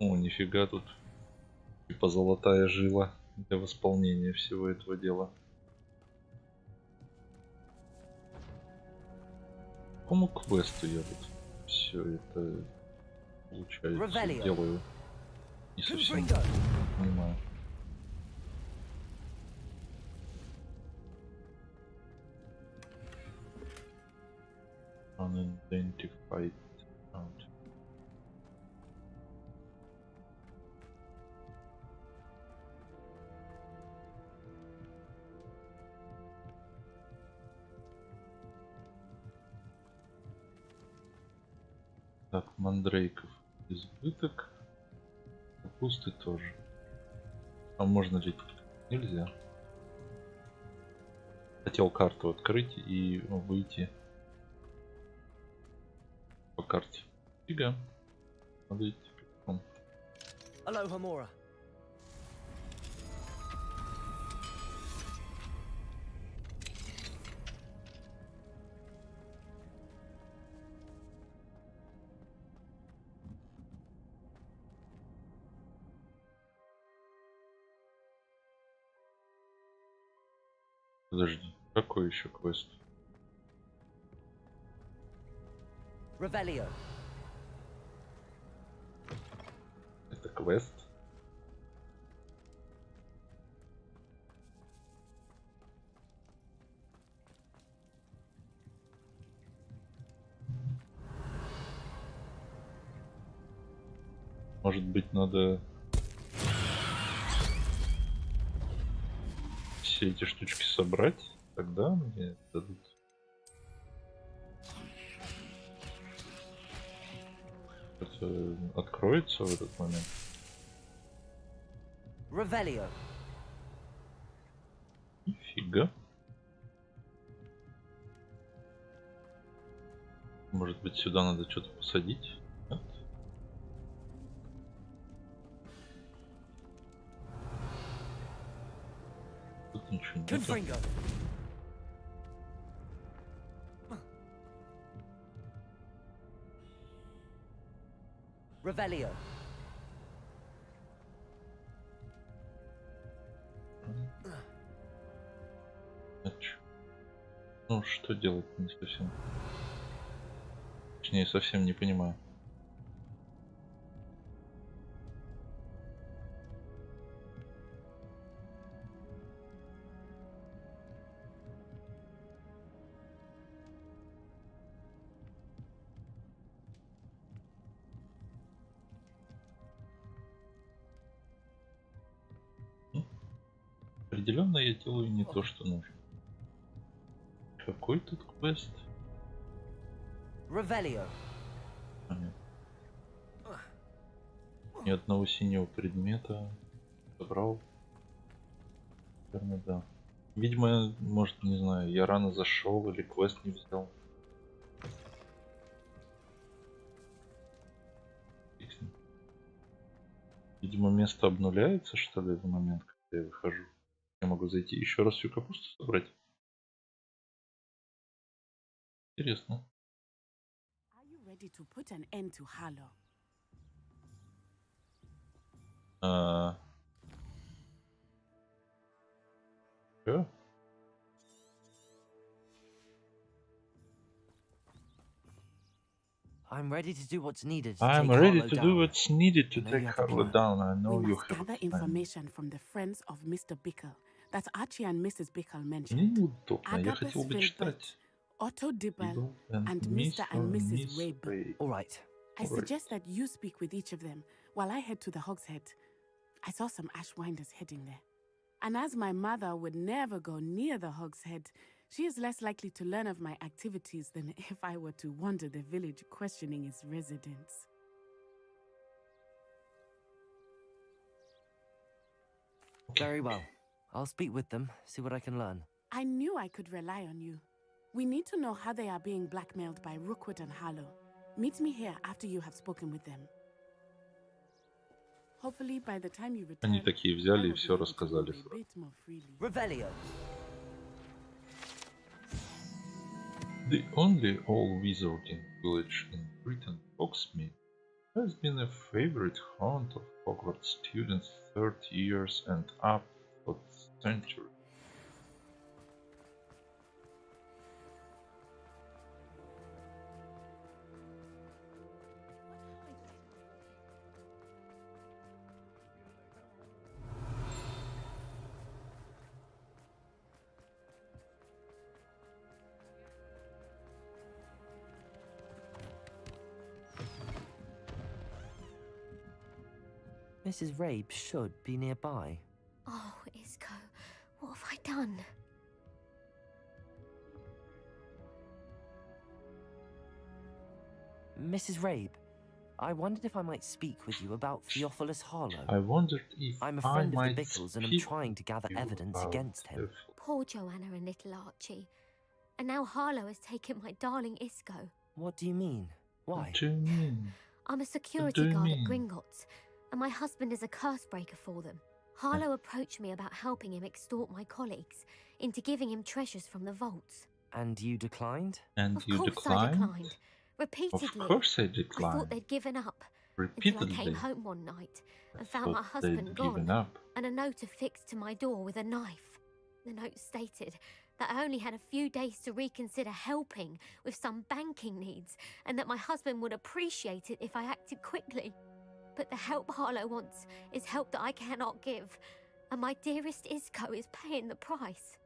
О, нифига тут. Типа золотая жила для восполнения всего этого дела. По какому квесту я тут все это получается делаю? Не совсем понимаю. Unidentified out. Так, мандрейков избыток. Капусты тоже. А можно ли? Нельзя. Хотел карту открыть и выйти по карте. Фига. Надо идти пешком. Aloha Mora. Подожди, какой еще квест? Revelio. Это квест? Может быть, надо все эти штучки собрать, тогда мне дадут. Это откроется в этот момент. Revelio. Нифига. Может быть, сюда надо что-то посадить? Нет? Тут ничего нет. Revelio. Ну, что делать, не совсем. Точнее, совсем не понимаю. Определенно я делаю не то, что нужно. Какой тут квест? Revelio. Ни одного синего предмета собрал. Наверное, да. Видимо, может, не знаю, я рано зашел или квест не взял. Видимо, место обнуляется, что ли, в момент, когда я выхожу. Я могу зайти еще раз всю капусту собрать. Интересно. Are you ready to put an end to Harlow? Что? I'm ready to do what's needed to I'm take ready Harlow to down. do what's needed to I know take you have a Harlow plan. down. I know We you must have a gather plan. information from the friends of Mr. Bickle that Archie and Mrs. Bickle Мне mentioned. неудобно, я Agabus хотел бы Filbert, читать. Otto Dibble, Dibble and Mr. and Mrs. Miss Rabe. Rabe. All right. I suggest that you speak with each of them while I head to the Hogshead. I saw some Ashwinders heading there. And as my mother would never go near the Hogshead, she is less likely to learn of my activities than if I were to wander the village questioning its residents. Very well. I'll speak with them, see what I can learn. I knew I could rely on you. We need to know how they are being blackmailed by Rookwood and Harlow. Meet me here after you have spoken with them. Hopefully, by the time you return, Они такие взяли и все рассказали. Revelio. The only all-wizarding village in Britain, Hogsmeade, has been a favorite haunt of Hogwarts students 30 years and up for centuries. Mrs. Rabe should be nearby. Oh, Isco, what have I done? Mrs. Rabe, I wondered if I might speak with you about Theophilus Harlow. I wondered if I'm a I friend of might the Bickles and I'm speak trying to gather with you evidence about against him. Poor Joanna and little Archie. And now Harlow has taken my darling Isco. What do you mean? Why? What do you mean? I'm a do security you guard mean? at Gringotts, and my husband is a curse breaker for them. Harlow approached me about helping him extort my colleagues into giving him treasures from the vaults. And you declined? And Of you course declined? I declined. Repeatedly. Of course I I declined. thought they'd given up. Repeatedly. Until I came home one night and found Thought my husband they'd gone given up. and a note affixed to my door with a knife. The note stated that I only had a few days to reconsider helping with some banking needs and that my husband would appreciate it if I acted quickly. But the help Harlow wants is help that I cannot give, and my dearest Isco is paying the price.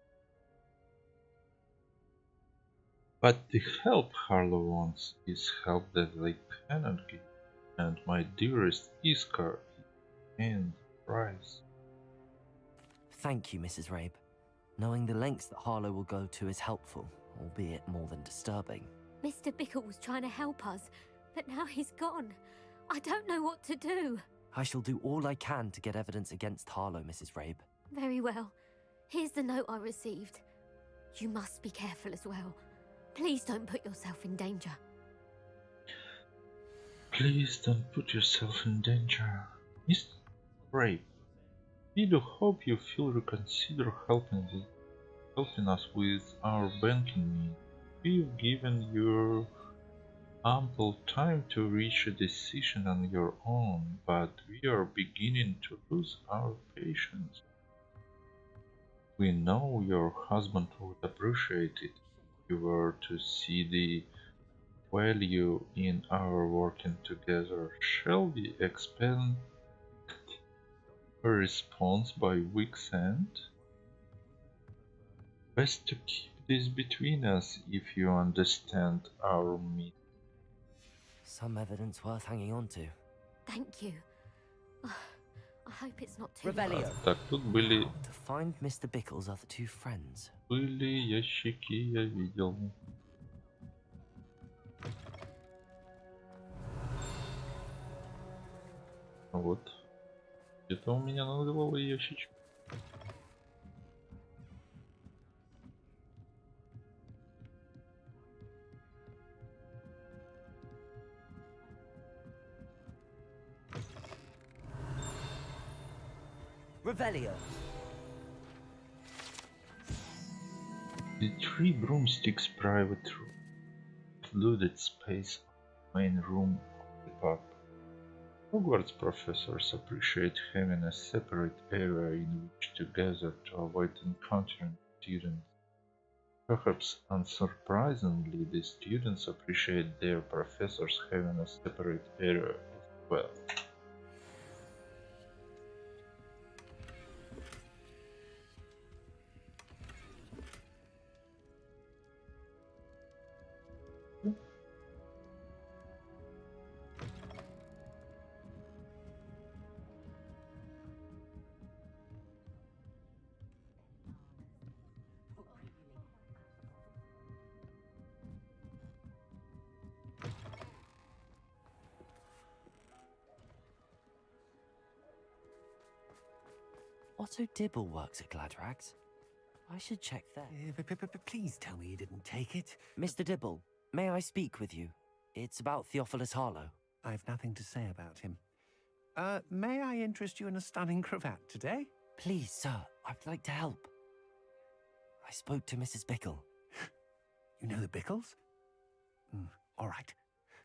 But the help Harlow wants is help that they cannot give, and my dearest Iskar is paying the price. Thank you, Mrs. Rabe. Knowing the lengths that Harlow will go to is helpful, albeit more than disturbing. Mr. Bickle was trying to help us, but now he's gone. I don't know what to do. I shall do all I can to get evidence against Harlow, Mrs. Rabe. Very well. Here's the note I received. You must be careful as well. Please don't put yourself in danger. Please don't put yourself in danger. Mr. Rabe, we do hope you feel reconsider helping us with our banking needs. We've given you ample time to reach a decision on your own, but we are beginning to lose our patience. We know your husband would appreciate it if you were to see the value in our working together. Shall we expect a response by week's end? Best to keep this between us if you understand our meaning. Some evidence worth hanging on to. Thank you. I hope it's not too Revelio. Так, тут были... To find Mr. Bickle's other two friends. Были ящики, я видел. Вот. Где-то у меня над головой ящичек. Revelio. The Three Broomsticks private room included space of the main room of the pub. Hogwarts professors appreciate having a separate area in which to gather to avoid encountering students. Perhaps unsurprisingly, the students appreciate their professors having a separate area as well. Otto Dibble works at Gladrags. I should check there. Please tell me you didn't take it. Mr. Dibble, may I speak with you? It's about Theophilus Harlow. I've nothing to say about him. May I interest you in a stunning cravat today? Please, sir, I'd like to help. I spoke to Mrs. Bickle. You know the Bickles? All right,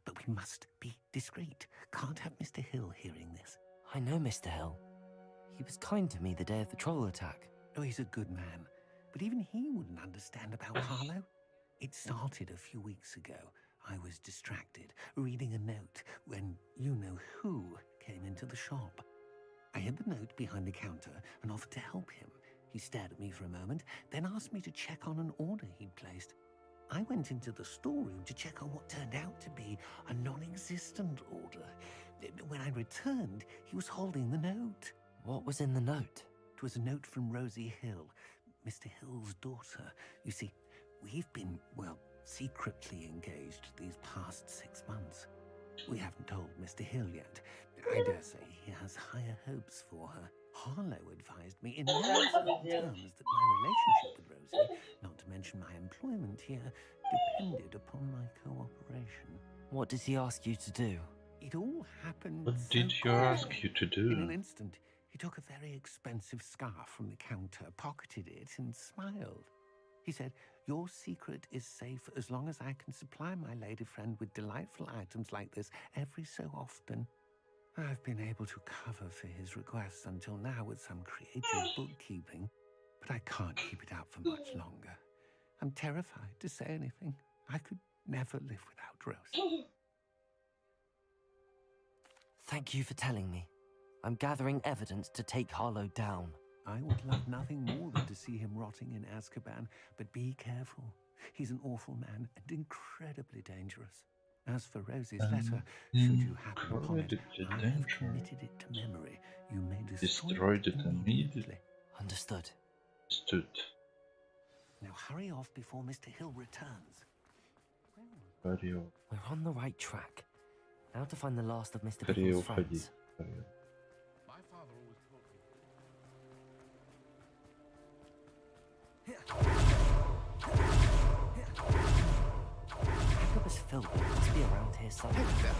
but we must be discreet. Can't have Mr. Hill hearing this. I know Mr. Hill. He was kind to me the day of the troll attack. Oh, he's a good man, but even he wouldn't understand about Harlow. It started a few weeks ago. I was distracted, reading a note, when you-know-who came into the shop. I hid the note behind the counter and offered to help him. He stared at me for a moment, then asked me to check on an order he'd placed. I went into the storeroom to check on what turned out to be a non-existent order. When I returned, he was holding the note. What was in the note? It was a note from Rosie Hill, Mr. Hill's daughter. You see, we've been, well, secretly engaged these past 6 months. We haven't told Mr. Hill yet. I dare say he has higher hopes for her. Harlow advised me in no uncertain terms that my relationship with Rosie, not to mention my employment here, depended upon my cooperation. What did he ask you to do? It all happened. What so did you quickly. ask you to do? In an instant, he took a very expensive scarf from the counter, pocketed it, and smiled. He said, "Your secret is safe as long as I can supply my lady friend with delightful items like this every so often." I've been able to cover for his requests until now with some creative bookkeeping, but I can't keep it out for much longer. I'm terrified to say anything. I could never live without Rose. Thank you for telling me. I'm gathering evidence to take Harlow down. I would love nothing more than to see him rotting in Azkaban, but be careful. He's an awful man and incredibly dangerous. As for Rosie's letter, should you happen upon it, I have committed it to memory. You may Destroyed it immediately. Understood. Now hurry off before Mr. Hill returns. Hurry off. We're on the right track. Now to find the last of Mr. Hurry Bickle's off, friends. hurry off. My father always taught me. Jacobus Filbert must be around here somewhere.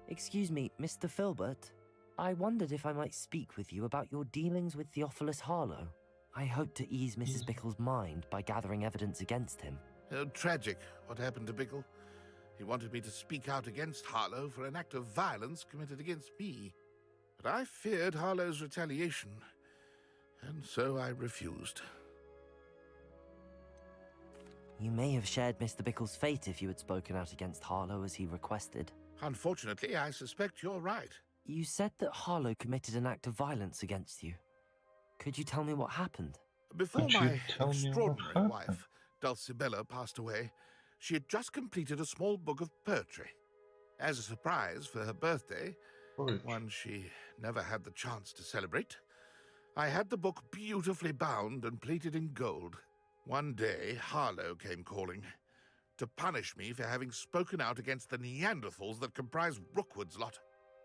Excuse me, Mr. Filbert. I wondered if I might speak with you about your dealings with Theophilus Harlow. I hope to ease Mrs. Bickle's mind by gathering evidence against him. Tragic what happened to Bickle. He wanted me to speak out against Harlow for an act of violence committed against me. But I feared Harlow's retaliation, and so I refused. You may have shared Mr. Bickle's fate if you had spoken out against Harlow as he requested. Unfortunately, I suspect you're right. You said that Harlow committed an act of violence against you. Could you tell me what happened? Before my extraordinary wife, Dulcibella, passed away, she had just completed a small book of poetry. As a surprise for her birthday, one she never had the chance to celebrate, I had the book beautifully bound and plated in gold. One day, Harlow came calling to punish me for having spoken out against the Neanderthals that comprise Rookwood's lot.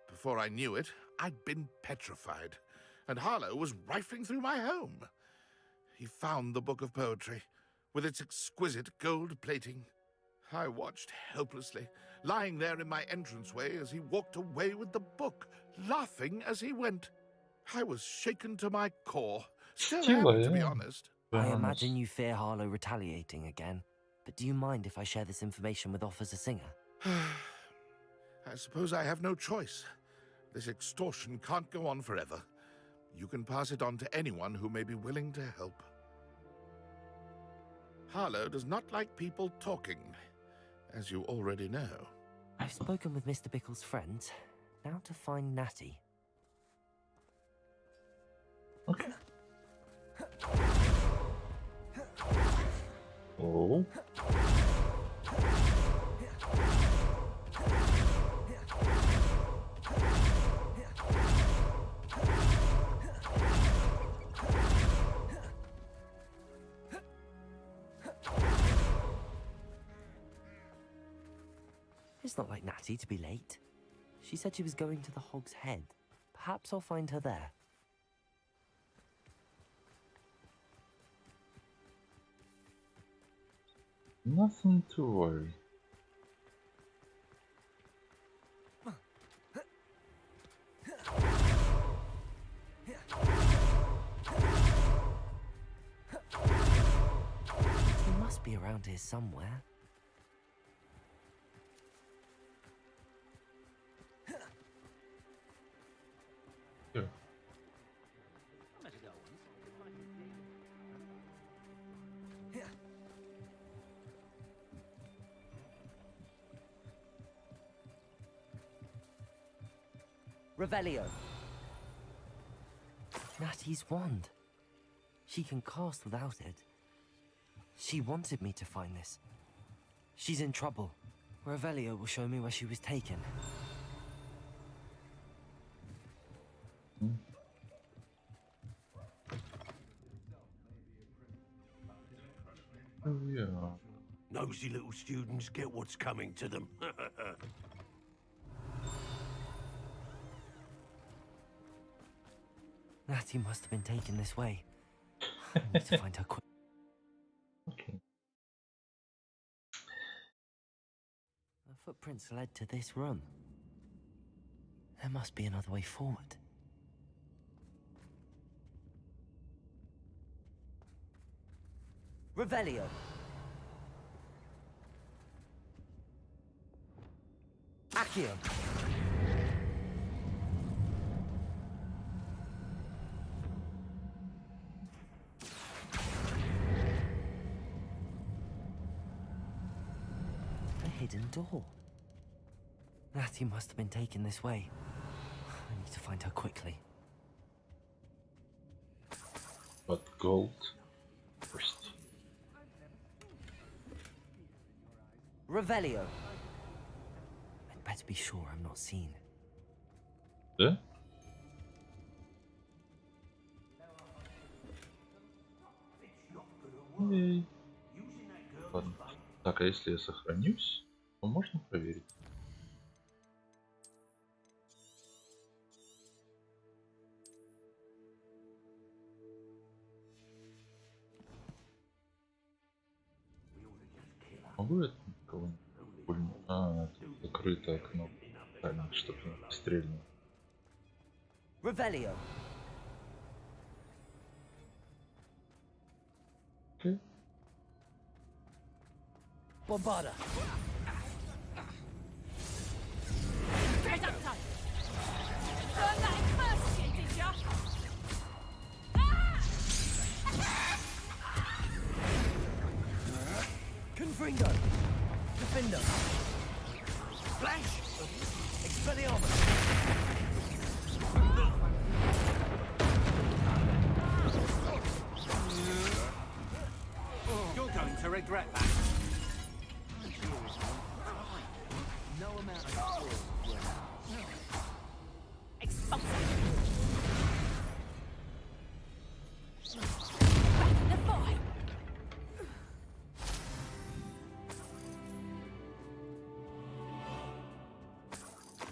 Before I knew it, I'd been petrified, and Harlow was rifling through my home. He found the book of poetry, with its exquisite gold plating. I watched helplessly, lying there in my entranceway as he walked away with the book, laughing as he went. I was shaken to my core. Still am, to be honest. I imagine you fear Harlow retaliating again, but do you mind if I share this information with Officer Singer? I suppose I have no choice. This extortion can't go on forever. You can pass it on to anyone who may be willing to help. Harlow does not like people talking, as you already know. I've spoken with Mr. Bickle's friends. Now to find Natty. Okay. Oh. It's not like Natty to be late. She said she was going to the Hog's Head. Perhaps I'll find her there. Nothing to worry. He must be around here somewhere. Sure. Revelio. Natty's wand. She can cast without it. She wanted me to find this. She's in trouble. Revelio will show me where she was taken. Oh, yeah. Nosy little students get what's coming to them. Natty must have been taken this way. I need to find her quick. footprints led to this room. There must be another way forward. Revelio. Accio. A hidden door. Natty must have been taken this way. I need to find her quickly. But gold first. Revelio. I'd better be sure I'm not seen. Да? Эй. Ладно. Так, а если я сохранюсь, то можно проверить. Могу я кого-нибудь? А, тут закрыто окно. Правильно, чтобы не стрельнул. Revelio. Окей. Bombarda. Straight up tight. Learn that in first year, did ya? Confringo. Defender. Flash. Expelliarmus. You're going to regret that. No amount of skills will. Expulsive. Back in the fight.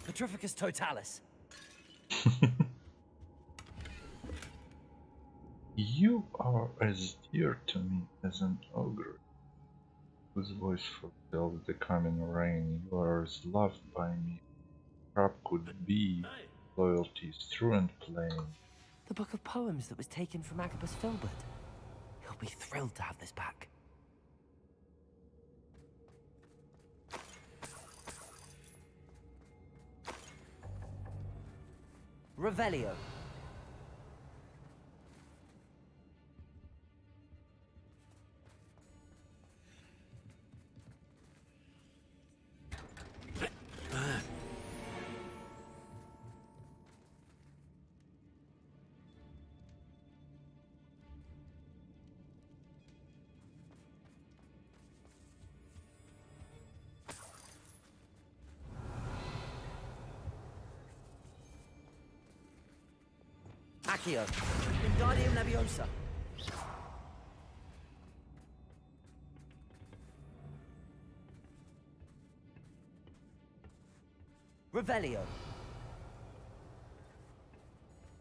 Petrificus totalis. You are as dear to me as an ogre, whose voice foretells the coming rain. You are as loved by me. Crab could be. Loyalty is true and plain. The book of poems that was taken from Agabus Filbert. He'll be thrilled to have this back. Revelio. Accio. Wingardium Leviosa. Revelio.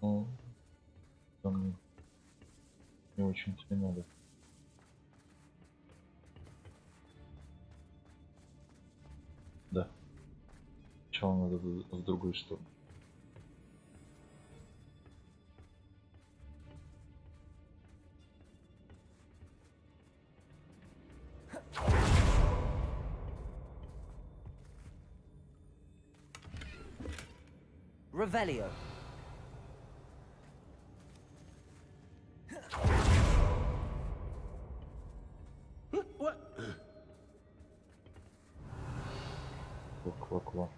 Ну, там не очень тебе надо. Да. Сначала надо в другую сторону. Revelio. Ква-ква-ква.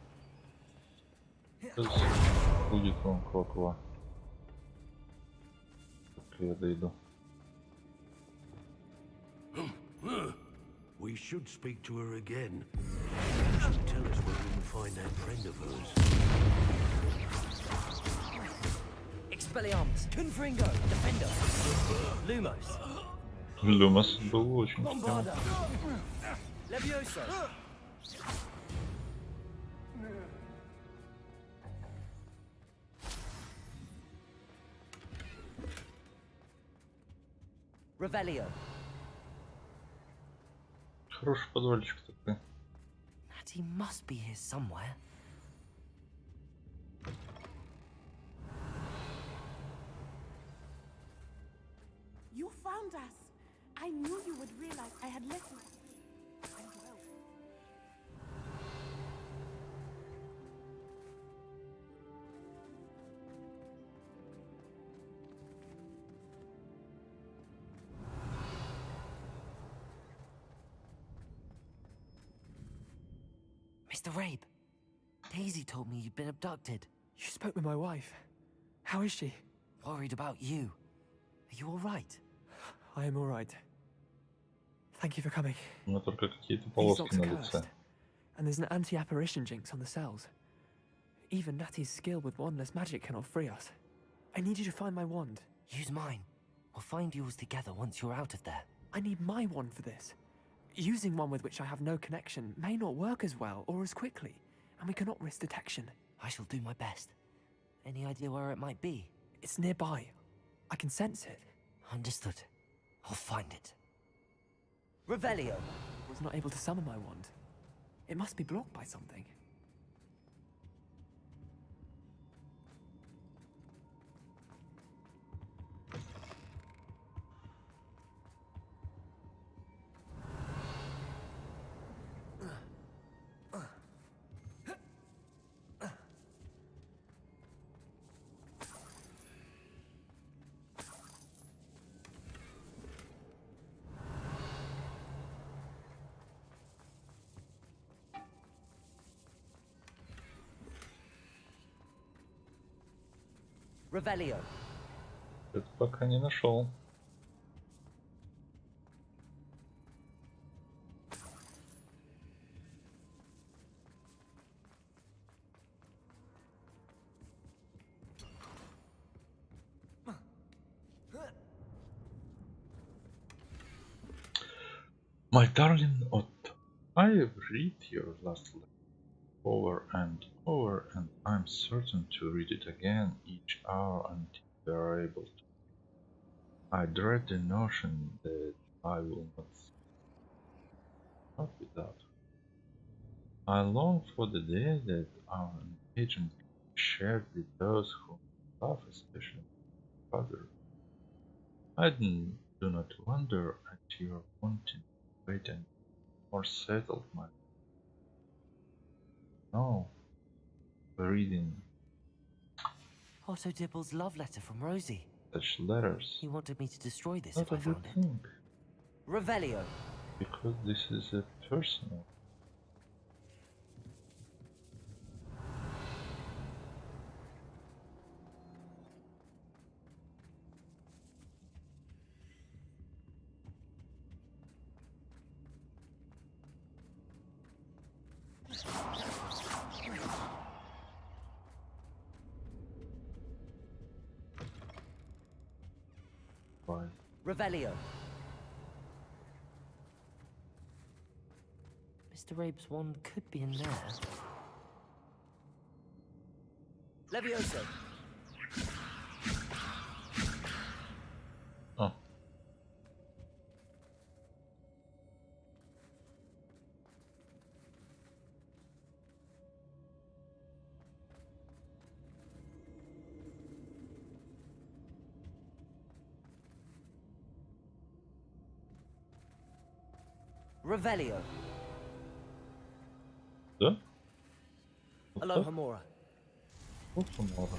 Сейчас будет вам ква-ква. Так я дойду. We should speak to her again. She should tell us where we can find that friend of hers. Expelliarmus. Confringo. Defender. Lumos. Люмос был очень Bombarda. Levioso. Revelio. хороший подвальчик такой. But he must be here somewhere. You found us. I knew you would realize I had left you. And well. Mr. Rabe, Daisy told me you'd been abducted. You spoke with my wife. How is she? Worried about you. Are you all right? I am all right. Thank you for coming. У меня только какие-то These полоски locks на are лице. cursed, and there's an anti-apparition jinx on the cells. Even Natty's skill with wandless magic cannot free us. I need you to find my wand. Use mine. We'll find yours together once you're out of there. I need my wand for this. Using one with which I have no connection may not work as well or as quickly, and we cannot risk detection. I shall do my best. Any idea where it might be? It's nearby. I can sense it. Understood. I'll find it. Revelio! I was not able to summon my wand. It must be blocked by something. Revelio. Это пока не нашел. My darling Otto, I have read your last letter over and over, and I'm certain to read it again each hour until we are able to. I dread the notion that I will not without her. I long for the day that our engagement can be shared with those whom I love, especially my father. I do not wonder at your wanting to wait and more settled my. No, reading Otto Dibble's love letter from Rosie. such letters. He wanted me to destroy this Not if a I good found it. thing, Revelio. because this is a personal. Why? Revelio. Mr. Rabe's wand could be in there. Levioso. Oh. Revelio. Да? Aloha Mora. Вот он, ладно.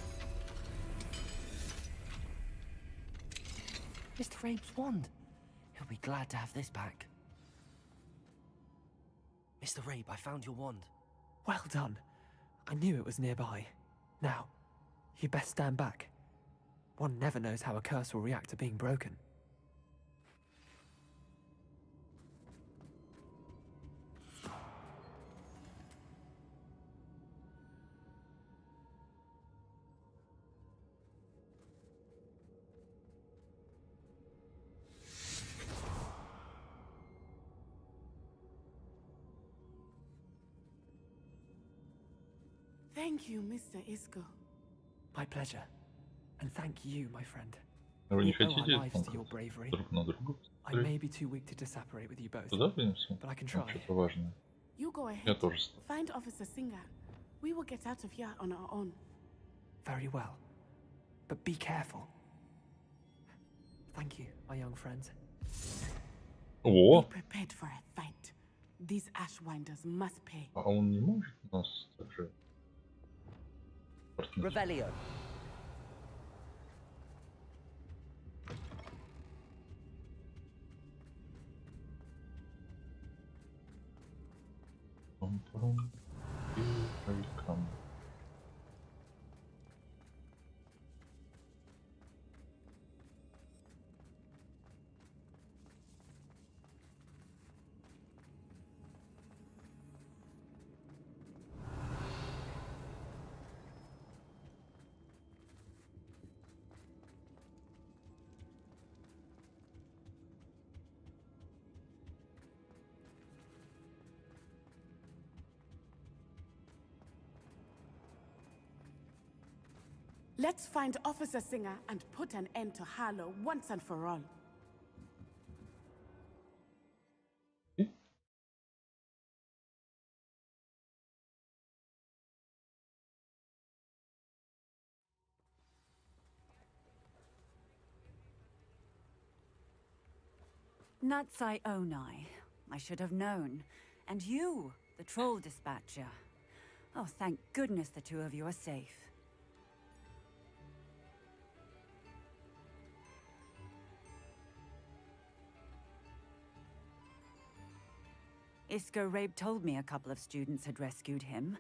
Mr. Rabe's wand. He'll be glad to have this back. Mr. Rabe, I found your wand. Well done. I knew it was nearby. Now, you best stand back. One never knows how a curse will react to being broken. Thank you, Mr. Isco. My pleasure. And thank you, my friend. Вы не We owe our хотите lives to your bravery. друг на друга? I may be too weak to disapparate with you both, Туда будем все? but I can Там try. что-то важное. You go Я ahead. тоже стал. Find Officer Singer. We will get out of here on our own. Very well. But be careful. Thank you, my young friend. О! Be prepared for a fight. These Ashwinders must pay. А он не может нас также... Revelio. Here I come. Let's find Officer Singer and put an end to Harlow once and for all. Natsai Onai. I should have known. And you, the troll dispatcher. Oh, thank goodness the two of you are safe. Isco Rabe told me a couple of students had rescued him.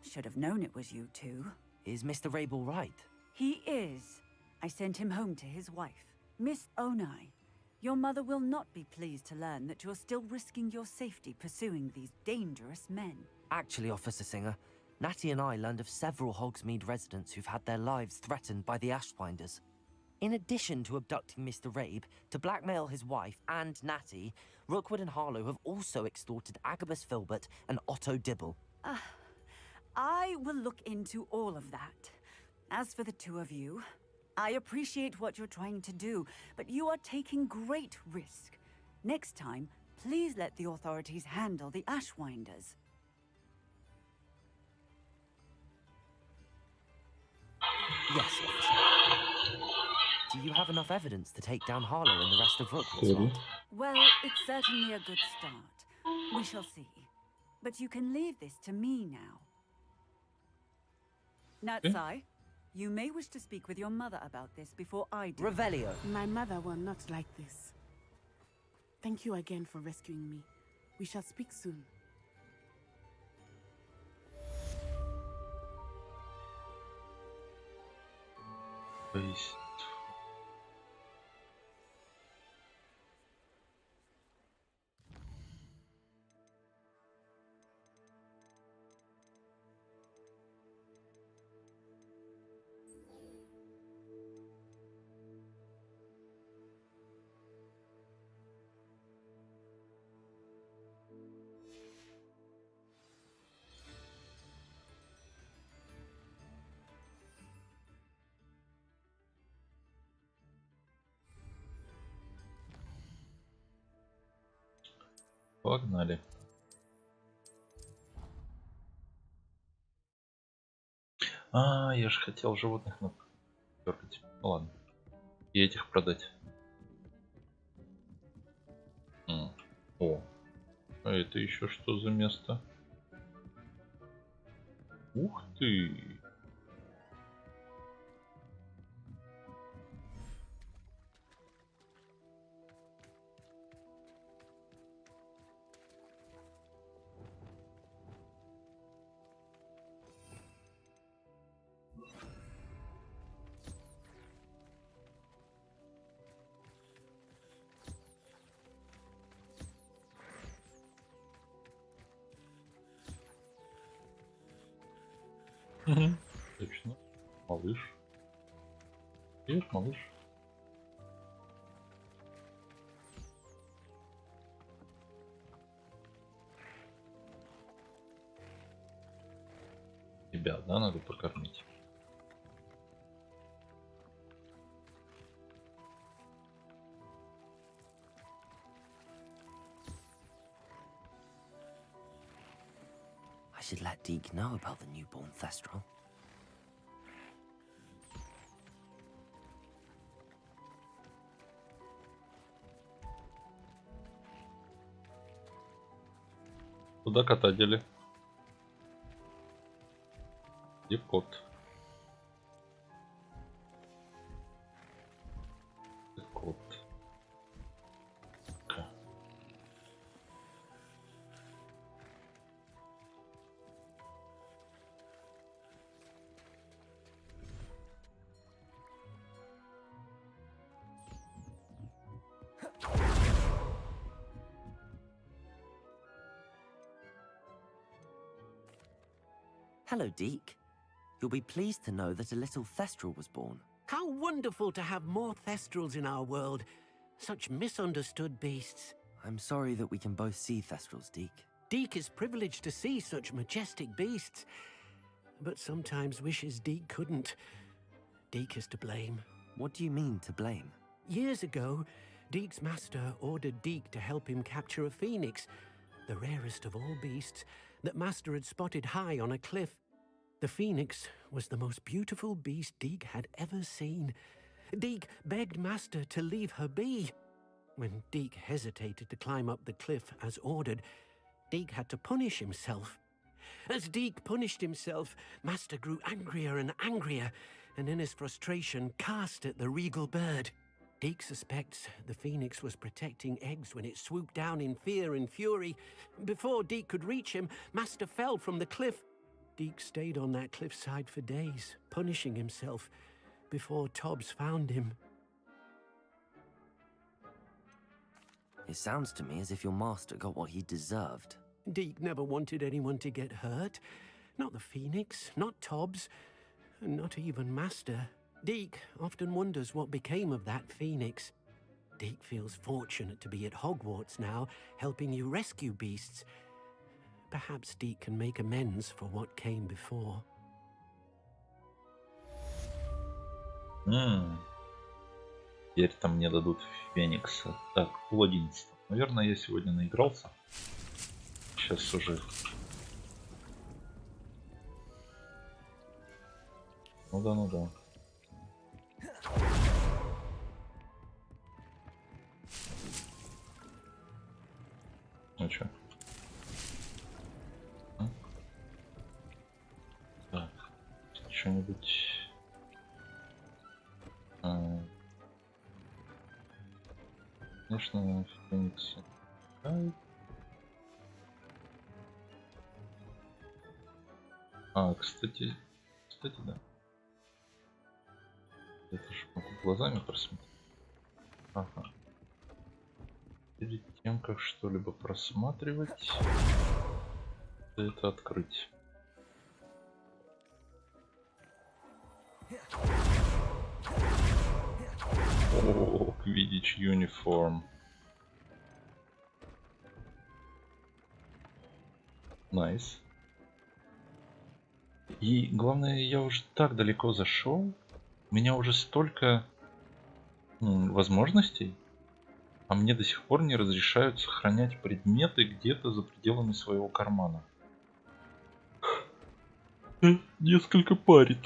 Should have known it was you two. Is Mr. Rabe all right? He is. I sent him home to his wife. Miss Onai, your mother will not be pleased to learn that you're still risking your safety pursuing these dangerous men. Actually, Officer Singer, Natty and I learned of several Hogsmeade residents who've had their lives threatened by the Ashwinders. In addition to abducting Mr. Rabe, to blackmail his wife and Natty, Rookwood and Harlow have also extorted Agabus Filbert and Otto Dibble. I will look into all of that. As for the two of you, I appreciate what you're trying to do, but you are taking great risk. Next time, please let the authorities handle the Ashwinders. Yes, officer. Do you have enough evidence to take down Harlow and the rest of Rookwood's lot? Well, it's certainly a good start. We shall see. But you can leave this to me now. Natsai, you may wish to speak with your mother about this before I do. Revelio. My mother will not like this. Thank you again for rescuing me. We shall speak soon. Please. Погнали. Я же хотел животных дергать. Ну ладно. И этих продать. О. А это еще что за место? Ух ты! Точно. Малыш. Привет, малыш. Тебя, да, надо покормить. should let Deke know about the newborn Thestral. Куда кота дели? Где кот? Где кот? Hello, Deke. You'll be pleased to know that a little Thestral was born. How wonderful to have more Thestrals in our world. Such misunderstood beasts. I'm sorry that we can both see Thestrals, Deke. Deke is privileged to see such majestic beasts, but sometimes wishes Deke couldn't. Deke is to blame. What do you mean, to blame? Years ago, Deke's master ordered Deke to help him capture a phoenix, the rarest of all beasts, that master had spotted high on a cliff. The phoenix was the most beautiful beast Deke had ever seen. Deke begged master to leave her be. When Deke hesitated to climb up the cliff as ordered, Deke had to punish himself. As Deke punished himself, master grew angrier and angrier, and in his frustration cast at the regal bird. Deke suspects the phoenix was protecting eggs when it swooped down in fear and fury. Before Deke could reach him, master fell from the cliff. Deke stayed on that cliffside for days, punishing himself, before Tobbs found him. It sounds to me as if your master got what he deserved. Deke never wanted anyone to get hurt. Not the phoenix, not Tobbs, and not even master. Deke often wonders what became of that phoenix. Deke feels fortunate to be at Hogwarts now, helping you rescue beasts. Perhaps Deke can make amends for what came before. Теперь там мне дадут Феникса. Так, пол 11. Наверное, я сегодня наигрался. Сейчас уже. Ну да, ну да. Ну чё? Так, что-нибудь... Конечно, Фениксы. Кстати, да. Это же могу глазами просмотреть. Ага. Перед тем, как что-либо просматривать, это открыть. О, Quidditch Uniform. Nice. И главное, я уже так далеко зашел. У меня уже столько возможностей, а мне до сих пор не разрешают сохранять предметы где-то за пределами своего кармана. Несколько парит.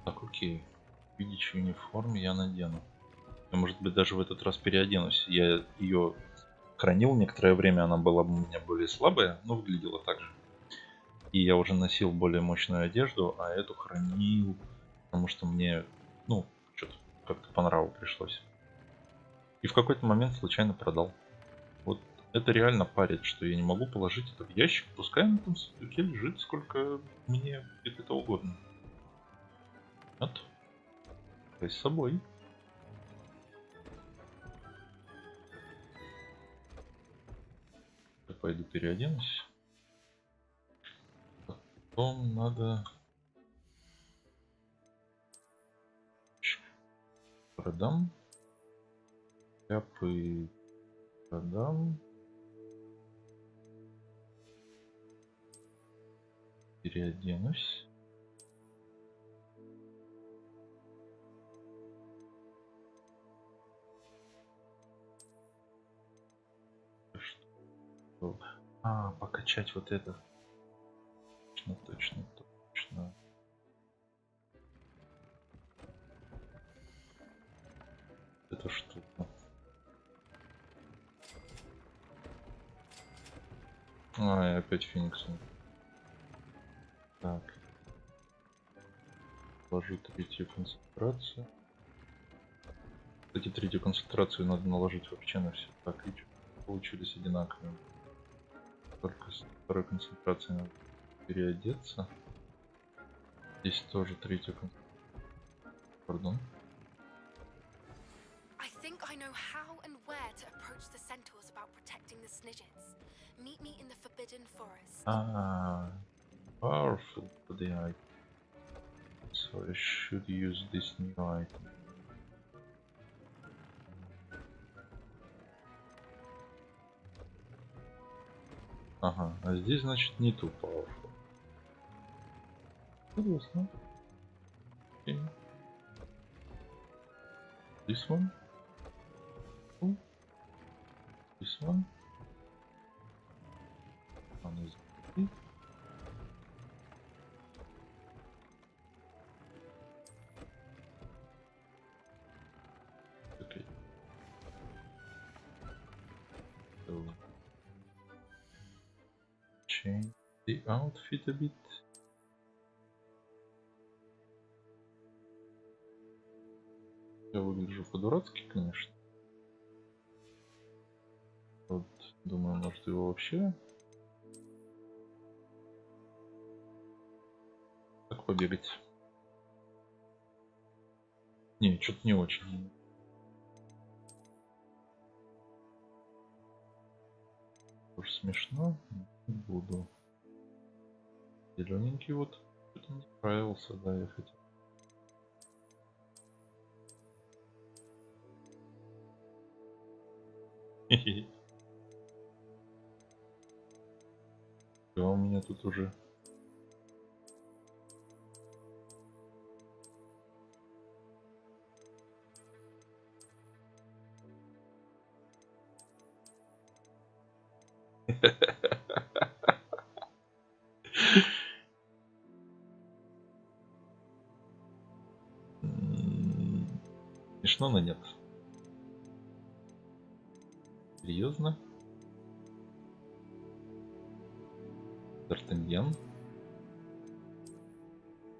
Так, окей. Quidditch униформ я надену. Я, может быть, даже в этот раз переоденусь. Я ее хранил некоторое время, она была у меня более слабая, но выглядела так же. И я уже носил более мощную одежду, а эту хранил, потому что мне, что-то как-то по нраву пришлось. И в какой-то момент случайно продал. Вот это реально парит, что я не могу положить это в ящик, пускай он там в сундуке лежит, сколько мне это угодно. Вот. То есть с собой. Я пойду переоденусь. Потом надо... Продам. Шляпы Продам. Переоденусь. Что? А, покачать вот это. Точно. Это штука. А, и опять Фениксом. Так. Положу третью концентрацию. Кстати, третью концентрацию надо наложить вообще на все. Так, и получились одинаковые. Только с второй концентрацией надо переодеться. Здесь тоже третью концентрацию. Пардон. I think I know how and where to approach the centaurs about protecting the Snidgets. Meet me in the Forbidden Forest. Ah, powerful for the item. So I should use this new item. Ага, а здесь значит не too powerful. Интересно. Okay. This one. Oh. This one. One is big. Okay. So change the outfit a bit. Я выгляжу по-дурацки, конечно. Вот, думаю, может его вообще так побегать. Не, что-то не очень. Уж смешно. Не буду. Зелененький вот что-то не нравился, да, я хотел. Да, у меня тут уже смешно, но нет. Серьезно? Д'Артаньян.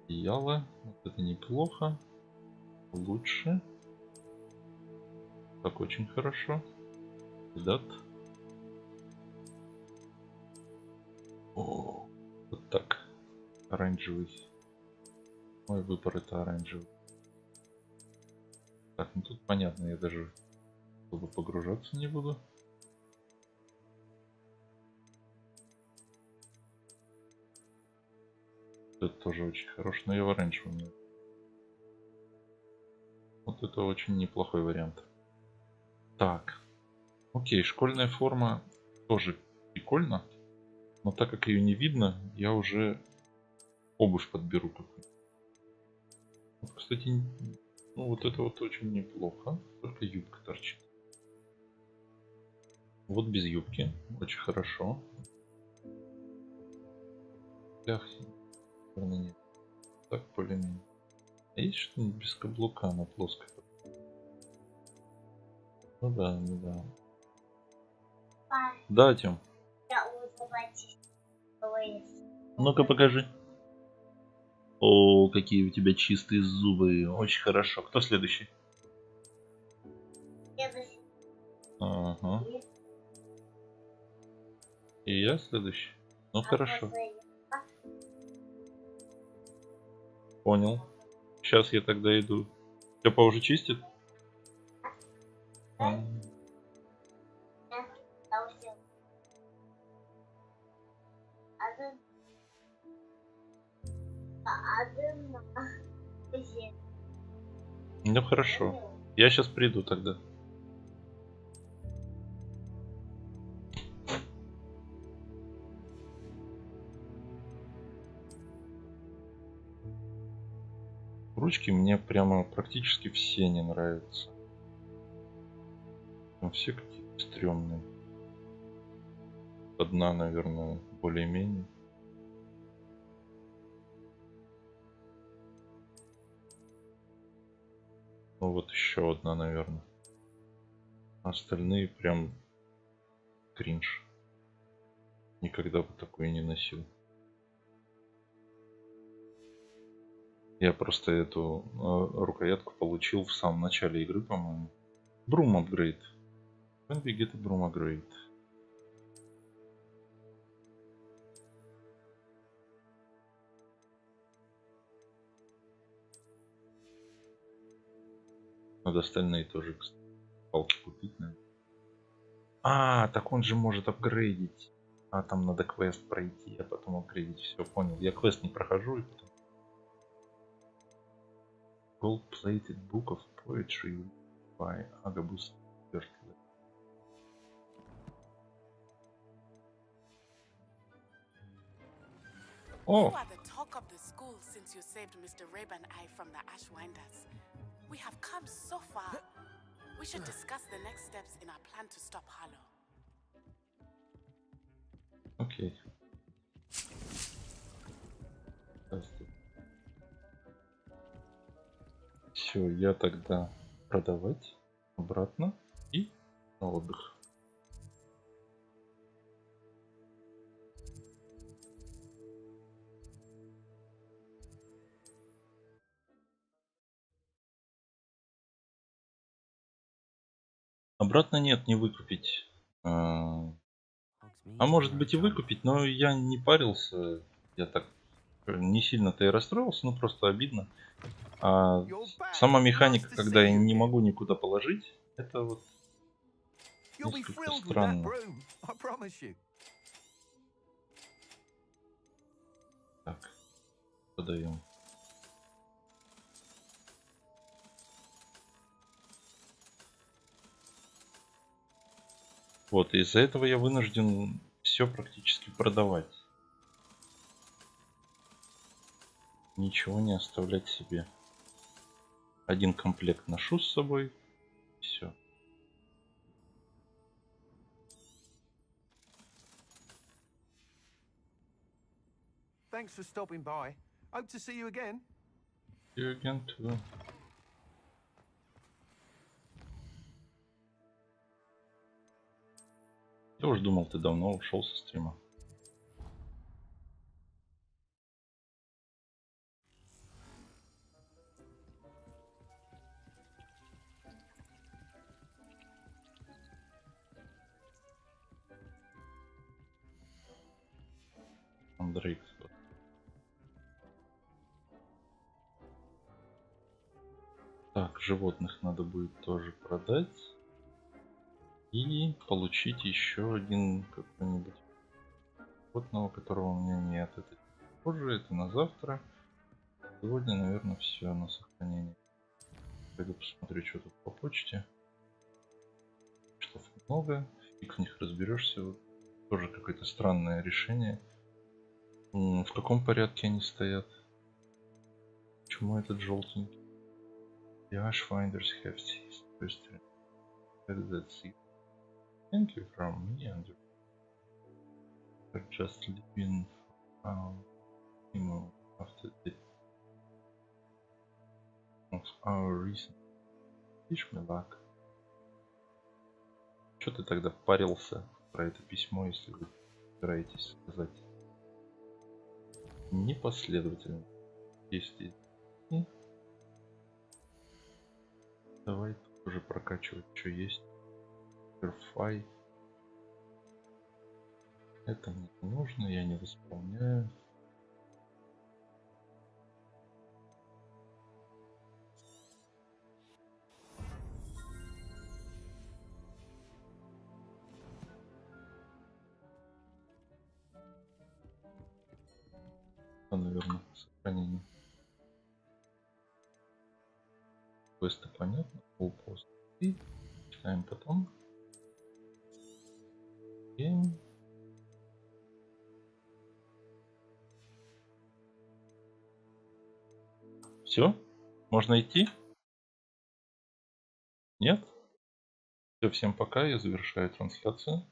Яла. Вот это неплохо. Лучше. Так, очень хорошо. Дат. О, вот так. Оранжевый. Мой выбор это оранжевый. Так, ну тут понятно, я даже особо погружаться не буду. Это тоже очень хорошо, но я в оранжевом. Вот это очень неплохой вариант. Так. Окей, школьная форма тоже прикольно. Но так как ее не видно, я уже обувь подберу какую-то. Вот, кстати, ну вот это вот очень неплохо. Только юбка торчит. Вот без юбки. Очень хорошо. Эх, наверное, нет. Так, более-менее. А есть что-нибудь без каблука на плоской? Ну да, ну да. Да, Тём. Ну-ка покажи. О, какие у тебя чистые зубы. Очень хорошо. Кто следующий? Ага. И я следующий? Ну хорошо. Понял. Сейчас я тогда иду. Степа уже чистит? Ну хорошо. Я сейчас приду тогда. ручки мне прямо практически все не нравятся. Там все какие-то стрёмные. Одна, наверное, более-менее. Ну вот еще одна, наверное. Остальные прям кринж. Никогда бы такое не носил. Я просто эту рукоятку получил в самом начале игры, по-моему. Broom upgrade. When we get a broom upgrade. Надо остальные тоже, кстати, палки купить, наверное. А, так он же может апгрейдить. А, там надо квест пройти, а потом апгрейдить. Все, понял. Я квест не прохожу и потом... Gold-plated book of poetry by Agabus. You are the talk of the school since you saved Mr. Rabe and I from the Ashwinders. We have come so far. We should discuss the next steps in our plan to stop Harlow. Окей. Все, я тогда продавать обратно и на отдых. Обратно нет, не выкупить. А может быть и выкупить, но я не парился. Я так не сильно-то и расстроился, но просто обидно. А сама механика, когда я не могу никуда положить, это вот несколько странно. Так, подаем. Вот, из-за этого я вынужден все практически продавать. Ничего не оставлять себе. Один комплект ношу с собой. Все. Thanks for stopping by. Hope to see you again. See you again too. Я уже думал, ты давно ушел со стрима. Андрей. Так, животных надо будет тоже продать. И получить еще один какой-нибудь животного, которого у меня нет. Это позже, это на завтра. Сегодня, наверное, все на сохранение. Пойду посмотрю, что тут по почте. Штук много. Фиг в них разберешься. Вот. Тоже какое-то странное решение. В каком порядке они стоят? Почему этот желтенький? The Ashwinders have ceased. Thank you from me and you're just living after the of our recent. Wish me luck. Что ты тогда парился про это письмо, если вы собираетесь сказать? Непоследовательно. Если давай тоже прокачивать, что есть. Верфай. Это мне не нужно, я не восполняю. Наверное, сохранение. Квесты понятно. Полпост. И читаем потом. Game. Все? Можно идти? Нет? Все, всем пока, я завершаю трансляцию.